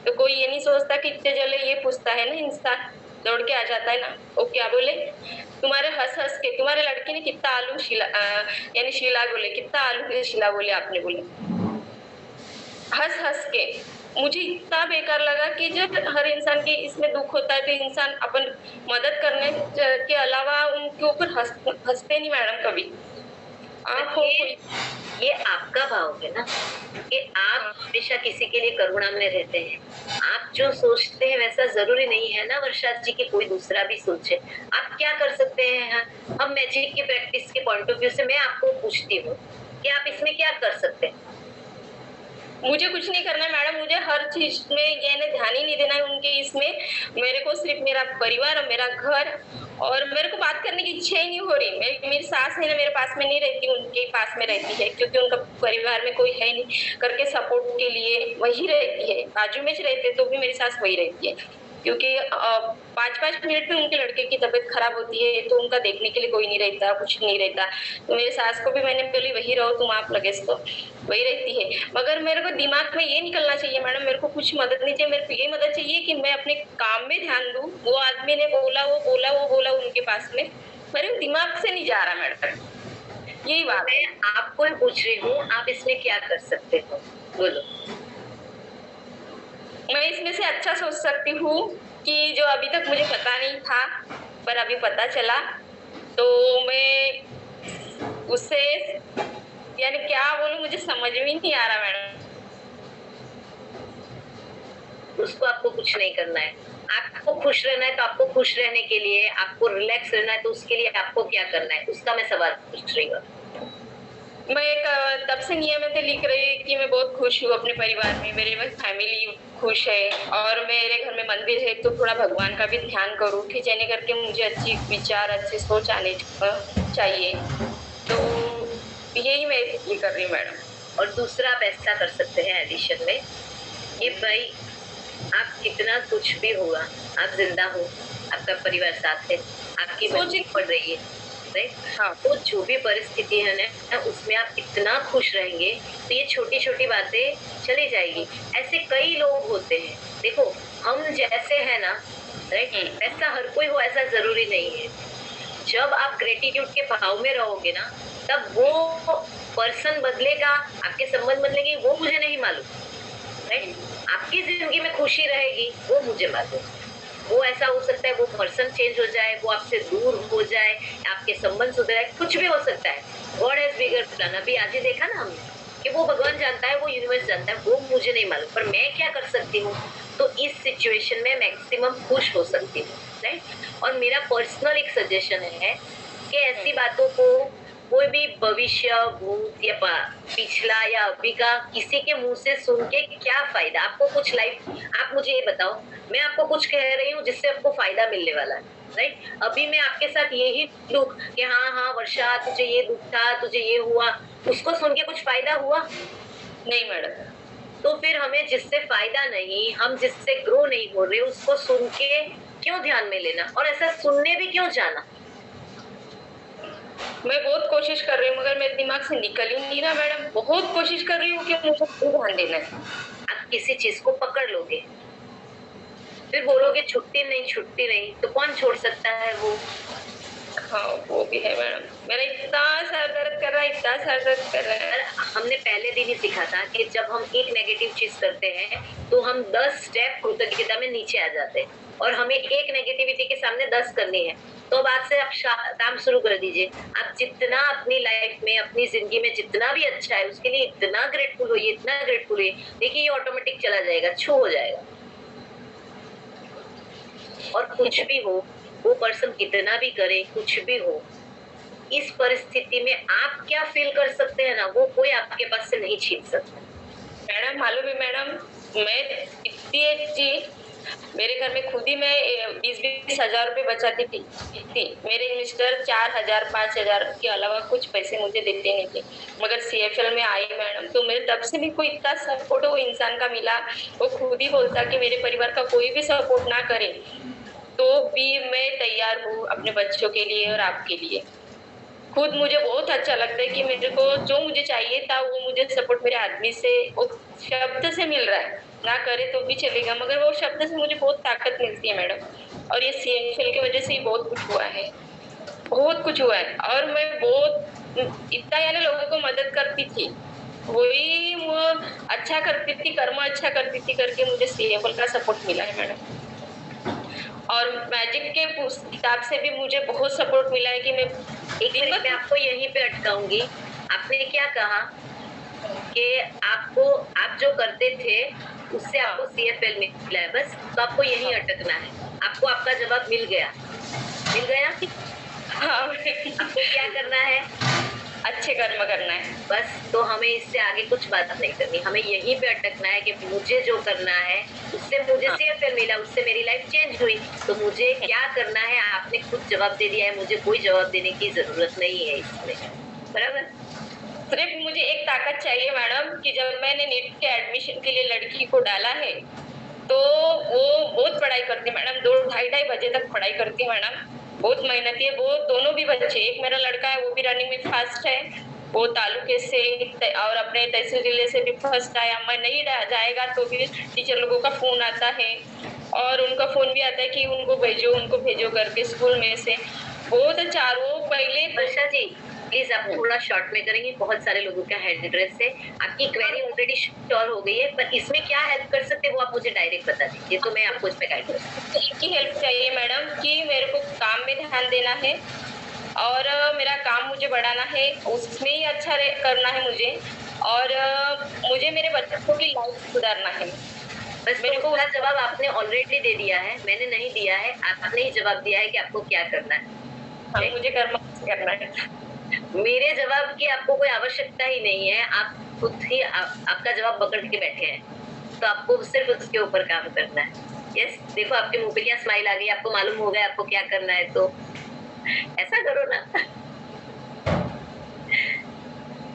तो कोई ये नहीं सोचता कि इतने जले, ये पूछता है ना इंसान, दौड़ के आ जाता है ना। वो क्या बोले, तुम्हारे हंस के तुम्हारे लड़की ने कितना आलू यानी शीला बोले, कितना आलू शीला बोले आपने, बोले हंस के। मुझे इतना बेकार लगा कि जब हर इंसान के इसमें दुख होता है तो इंसान अपन मदद करने के अलावा उनके ऊपर हंसते नहीं मैडम कभी। ये आपका भाव है ना कि आप हमेशा किसी के लिए करुणा में रहते हैं। आप जो सोचते हैं वैसा जरूरी नहीं है ना वर्षा जी की कोई दूसरा भी सोचे। आप क्या कर सकते हैं? हम मैजिक की प्रैक्टिस के पॉइंट ऑफ व्यू से मैं आपको पूछती हूँ कि आप इसमें क्या कर सकते हैं? मुझे कुछ नहीं करना है मैडम, मुझे हर चीज में ये ध्यान ही नहीं देना है उनके इसमें। मेरे को सिर्फ मेरा परिवार और मेरा घर और मेरे को बात करने की इच्छा ही नहीं हो रही। मेरी सास है ना, मेरे पास में नहीं रहती, उनके पास में रहती है, क्योंकि उनका परिवार में कोई है नहीं करके सपोर्ट के लिए वही रहती है। बाजू में रहते तो भी मेरी सास वही रहती है, क्योंकि 5-5 मिनट में उनके लड़के की तबीयत खराब होती है तो उनका देखने के लिए कोई नहीं रहता, कुछ नहीं रहता। तो मेरी सास को भी मैंने बोली वही रहो तुम, आप लगे तो वही रहती है। मगर मेरे को दिमाग में ये निकलना चाहिए मैडम, मेरे को कुछ मदद नहीं चाहिए, मेरे को ये मदद चाहिए कि मैं अपने काम में ध्यान दूं। वो आदमी ने बोला उनके पास में, मेरे दिमाग से नहीं जा रहा मैडम। यही बात है। आपको ही पूछ रही हूँ, आप इसमें क्या कर सकते हो, बोलो। मैं इसमें से अच्छा सोच सकती हूँ कि जो अभी तक मुझे पता नहीं था पर अभी पता चला, तो मैं उससे यानी क्या बोलूं, मुझे समझ में नहीं आ रहा मैडम। उसको आपको कुछ नहीं करना है। आपको खुश रहना है तो आपको खुश रहने के लिए, आपको रिलैक्स रहना है तो उसके लिए आपको क्या करना है, उसका मैं सवाल पूछ रही हूँ। मैं एक तब से नियमित लिख रही है कि मैं बहुत खुश हूँ अपने परिवार में, मेरे फैमिली खुश है और मेरे घर में मंदिर है तो थोड़ा भगवान का भी ध्यान करूँ कि जैसे करके मुझे अच्छी विचार, अच्छी सोच आने चाहिए। तो यही मैं ये कर रही हूँ मैडम। और दूसरा आप ऐसा कर सकते हैं एडिशन में कि भाई आप कितना कुछ भी हुआ, आप जिंदा हो, आपका परिवार साथ है, आपकी बच्ची पढ़ रही है, हाँ, तो जो भी परिस्थिति है ना उसमें आप इतना खुश रहेंगे तो ये छोटी छोटी बातें चली जाएगी। ऐसे कई लोग होते हैं, देखो हम जैसे हैं ना, राइट, ऐसा हर कोई हो ऐसा जरूरी नहीं है। जब आप ग्रेटिट्यूड के भाव में रहोगे ना तब वो पर्सन बदलेगा, आपके संबंध बदलेंगे, वो मुझे नहीं मालूम, राइट। आपकी जिंदगी में खुशी रहेगी वो मुझे मालूम। वो ऐसा हो सकता है वो पर्सन चेंज हो जाए, वो आपसे दूर हो जाए, आपके संबंध सुधरे, कुछ भी हो सकता है। God has bigger plan. अभी आज ही देखा ना हमने कि वो भगवान जानता है, वो यूनिवर्स जानता है, वो मुझे नहीं मालूम, पर मैं क्या कर सकती हूँ, तो इस सिचुएशन में मैक्सिमम खुश हो सकती हूँ, राइट। और मेरा पर्सनल एक सजेशन है कि ऐसी बातों को कोई भी भविष्य, भूत या पिछला या अभी का किसी के मुंह से सुन के क्या फायदा। आपको कुछ लाइफ, आप मुझे ये बताओ, मैं आपको कुछ कह रही हूँ जिससे आपको फायदा मिलने वाला है, राइट। अभी मैं आपके साथ यही दुख कि हाँ वर्षा तुझे ये दुख था, तुझे ये हुआ, उसको सुन के कुछ फायदा हुआ नहीं मैडम। तो फिर हमें जिससे फायदा नहीं, हम जिससे ग्रो नहीं हो रहे, उसको सुन के क्यों ध्यान में लेना, और ऐसा सुनने भी क्यों जाना। मैं बहुत कोशिश कर रही हूँ मगर मेरे दिमाग से निकल ही नहीं रहा मैडम। बहुत कोशिश कर रही हूँ कि मुझे ध्यान देना है। आप किसी चीज को पकड़ लोगे, फिर बोलोगे छुट्टी नहीं, तो कौन छोड़ सकता है वो। हाँ वो भी है मैडम। मेरा इतना सर दर्द कर रहा है। हमने पहले दिन ही सीखा था कि जब हम एक नेगेटिव चीज करते हैं तो हम 10 स्टेप कृतज्ञता में नीचे आ जाते हैं, और हमें एक नेगेटिविटी के सामने 10 करनी है। तो अब आज से आप काम शुरू कर दीजिए। आप जितना अपनी लाइफ में, अपनी जिंदगी में जितना भी अच्छा है उसके लिए इतना ग्रेटफुल होइए, इतना ग्रेटफुल होइए, देखिए ये ऑटोमेटिक चला जाएगा, छू हो जाएगा। और कुछ भी हो, वो पर्सन कितना भी करे, कुछ भी हो, इस परिस्थिति में आप क्या फील कर सकते हैं ना, वो कोई आपके पास से नहीं छीन सकता। मैडम मालूम है मैडम, मैं इतनी अच्छी, मेरे घर में खुद ही मैं 20-20 हजार रुपए बचाती थी। मेरे मिस्टर 4,000 5,000 के अलावा कुछ पैसे मुझे देते नहीं थे, मगर CFL में आई मैडम तो मेरे तब से भी कोई इतना सपोर्ट वो इंसान का मिला। वो खुद ही बोलता कि मेरे परिवार का कोई भी सपोर्ट ना करे तो भी मैं तैयार हूँ अपने बच्चों के लिए और आपके लिए। खुद मुझे बहुत अच्छा लगता है कि मेरे को जो मुझे चाहिए था वो मुझे सपोर्ट मेरे आदमी से, वो शब्द से मिल रहा है। ना करे तो भी चलेगा, मगर वो शब्द से मुझे बहुत ताकत मिलती है मैडम। और ये CFL की वजह से ही बहुत कुछ हुआ है, बहुत कुछ हुआ है। और मैं बहुत इतना यानी लोगों को मदद करती थी, वही वो अच्छा करती थी, कर्म अच्छा करती थी करके मुझे CFL का सपोर्ट मिला है मैडम। और मैजिक के किताब से भी मुझे बहुत सपोर्ट मिला है कि मैं एक मिनट में आपको यहीं पे अटकाऊंगी। आपने क्या कहा कि आपको, आप जो करते थे उससे आपको CFL मिला है, बस तो आपको यहीं अटकना है। आपको आपका जवाब मिल गया। हाँ। आपको क्या करना है? अच्छे कर्म करना है बस। तो हमें इससे आगे कुछ बात नहीं करनी, हमें यहीं पे अटकना है कि मुझे जो करना है उससे मुझे शेयर मिला, उससे मेरी लाइफ चेंज हुई, तो मुझे क्या करना है आपने खुद जवाब दे दिया है, मुझे कोई जवाब देने की जरूरत नहीं है इसमें, बराबर। सिर्फ मुझे एक ताकत चाहिए मैडम कि जब मैंने नीट के एडमिशन के लिए लड़की को डाला है तो वो बहुत पढ़ाई करती है मैडम, 2-2:30 बजे तक पढ़ाई करती है मैडम, बहुत मेहनती है। वो दोनों भी बच्चे, एक मेरा लड़का है वो भी रनिंग में फास्ट है, वो तालुके से और अपने तहसील जिले से भी फर्स्ट आया। मैं नहीं जाएगा तो भी टीचर लोगों का फोन आता है और उनका फोन भी आता है कि उनको भेजो करके स्कूल में से। बहुत अच्छा। वो पहले वर्षा जी प्लीज आप थोड़ा शॉर्ट में करेंगे, बहुत सारे लोगों का हेड एड्रेस है, आपकी क्वेरी ऑलरेडी सॉल्व हो गई है, पर इसमें क्या हेल्प कर सकते हैं वो आप मुझे डायरेक्ट बता दीजिए तो मैं आपको इसमें गाइड कर सकती हूँ। की हेल्प चाहिए मैडम कि मेरे को काम में ध्यान देना है और मेरा काम मुझे बढ़ाना है, उसमें ही अच्छा करना है मुझे, और मुझे मेरे बच्चों की लाइफ सुधारना है। बस मेरे को उसका जवाब आपने ऑलरेडी दे दिया है, मैंने नहीं दिया है, आपने ही जवाब दिया है कि आपको क्या करना है। हाँ, मुझे कर्म करना है। मेरे जवाब की आपको कोई आवश्यकता ही नहीं है, आप खुद ही आपका जवाब पकड़ के बैठे हैं, तो आपको सिर्फ उसके ऊपर काम करना है। यस, देखो आपके मुंह पे क्या स्माइल आ गई, आपको मालूम हो गया आपको क्या करना है, तो ऐसा करो ना।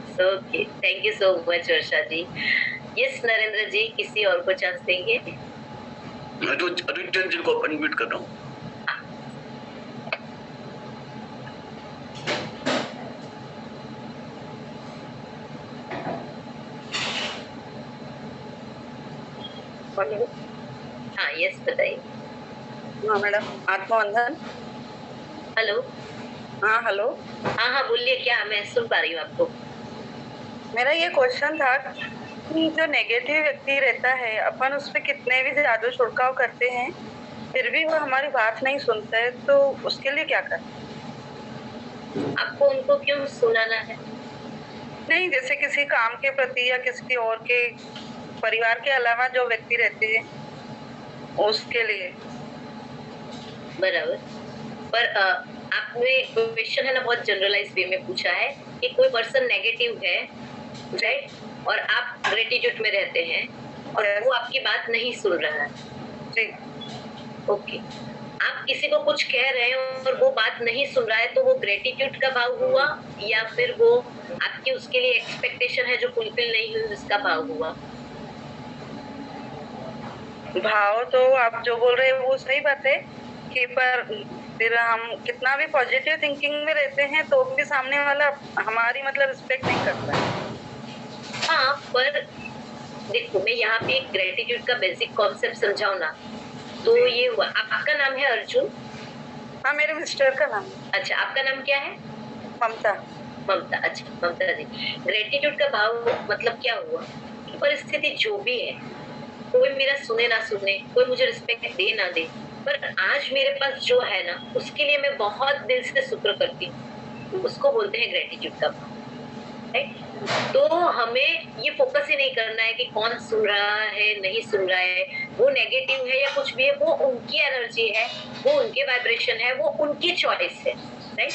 So thank you so much Varsha ji. Yes Narendra ji, किसी और को चांस देंगे? मैं तो अरिंदर जी को अनम्यूट कर रहा हूँ। हाँ यस बताइए। हाँ मैडम, आत्मवंदन। हेलो। हाँ हेलो। हाँ बोलिए, क्या मैं सुन पा रही हूँ आपको। मेरा ये क्वेश्चन था कि जो नेगेटिव व्यक्ति रहता है, अपन उस पर कितने भी जादू छिड़काव करते हैं फिर भी वो हमारी बात नहीं सुनता है, तो उसके लिए क्या करें? आपको उनको क्यों सुनाना है? नहीं, जैसे किसी काम के प्रति या किसी और के परिवार के अलावा जो व्यक्ति रहते हैं उसके लिए। बराबर, पर आपने क्वेश्चन है ना बहुत जनरलाइज वे में पूछा है कि कोई पर्सन नेगेटिव है, राइट, और आप ग्रेटिट्यूड में रहते हैं और वो आपकी बात नहीं सुन रहा है। जी ओके, आप किसी को कुछ कह रहे हैं और वो बात नहीं सुन रहा है, तो वो ग्रेटिट्यूड का भाव हुआ या फिर वो आपकी उसके लिए एक्सपेक्टेशन है जो फुलफिल नहीं हुई उसका भाव हुआ? भाव तो आप जो बोल रहे हैं वो सही बात है कि पर फिर हम कितना भी पॉजिटिव थिंकिंग में रहते हैं तो भी सामने वाला हमारी मतलब रिस्पेक्ट नहीं करता है। हाँ, पर देखो मैं यहाँ पे ग्रेटिट्यूड का बेसिक कॉन्सेप्ट समझाऊं ना, तो ये हुआ। आपका नाम है अर्जुन? हाँ, मेरे मिस्टर का नाम। अच्छा, आपका नाम क्या है? ममता। ममता, अच्छा ममता जी, ग्रेटिट्यूड का भाव मतलब क्या हुआ कि परिस्थिति जो भी है, कोई मेरा सुने ना सुने, कोई मुझे रिस्पेक्ट दे ना दे, पर आज मेरे पास जो है ना उसके लिए मैं बहुत दिल से शुक्र करती हूँ, उसको बोलते हैं ग्रेटिट्यूड का भाव। तो हमें ये फोकस ही नहीं करना है कि कौन सुन रहा है नहीं सुन रहा है, वो नेगेटिव है या कुछ भी है, वो उनकी एनर्जी है, वो उनके वाइब्रेशन है, वो उनकी चॉइस है, राइट।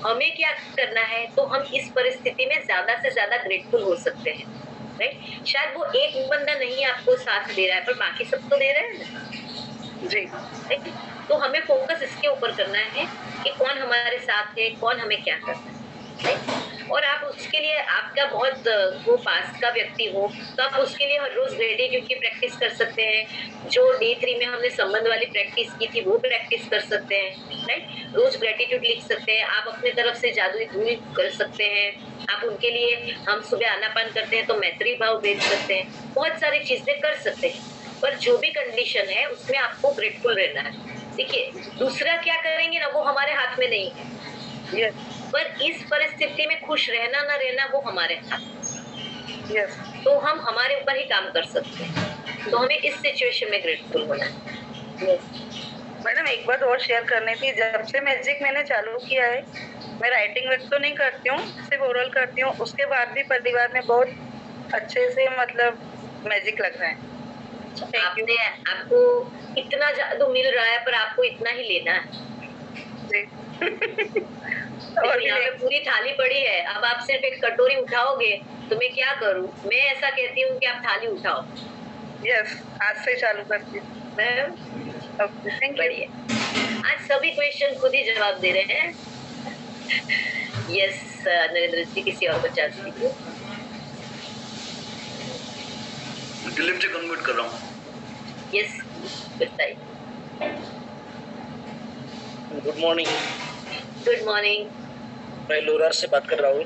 हमें क्या करना है, तो हम इस परिस्थिति में ज्यादा से ज्यादा ग्रेटफुल हो सकते हैं, राइट। शायद वो एक बंदा नहीं आपको साथ दे रहा है पर बाकी सब तो दे रहे हैं ना जी, राइट। तो हमें फोकस इसके ऊपर करना है कि कौन हमारे साथ है, कौन हमें क्या करना है, राइट। और आप उसके लिए आपका बहुत वो पास का व्यक्ति हो तो आप उसके लिए हर रोज ग्रेटिट्यूड की प्रैक्टिस कर सकते हैं। जो डे 3 में हमने संबंध वाली प्रैक्टिस की थी वो प्रैक्टिस कर सकते हैं, राइट। रोज ग्रेटिट्यूड लिख सकते हैं, आप अपने तरफ से जादुई धूल कर सकते हैं, आप उनके लिए, हम सुबह आनापान करते हैं तो मैत्री भाव भेज सकते हैं, बहुत सारी चीजें कर सकते हैं। पर जो भी कंडीशन है उसमें आपको ग्रेटफुल रहना है। देखिए, दूसरा क्या करेंगे ना वो हमारे हाथ में नहीं है, पर इस परिस्थिति में खुश रहना ना रहना वो हमारे हाथ। तो हम हमारे ऊपर ही काम कर सकते हैं, तो हमें इस सिचुएशन में ग्रेटफुल होना है। मैडम, एक बात और शेयर करनी थी। जब से मैजिक मैंने चालू किया है, मैं राइटिंग वर्क तो नहीं करती हूँ, सिर्फ ओरल करती हूँ, उसके बाद भी परिवार में बहुत अच्छे से मतलब मैजिक लग रहा है। आपने, आपको इतना जादू मिल रहा है पर आपको इतना ही लेना है। देखो यहाँ पे पूरी थाली पड़ी है, अब आप सिर्फ एक कटोरी उठाओगे तो मैं क्या करूँ? मैं ऐसा कहती हूँ कि आप थाली उठाओ। यस, आज से चालू करती हूँ मैम। बढ़िया, आज सभी क्वेश्चन खुद ही जवाब दे रहे हैं। यस नरेंद्र जी, किसी और को चांस दीजिए। दिलीप जी कन्वर्ट कर रहा हूँ। यस बताइए। Good morning. Good morning. मैं लोरार से बात कर रहा हूँ।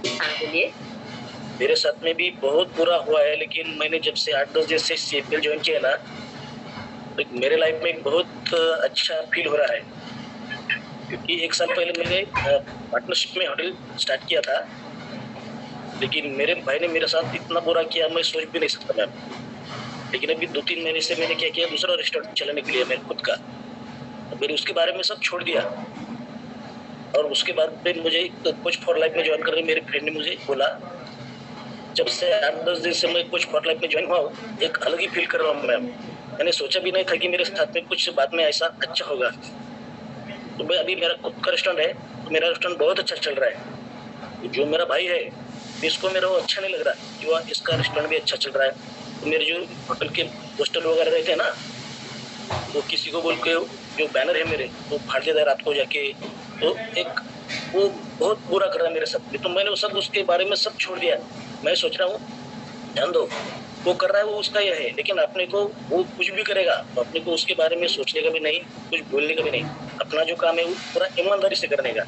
हाँ बोलिए। मेरे साथ में भी बहुत बुरा हुआ है, लेकिन मैंने जब से 8-10 दिन से CFL ज्वाइन किया ना, तो मेरे लाइफ में एक बहुत अच्छा फील हो रहा है। क्योंकि 1 साल पहले मैंने पार्टनरशिप में होटल स्टार्ट किया था, लेकिन मेरे भाई ने मेरे साथ इतना बुरा किया मैं सोच भी नहीं सकता मैम। लेकिन अभी 2-3 महीने से मैंने क्या किया, दूसरा रेस्टोरेंट चलाने के लिए मेरे खुद का, मैंने उसके बारे में सब छोड़ दिया। और उसके बाद में मुझे कोच फॉर लाइफ में ज्वाइन करने मेरे फ्रेंड ने मुझे बोला। जब से 8-10 दिन से मैं कोच फॉर लाइफ में ज्वाइन हुआ हूँ, एक अलग ही फील कर रहा हूँ मैम। मैंने सोचा भी नहीं था कि मेरे साथ में कुछ बाद में ऐसा अच्छा होगा। तो मैं अभी मेरा खुद का रेस्टोरेंट है, तो मेरा रेस्टोरेंट बहुत अच्छा चल रहा है। जो मेरा भाई है, इसको मेरा वो अच्छा नहीं लग रहा कि वह इसका रेस्टोरेंट भी अच्छा चल रहा है। तो मेरे जो होटल के पोस्टर वगैरह रहते हैं ना, वो किसी को बोल के जो बैनर है मेरे वो फाड़ देता है रात को जाके। तो एक वो बहुत बुरा कर रहा है मेरे साथ में। तो मैंने वो सब उसके बारे में सब छोड़ दिया। मैं सोच रहा हूँ ध्यान दो, वो कर रहा है वो उसका यह है, लेकिन अपने को वो कुछ भी करेगा तो अपने को उसके बारे में सोचने का भी नहीं, कुछ बोलने का भी नहीं। अपना जो काम है वो पूरा ईमानदारी से करने का।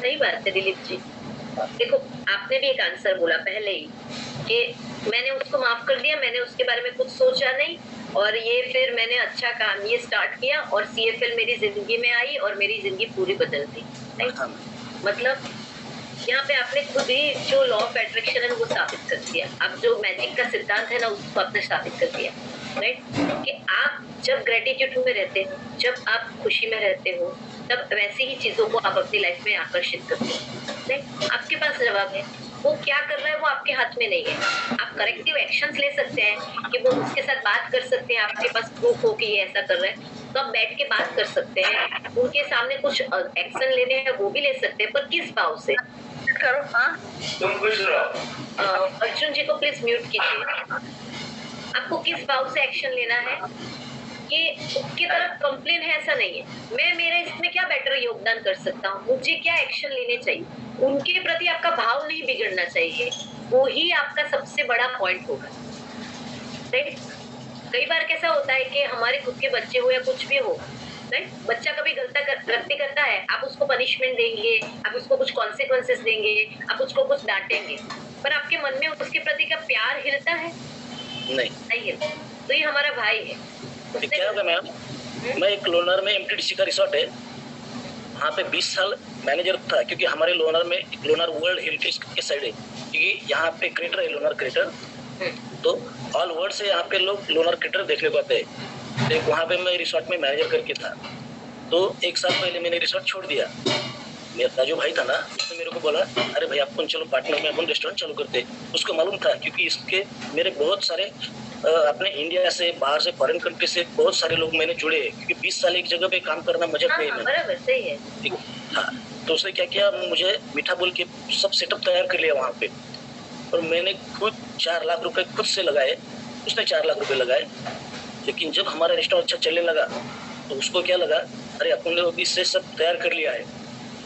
सही बात है दिलीप जी। देखो आपने भी एक आंसर बोला पहले ही कि मैंने उसको माफ कर दिया, मैंने उसके बारे में कुछ सोचा नहीं, और ये फिर मैंने अच्छा काम ये स्टार्ट किया और CFL मेरी जिंदगी में आई और मेरी जिंदगी पूरी बदल दी। मतलब यहाँ पे आपने खुद ही जो लॉ ऑफ अट्रैक्शन है वो साबित कर दिया। अब जो मैजिक का सिद्धांत है ना, उसको आपने साबित कर दिया, राइट? कि आप जब ग्रेटिट्यूड में रहते हो, जब आप खुशी में रहते हो, तब वैसी ही चीजों को आप अपनी लाइफ में आकर्षित करते हो, राइट? आपके पास जवाब है। वो क्या कर रहा है वो आपके हाथ में नहीं है। आप करेक्टिव एक्शंस ले सकते हैं कि वो उसके साथ बात कर सकते हैं, आपके पास प्रूफ हो कि ये ऐसा कर रहा है तो आप बैठ के बात कर सकते हैं, उनके सामने कुछ एक्शन लेने हैं वो भी ले सकते हैं, पर किस भाव से करो। हाँ तुम खुश रहो। अर्जुन जी को प्लीज म्यूट कीजिए। आपको किस भाव से एक्शन लेना है कि उसकी तरफ कंप्लेन है ऐसा नहीं है, मैं मेरा इसमें क्या बेटर योगदान कर सकता हूँ, मुझे क्या एक्शन लेने चाहिए, उनके प्रति आपका भाव नहीं बिगड़ना चाहिए। वो ही आपका सबसे बड़ा पॉइंट होगा, राइट? कई बार कैसा होता है कि हमारे खुद के बच्चे हो या कुछ भी हो, राइट? बच्चा कभी गलती करता है, आप उसको पनिशमेंट देंगे, आप उसको कुछ कॉन्सिक्वेंसेस देंगे, आप उसको कुछ डांटेंगे, पर आपके मन में उसके प्रति का प्यार हिलता है? नहीं हिलता। तो ये हमारा भाई है। क्या होगा मैम, मैं एक लोनार में MTDC का रिसोर्ट है, वहाँ पे 20 साल मैनेजर था। क्योंकि हमारे लोनार में लोनार वर्ल्ड हेरिटेज के साइड है, क्योंकि यहाँ पे क्रिएटर है लोनार क्रिएटर, तो ऑल वर्ल्ड से यहाँ पे लोग लोनार क्रिएटर देखने को आते हैं। तो वहाँ पे मैं रिसोर्ट में मैनेजर करके था। तो 1 साल पहले मैंने रिसोर्ट छोड़ दिया। मेरा जो भाई था ना, उसने मेरे को बोला अरे भाई अपन चलो पार्टनर में अपन रेस्टोरेंट चालू करते। उसको मालूम था क्योंकि इसके मेरे बहुत सारे अपने इंडिया से, बाहर से, फॉरेन कंट्री से बहुत सारे लोग मैंने जुड़े, क्योंकि 20 साल एक जगह पे काम करना मजा नहीं है। बराबर, सही है। हाँ, तो उसने क्या किया, मुझे मीठा बोल के सब सेटअप तैयार कर लिया वहाँ पे, और मैंने खुद 4 लाख रुपए खुद से लगाए, उसने 4 लाख रुपए लगाए। लेकिन जब हमारा रेस्टोरेंट अच्छा चलने लगा तो उसको क्या लगा, अरे अपन ने इससे सब तैयार कर लिया है,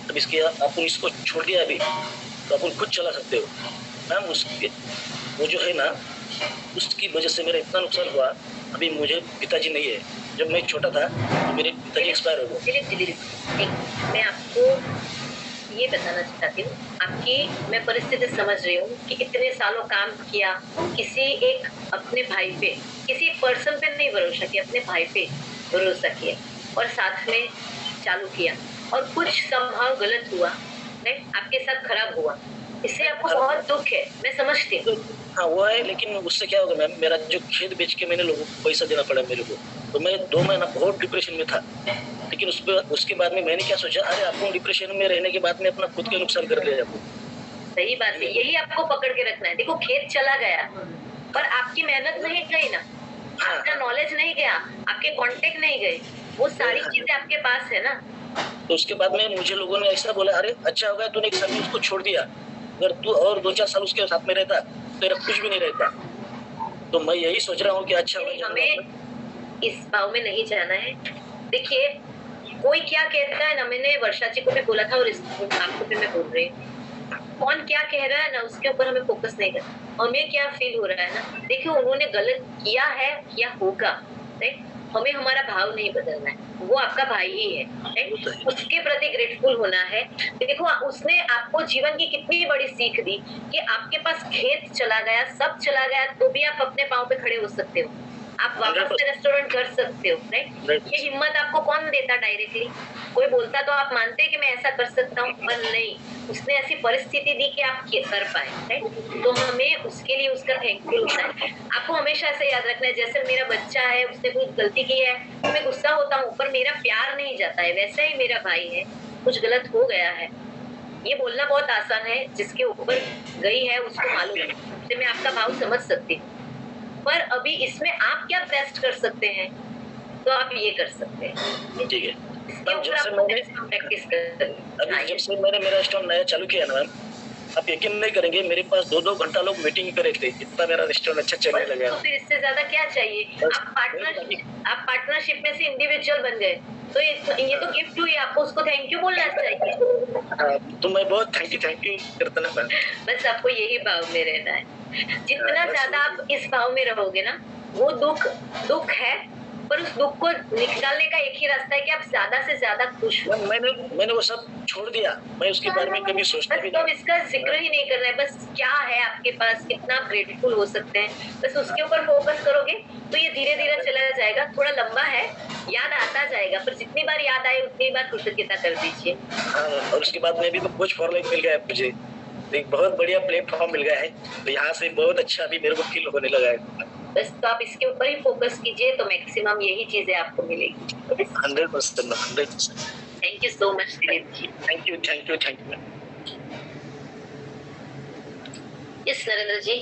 अब इसके अपन इसको छोड़ दिया अभी तो अपन खुद चला सकते हो। मैम उसके वो जो है ना, उसकी वजह से मेरा इतना नुकसान हुआ। अभी मुझे पिताजी नहीं है, जब मैं छोटा था तो मेरे पिताजी एक्सपायर हो गए। मैं आपको ये बताना चाहती हूँ, आपकी मैं परिस्थिति समझ रही हूँ कि इतने सालों काम किया, किसी एक अपने भाई पे, किसी एक पर्सन पे नहीं भरोसा किया, अपने भाई पे भरोसा किया और साथ में चालू किया, और कुछ संभव गलत हुआ, नहीं आपके साथ खराब हुआ, इससे आपको बहुत दुख है, मैं समझती हूँ। हाँ वो है, लेकिन उससे क्या होगा मैम, मेरा जो खेत बेच के मैंने लोगों को पैसा देना पड़ा मेरे को, तो मैं 2 महीना बहुत डिप्रेशन में था। लेकिन उसके बाद में मैंने क्या सोचा, अरे आपको डिप्रेशन में रहने के बाद में अपना खुद के नुकसान कर लिया। सही बात है, यही आपको पकड़ के रखना है। देखो खेत चला गया पर आपकी मेहनत नहीं गई ना, आपका नॉलेज नहीं गया, आपके कॉन्टेक्ट नहीं गए, वो सारी चीजें आपके पास है ना। तो उसके बाद में मुझे लोगों ने ऐसा बोला, अरे अच्छा हो गया तूने एक साल में उसको छोड़ दिया, अगर तू और 2-4 साल उसके साथ में रहता तो तेरा कुछ भी नहीं रहता। तो मैं यही सोच रहा हूँ कि अच्छा हमें इस भाव में नहीं जाना है। देखिए कोई क्या कहता है ना, मैंने वर्षा जी को भी बोला था और आपको भी मैं बोल रही हूँ, कौन क्या कह रहा है ना उसके ऊपर हमें फोकस नहीं करना। हमें क्या फील हो रहा है ना, देखिए उन्होंने गलत किया है या होगा, राइट, हमें हमारा भाव नहीं बदलना है, वो आपका भाई ही है, राइट, उसके प्रति ग्रेटफुल होना है। देखो उसने आपको जीवन की कितनी बड़ी सीख दी कि आपके पास खेत चला गया, सब चला गया, तो भी आप अपने पाँव पे खड़े हो सकते हो, आप वापस से रेस्टोरेंट कर सकते हो, राइट। ये हिम्मत आपको कौन देता डायरेक्टली? कोई बोलता तो आप मानते कि मैं ऐसा कर सकता हूँ, पर नहीं, उसने ऐसी परिस्थिति दी कि आप कर पाए, राइट। तो हमें उसके लिए उसका थैंकफुल होना है। आपको हमेशा ऐसे याद रखना है, जैसे मेरा बच्चा है, उसने कोई गलती की है तो मैं गुस्सा होता हूँ, पर मेरा प्यार नहीं जाता है, वैसा ही मेरा भाई है, कुछ गलत हो गया है, ये बोलना बहुत आसान है, जिसके ऊपर गई है उसको मालूम है, तो मैं आपका भाव समझ सकती हूँ। पर अभी इसमें आप क्या बेस्ट कर सकते हैं, तो आप ये कर सकते हैं, ठीक है। जब से मैंने मेरा रेस्टोरेंट नया चालू किया ना मैम, आप यकीन नहीं करेंगे, मेरे पास 2-2 घंटा लोग मीटिंग कर रहे थे, इतना मेरा रेस्टोरेंट अच्छा चलने लगा। तो फिर इससे ज्यादा क्या चाहिए? आप पार्टनरशिप में से इंडिविजुअल बन गए, तो ये तो गिफ्ट हुई, आपको उसको थैंक यू बोलना चाहिए। तो मैं बहुत थैंक यू करता ना मैम। बस आपको यही भाव में रहना है। जितना ज्यादा आप इस भाव में रहोगे ना, वो दुख है, पर उस दुख को निकालने का एक ही रास्ता है कि आप ज्यादा से ज्यादा खुश हो। मैंने वो सब छोड़ दिया, मैं उसके बारे में कभी सोचता भी नहीं। तो इसका जिक्र ही नहीं करना है, बस क्या है आपके पास, कितना ग्रेटफुल हो सकते हैं, बस उसके ऊपर फोकस करोगे तो ये धीरे धीरे चला जाएगा। थोड़ा लंबा है, याद आता जाएगा, पर जितनी बार याद आए उतनी बार कृतज्ञता कर दीजिए। और उसके बाद में भी तो कोच फॉर लाइफ मिल गया है मुझे, एक बहुत बढ़िया प्लेटफॉर्म मिल गया है, तो यहाँ से बहुत अच्छा भी मेरे को फील होने लगा है। बस तो आप इसके ऊपर ही फोकस कीजिए, तो मैक्सिमम यही चीजें आपको मिलेगी। 100%। Thank you so much Dilip ji. Thank you. Yes Narendra ji.